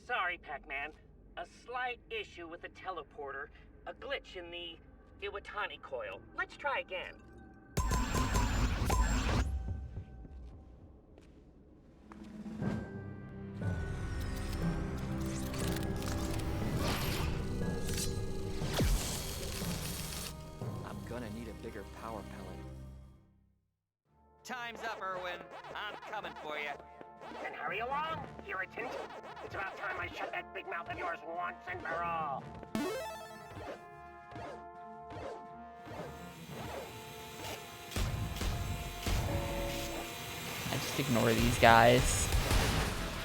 Sorry, Pac-Man. A slight issue with the teleporter. A glitch in the Iwatani coil. Let's try again. I'm gonna need a bigger power pellet. Time's up, Irwin. I'm coming for you. Then hurry along, irritant. It's about time I shut that big mouth of yours once and for all. I just ignore these guys.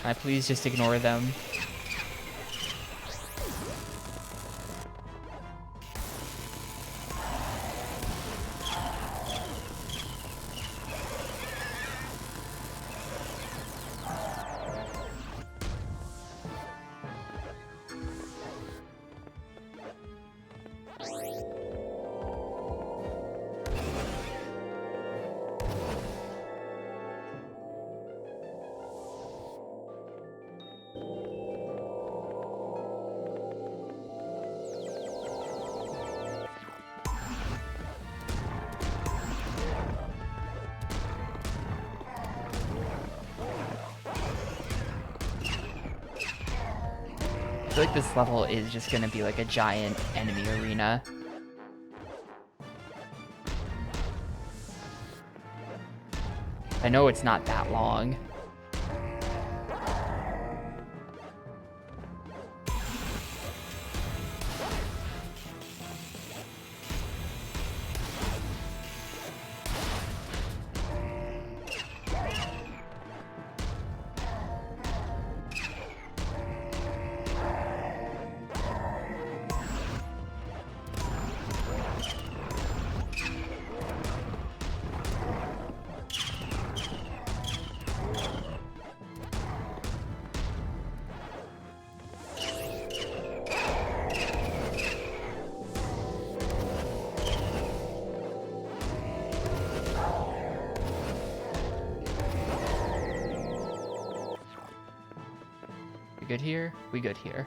Can I please just ignore them? I feel like this level is just gonna be like a giant enemy arena. I know it's not that long. We good here? We good here.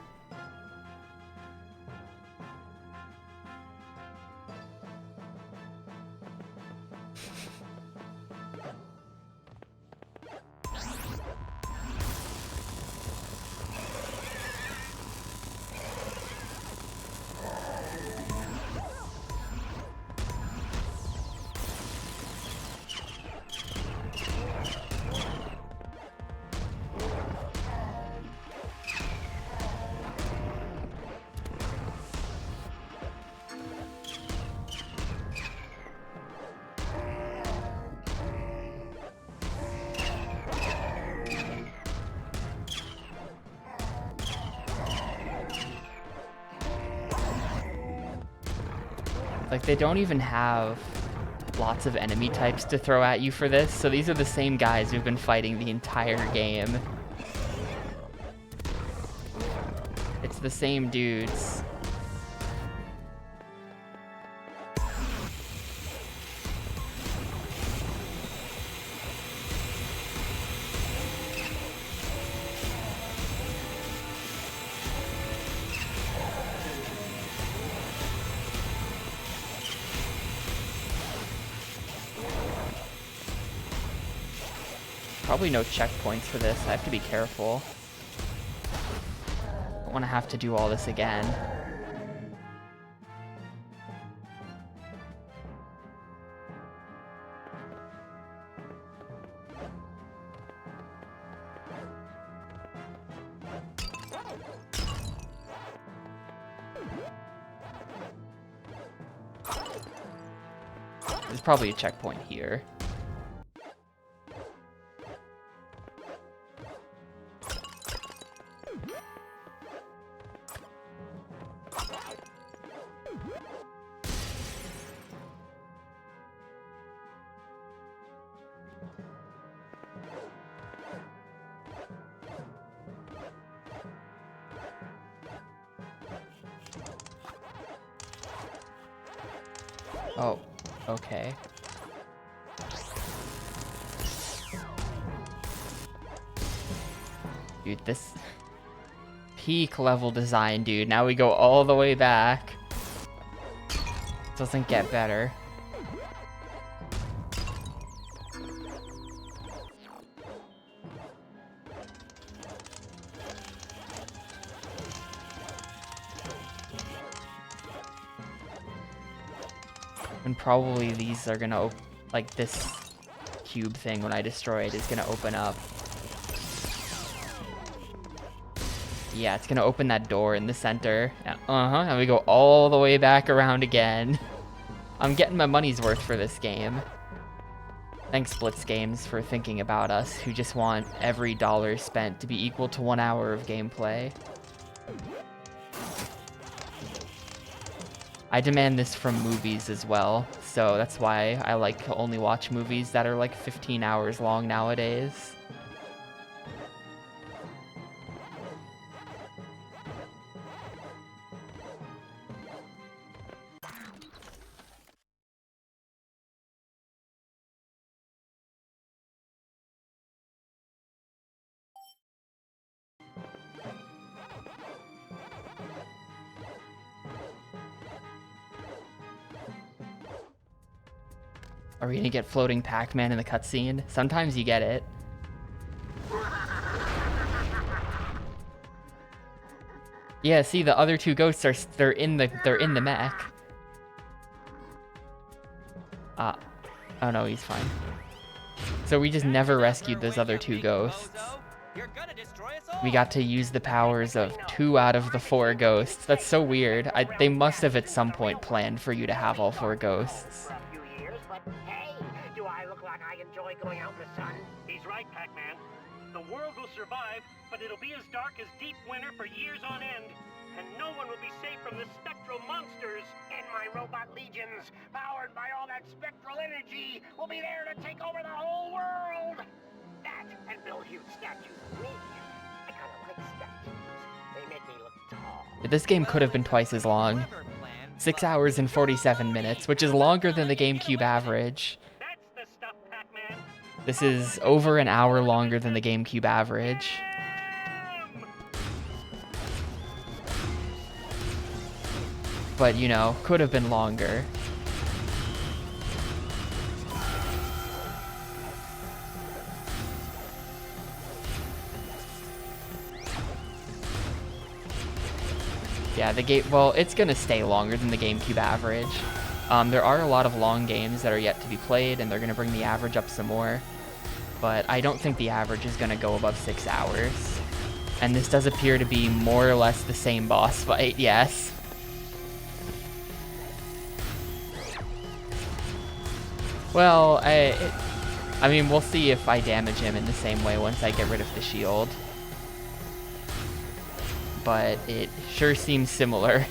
Like, they don't even have lots of enemy types to throw at you for this, so these are the same guys who've been fighting the entire game. It's the same dudes. Probably no checkpoints for this. I have to be careful. I don't want to have to do all this again. There's probably a checkpoint here. Oh, okay. Dude, this peak level design, dude. Now we go all the way back. Doesn't get better. And probably these are gonna like this cube thing when I destroy it is gonna open up. Yeah, it's gonna open that door in the center. And we go all the way back around again. I'm getting my money's worth for this game. Thanks, Blitz Games, for thinking about us, who just want every dollar spent to be equal to 1 hour of gameplay. I demand this from movies as well, so that's why I like to only watch movies that are like 15 hours long nowadays. Are we gonna get floating Pac-Man in the cutscene? Sometimes you get it. Yeah, see, the other two ghosts are they're in the mech. Oh no, he's fine. So we just never rescued those other two ghosts. We got to use the powers of 2 out of the 4 ghosts. That's so weird. They must have at some point planned for you to have all 4 ghosts. Going out in the sun? He's right, Pac-Man. The world will survive, but it'll be as dark as deep winter for years on end, and no one will be safe from the spectral monsters. And my robot legions, powered by all that spectral energy, will be there to take over the whole world. That and build huge statues of me. I kind of like statues. They make me look tall. This game could have been twice as long. 6 hours and 47 minutes, which is longer than the GameCube average. This is over an hour longer than the GameCube average. But, you know, could have been longer. Yeah, well, it's gonna stay longer than the GameCube average. There are a lot of long games that are yet to be played, and they're gonna bring the average up some more. But I don't think the average is gonna go above 6 hours. And this does appear to be more or less the same boss fight, yes. Well, I mean, we'll see if I damage him in the same way once I get rid of the shield. But it sure seems similar.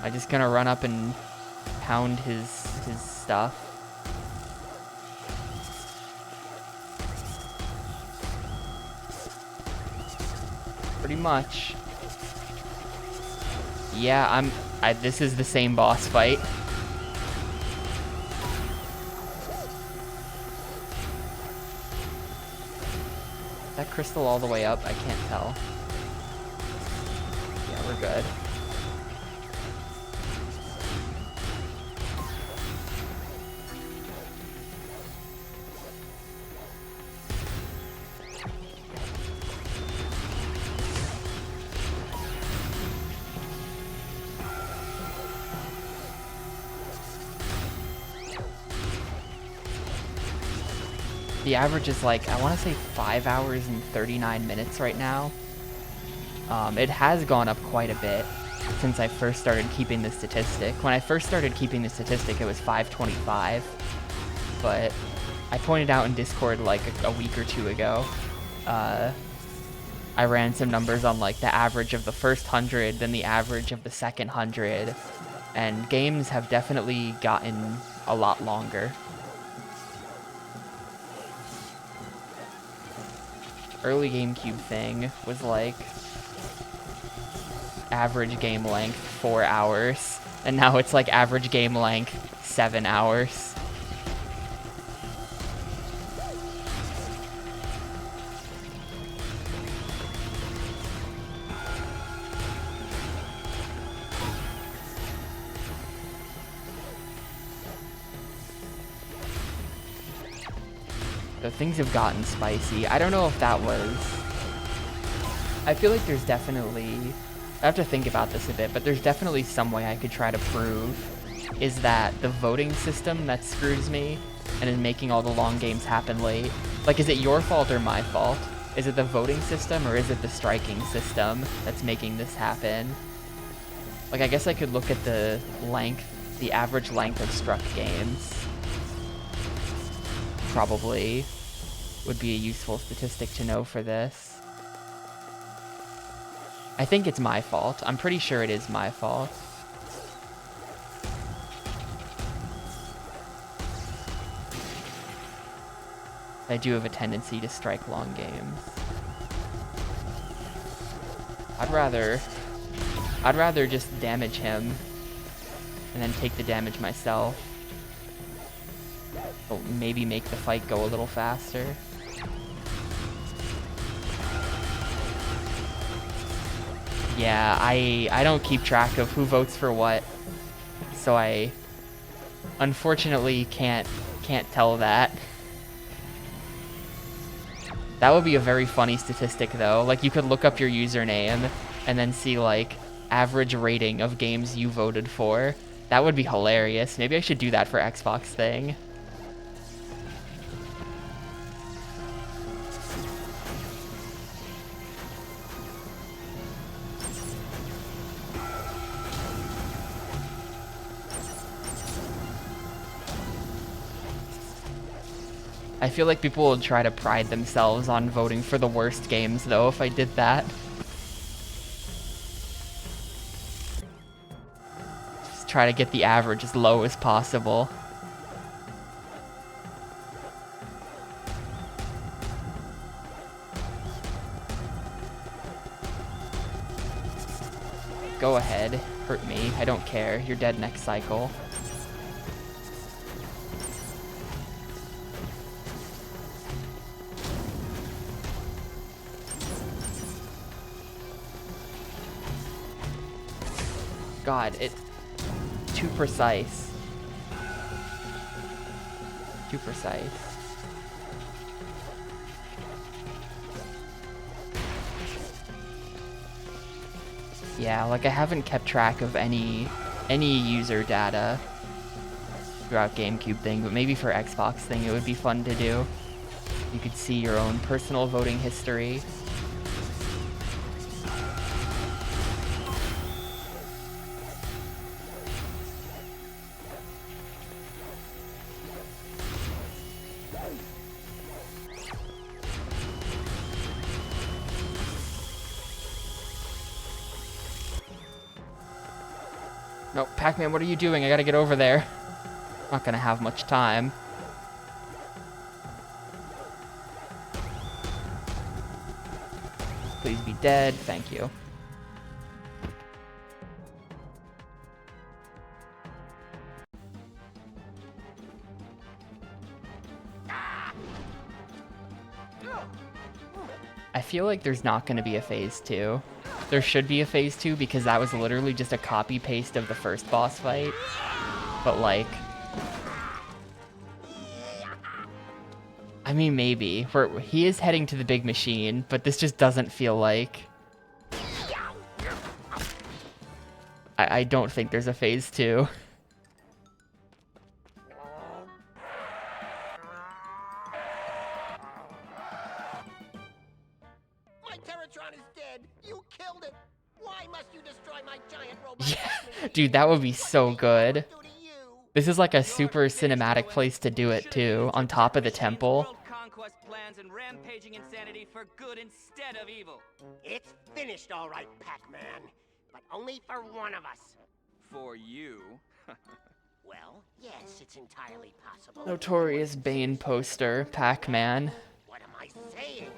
I'm just gonna run up and pound his stuff. Pretty much. Yeah, this is the same boss fight. Is that crystal all the way up? I can't tell. Yeah, we're good. The average is like, I want to say 5 hours and 39 minutes right now. It has gone up quite a bit since I first started keeping the statistic. When I first started keeping the statistic, it was 525. But I pointed out in Discord like a week or two ago. I ran some numbers on like the average of the first 100, then the average of the second 100. And games have definitely gotten a lot longer. Early Gamecube thing was like average game length 4 hours, and now it's like average game length 7 hours. So things have gotten spicy. I don't know if that was... I feel like there's definitely... I have to think about this a bit, but there's definitely some way I could try to prove is that the voting system that screws me and is making all the long games happen late. Like, is it your fault or my fault? Is it the voting system or is it the striking system that's making this happen? Like, I guess I could look at the length, the average length of struck games. Probably would be a useful statistic to know for this. I think it's my fault. I'm pretty sure it is my fault. I do have a tendency to strike long games. I'd rather just damage him and then take the damage myself. Or maybe make the fight go a little faster. Yeah, I don't keep track of who votes for what, so I unfortunately can't tell that. That would be a very funny statistic though. Like, you could look up your username and then see like average rating of games you voted for. That would be hilarious. Maybe I should do that for Xbox thing. I feel like people would try to pride themselves on voting for the worst games, though, if I did that. Just try to get the average as low as possible. Go ahead, hurt me, I don't care, you're dead next cycle. God, it's too precise. Too precise. Yeah, like I haven't kept track of any user data throughout Gamecube thing, but maybe for Xbox thing it would be fun to do. You could see your own personal voting history. No, Pac-Man, what are you doing? I gotta get over there. Not gonna have much time. Please be dead. Thank you. I feel like there's not going to be a phase 2. There should be a phase 2 because that was literally just a copy paste of the first boss fight. But like, I mean, maybe. He is heading to the big machine, but this just doesn't feel like. I don't think there's a phase 2. Yeah, dude, that would be so good. This is like a super cinematic place to do it too, on top of the temple. World conquest plans and rampaging insanity for good instead of evil. It's finished, all right, Pac-Man. But only for one of us. For you. Well, yes, it's entirely possible. Notorious Bane poster, Pac-Man. What am I saying?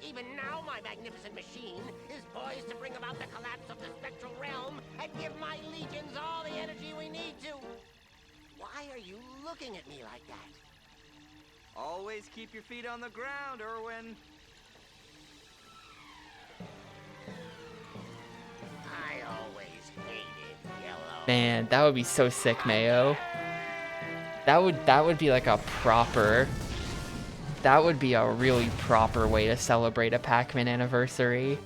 Even now, my magnificent machine is poised to bring about the collapse of the spectral realm and give my legions all the energy we need to. Why are you looking at me like that? Always keep your feet on the ground, Erwin. I always hated yellow. Man, that would be so sick, Mayo. That would be like a proper. That would be a really proper way to celebrate a Pac-Man anniversary.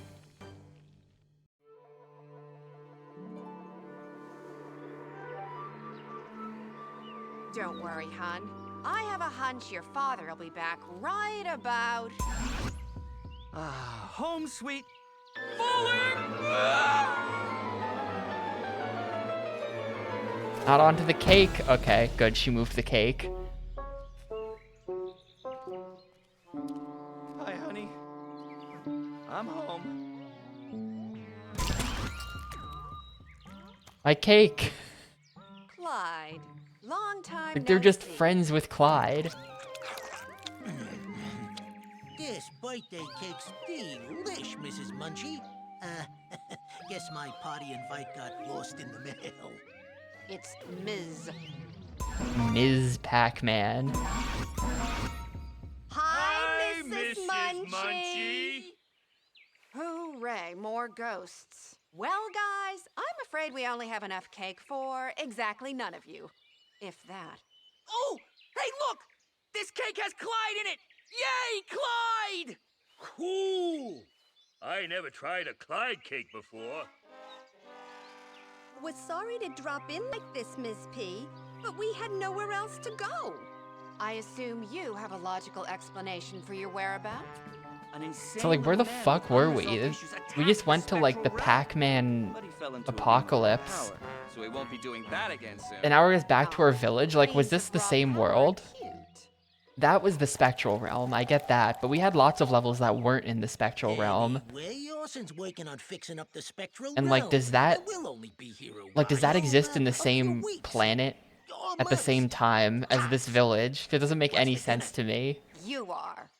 Don't worry, hon. I have a hunch your father will be back right about... Home sweet. Not onto the cake. Okay, good. She moved the cake. Hi, honey. I'm home. My cake. Clyde. Long time Like they're no just see. friends with Clyde. This birthday cake's delish, Mrs. Munchie. Guess my party invite got lost in the mail. It's Ms. Ms. Pac-Man. Hi, Mrs. Munchie. Hooray, more ghosts. Well, guys, I'm afraid we only have enough cake for exactly none of you. If that. Oh, hey, look! This cake has Clyde in it! Yay, Clyde! Cool! I never tried a Clyde cake before. Was sorry to drop in like this, Miss P, but we had nowhere else to go. I assume you have a logical explanation for your whereabouts? So like, where the fuck were we? We just went to like the Pac-Man apocalypse. So we won't be doing that again soon. And now we're just back to our village. Like, was this the same world? That was the spectral realm. I get that, but we had lots of levels that weren't in the spectral realm. Anyway, Orson's working on fixing up the spectral And like, does that does that exist in the same planet at the same time as this village? It doesn't make any sense to me. You are.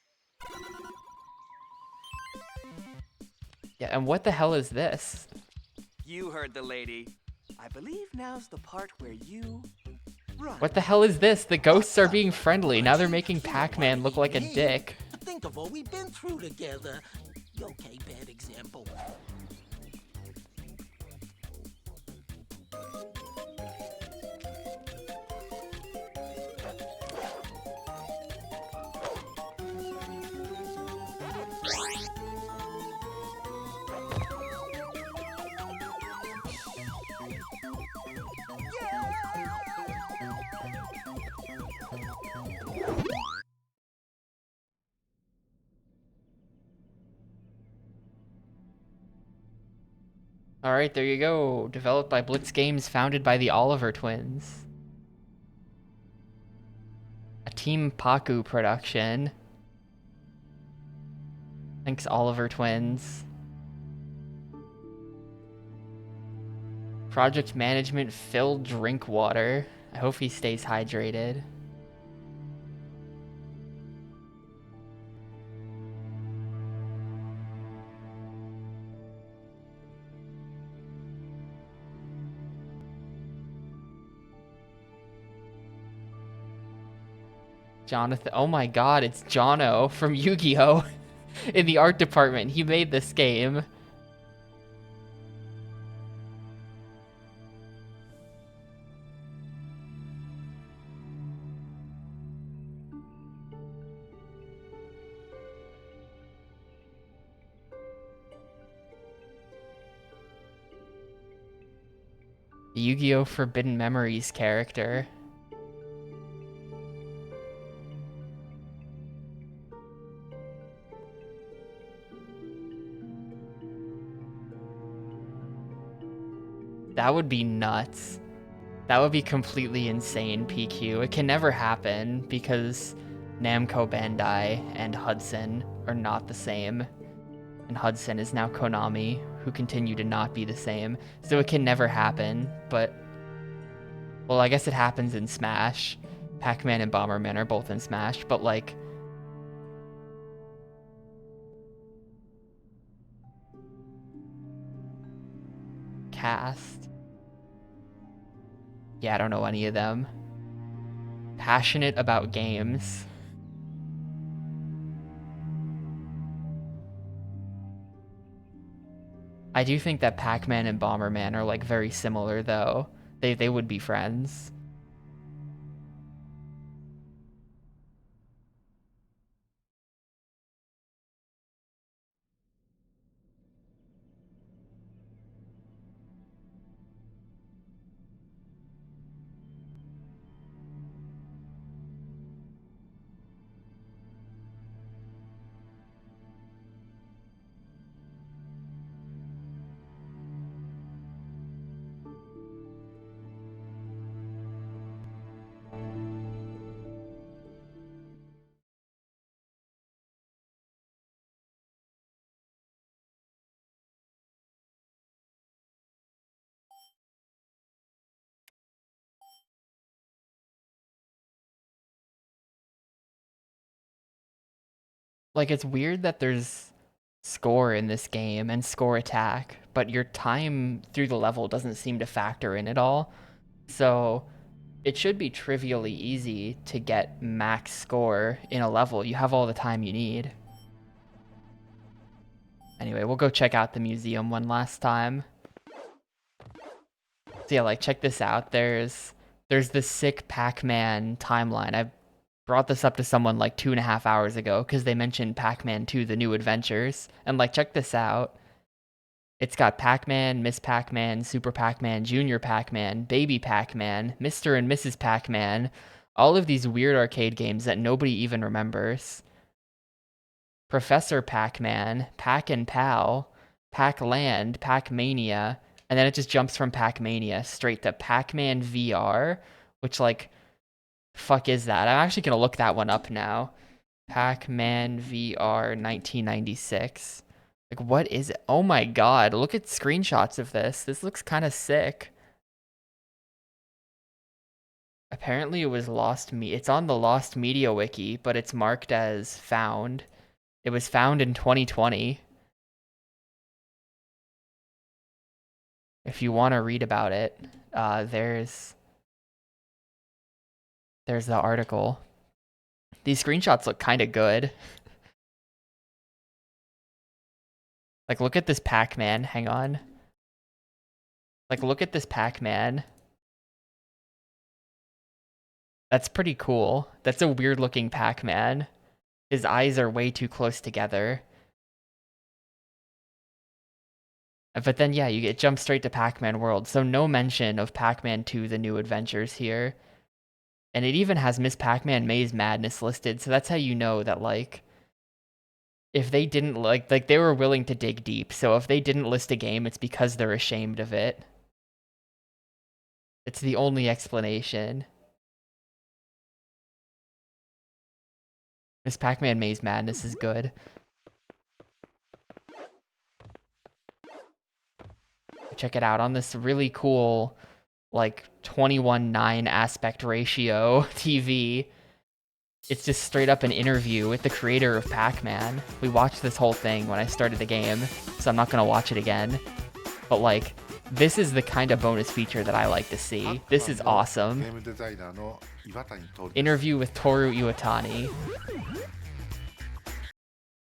Yeah, and what the hell is this? You heard the lady. I believe now's the part where you run. What the hell is this? The ghosts are being friendly. Now they're making Pac-Man look like a dick. Think of all we've been through together. Okay, bad example. Alright, there you go. Developed by Blitz Games, founded by the Oliver twins. A Team Paku production. Thanks, Oliver twins. Project management, Phil Drinkwater. I hope he stays hydrated. Jonathan, oh my god, it's Jono from Yu-Gi-Oh! In the art department. He made this game. The Yu-Gi-Oh! Forbidden Memories character. That would be nuts. That would be completely insane, PQ. It can never happen because Namco Bandai and Hudson are not the same. And Hudson is now Konami, who continue to not be the same. So it can never happen, but... Well, I guess it happens in Smash. Pac-Man and Bomberman are both in Smash, but like... Cast. Yeah, I don't know any of them. Passionate about games. I do think that Pac-Man and Bomberman are like very similar though. They would be friends. Like, it's weird that there's score in this game and score attack, but your time through the level doesn't seem to factor in at all. So it should be trivially easy to get max score in a level. You have all the time you need. Anyway, we'll go check out the museum one last time. So yeah, like, check this out. There's this sick Pac-Man timeline. I brought this up to someone like 2.5 hours ago because they mentioned Pac-Man 2, The New Adventures. And like, check this out. It's got Pac-Man, Miss Pac-Man, Super Pac-Man, Junior Pac-Man, Baby Pac-Man, Mr. and Mrs. Pac-Man, all of these weird arcade games that nobody even remembers. Professor Pac-Man, Pac and Pal, Pac-Land, Pac-Mania, and then it just jumps from Pac-Mania straight to Pac-Man VR, which, like, fuck is that? I'm actually gonna look that one up now. Pac-Man VR 1996. Like, what is it? Oh my god, look at screenshots of this. This looks kind of sick. Apparently it was it's on the Lost Media Wiki, but it's marked as found. It was found in 2020. If you want to read about it, there's the article. These screenshots look kind of good. Like, look at this Pac-Man. Hang on. Like, look at this Pac-Man. That's pretty cool. That's a weird-looking Pac-Man. His eyes are way too close together. But then, yeah, you get jump straight to Pac-Man World. So no mention of Pac-Man 2, The New Adventures here. And it even has Miss Pac-Man Maze Madness listed. So that's how you know that, like, if they didn't, like they were willing to dig deep. So if they didn't list a game, it's because they're ashamed of it. It's the only explanation. Miss Pac-Man Maze Madness is good. check it out on this really cool, like 21:9 aspect ratio TV. It's just straight up an interview with the creator of Pac-Man. We watched this whole thing when I started the game, so I'm not gonna watch it again. But like, this is the kind of bonus feature that I like to see. This is awesome. Interview with Toru Iwatani,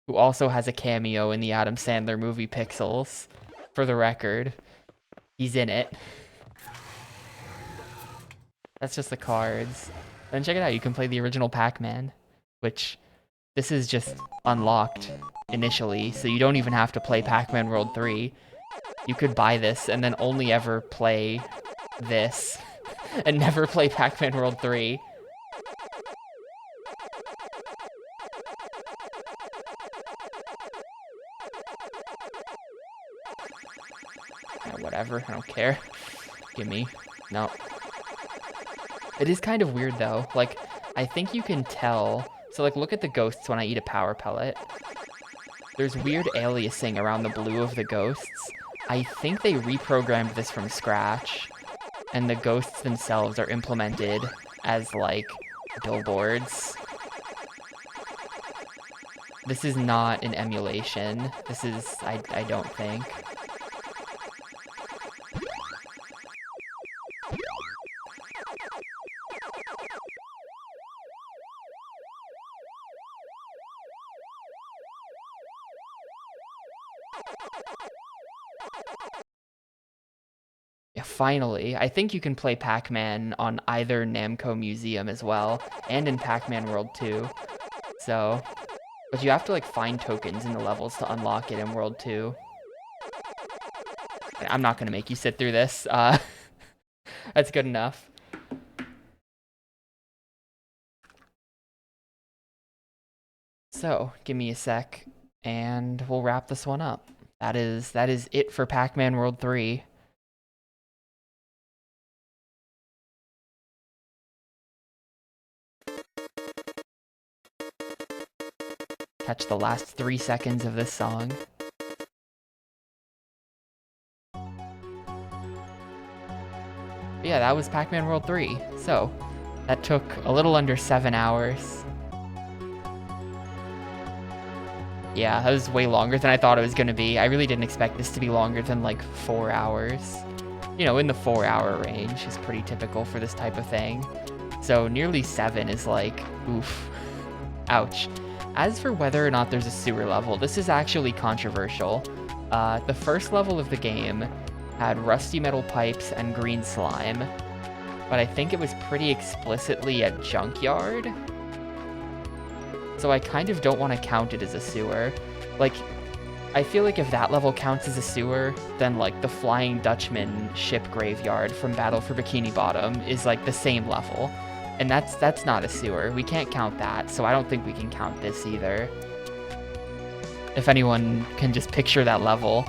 who also has a cameo in the Adam Sandler movie Pixels. For the record, he's in it. That's just the cards. And check it out, you can play the original Pac-Man, which this is just unlocked initially, so you don't even have to play Pac-Man World 3. You could buy this and then only ever play this and never play Pac-Man World 3. Whatever, I don't care. Gimme. No. It is kind of weird though. Like, I think you can tell. So like, look at the ghosts when I eat a power pellet. There's weird aliasing around the blue of the ghosts. I think they reprogrammed this from scratch, and the ghosts themselves are implemented as like billboards. This is not an emulation. This is, I don't think. Yeah, finally. I think you can play Pac-Man on either Namco Museum as well, and in Pac-Man World 2. So, but you have to like find tokens in the levels to unlock it in World 2. I'm not gonna make you sit through this. That's good enough. So, give me a sec, and we'll wrap this one up. That is it for Pac-Man World 3. Catch the last 3 seconds of this song. But yeah, that was Pac-Man World 3. So, that took a little under 7 hours. Yeah, that was way longer than I thought it was going to be. I really didn't expect this to be longer than like 4 hours. You know, in the 4-hour range is pretty typical for this type of thing. So nearly 7 is like, oof. Ouch. As for whether or not there's a sewer level, this is actually controversial. The first level of the game had rusty metal pipes and green slime, but I think it was pretty explicitly a junkyard. So I kind of don't want to count it as a sewer. Like, I feel like if that level counts as a sewer, then like the Flying Dutchman ship graveyard from Battle for Bikini Bottom is like the same level. And that's not a sewer. We can't count that, so I don't think we can count this either. If anyone can just picture that level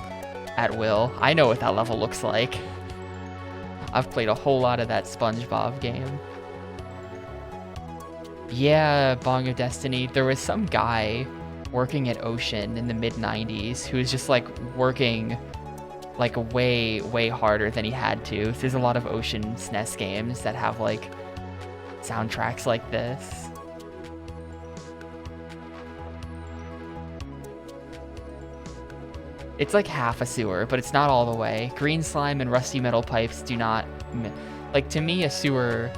at will. I know what that level looks like. I've played a whole lot of that SpongeBob game. Yeah, Bong of Destiny. There was some guy working at Ocean in the mid-90s who was just like working like way, way harder than he had to. There's a lot of Ocean SNES games that have like soundtracks like this. It's like half a sewer, but it's not all the way. Green slime and rusty metal pipes do not... Like, to me, a sewer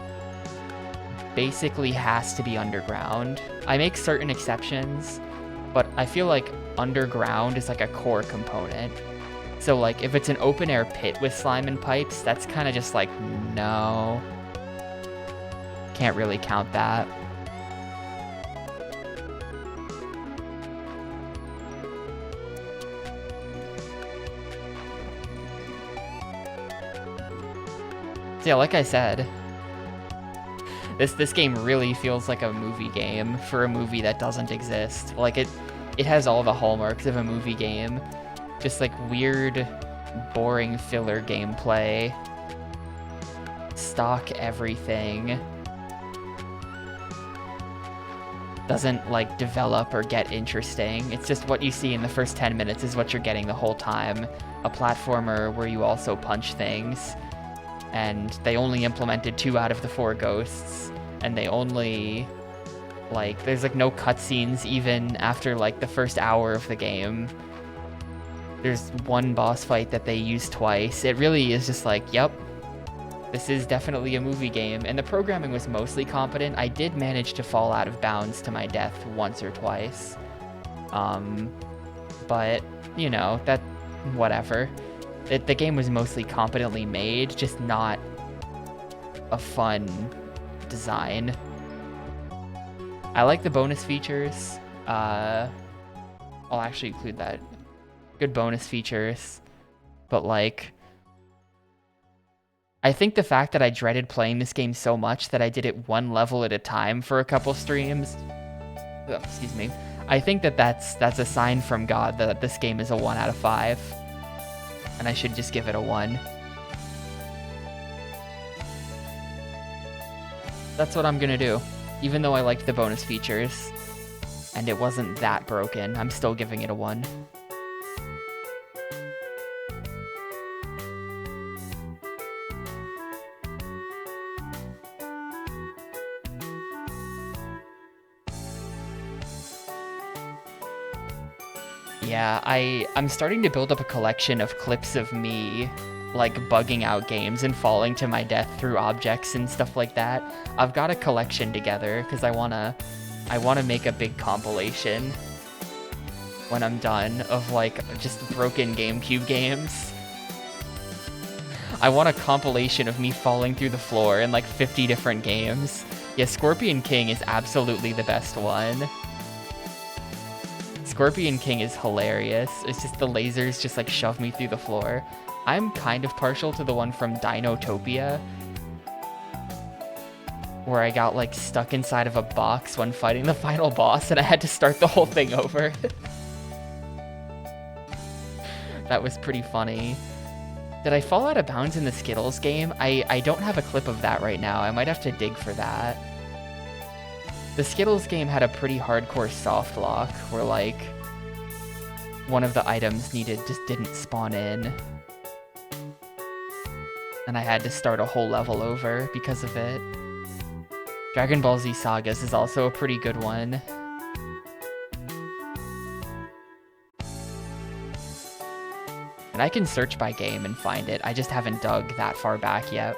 basically has to be underground. I make certain exceptions, but I feel like underground is like a core component. So, like, if it's an open-air pit with slime and pipes, that's kind of just like, no. Can't really count that. So yeah, like I said, this game really feels like a movie game for a movie that doesn't exist. Like it has all the hallmarks of a movie game. Just like weird, boring filler gameplay. Stock everything. doesn't like develop or get interesting. It's just what you see in the first 10 minutes is what you're getting the whole time. A platformer where you also punch things. And they only implemented 2 out of the 4 ghosts. And they only, like, there's like no cutscenes even after like the first hour of the game. There's one boss fight that they use twice. It really is just like, yep, this is definitely a movie game. And the programming was mostly competent. I did manage to fall out of bounds to my death once or twice. But, you know, that, whatever. The game was mostly competently made, just not a fun design. I like the bonus features. I'll actually include that. Good bonus features. But, like, I think the fact that I dreaded playing this game so much that I did it 1 level at a time for a couple streams, excuse me, I think that that's a sign from God that this game is a 1 out of 5, and I should just give it a 1. That's what I'm gonna do. Even though I liked the bonus features, and it wasn't that broken, I'm still giving it a 1. Yeah, I'm starting to build up a collection of clips of me, like, bugging out games and falling to my death through objects and stuff like that. I've got a collection together, because I wanna make a big compilation when I'm done of, like, just broken GameCube games. I want a compilation of me falling through the floor in, like, 50 different games. Yeah, Scorpion King is absolutely the best one. Scorpion King is hilarious. It's just the lasers just like shove me through the floor. I'm kind of partial to the one from Dinotopia, where I got like stuck inside of a box when fighting the final boss and I had to start the whole thing over. That was pretty funny. Did I fall out of bounds in the Skittles game? I don't have a clip of that right now. I might have to dig for that. The Skittles game had a pretty hardcore soft lock where, like, one of the items needed just didn't spawn in. And I had to start a whole level over because of it. Dragon Ball Z Sagas is also a pretty good one. And I can search by game and find it. I just haven't dug that far back yet.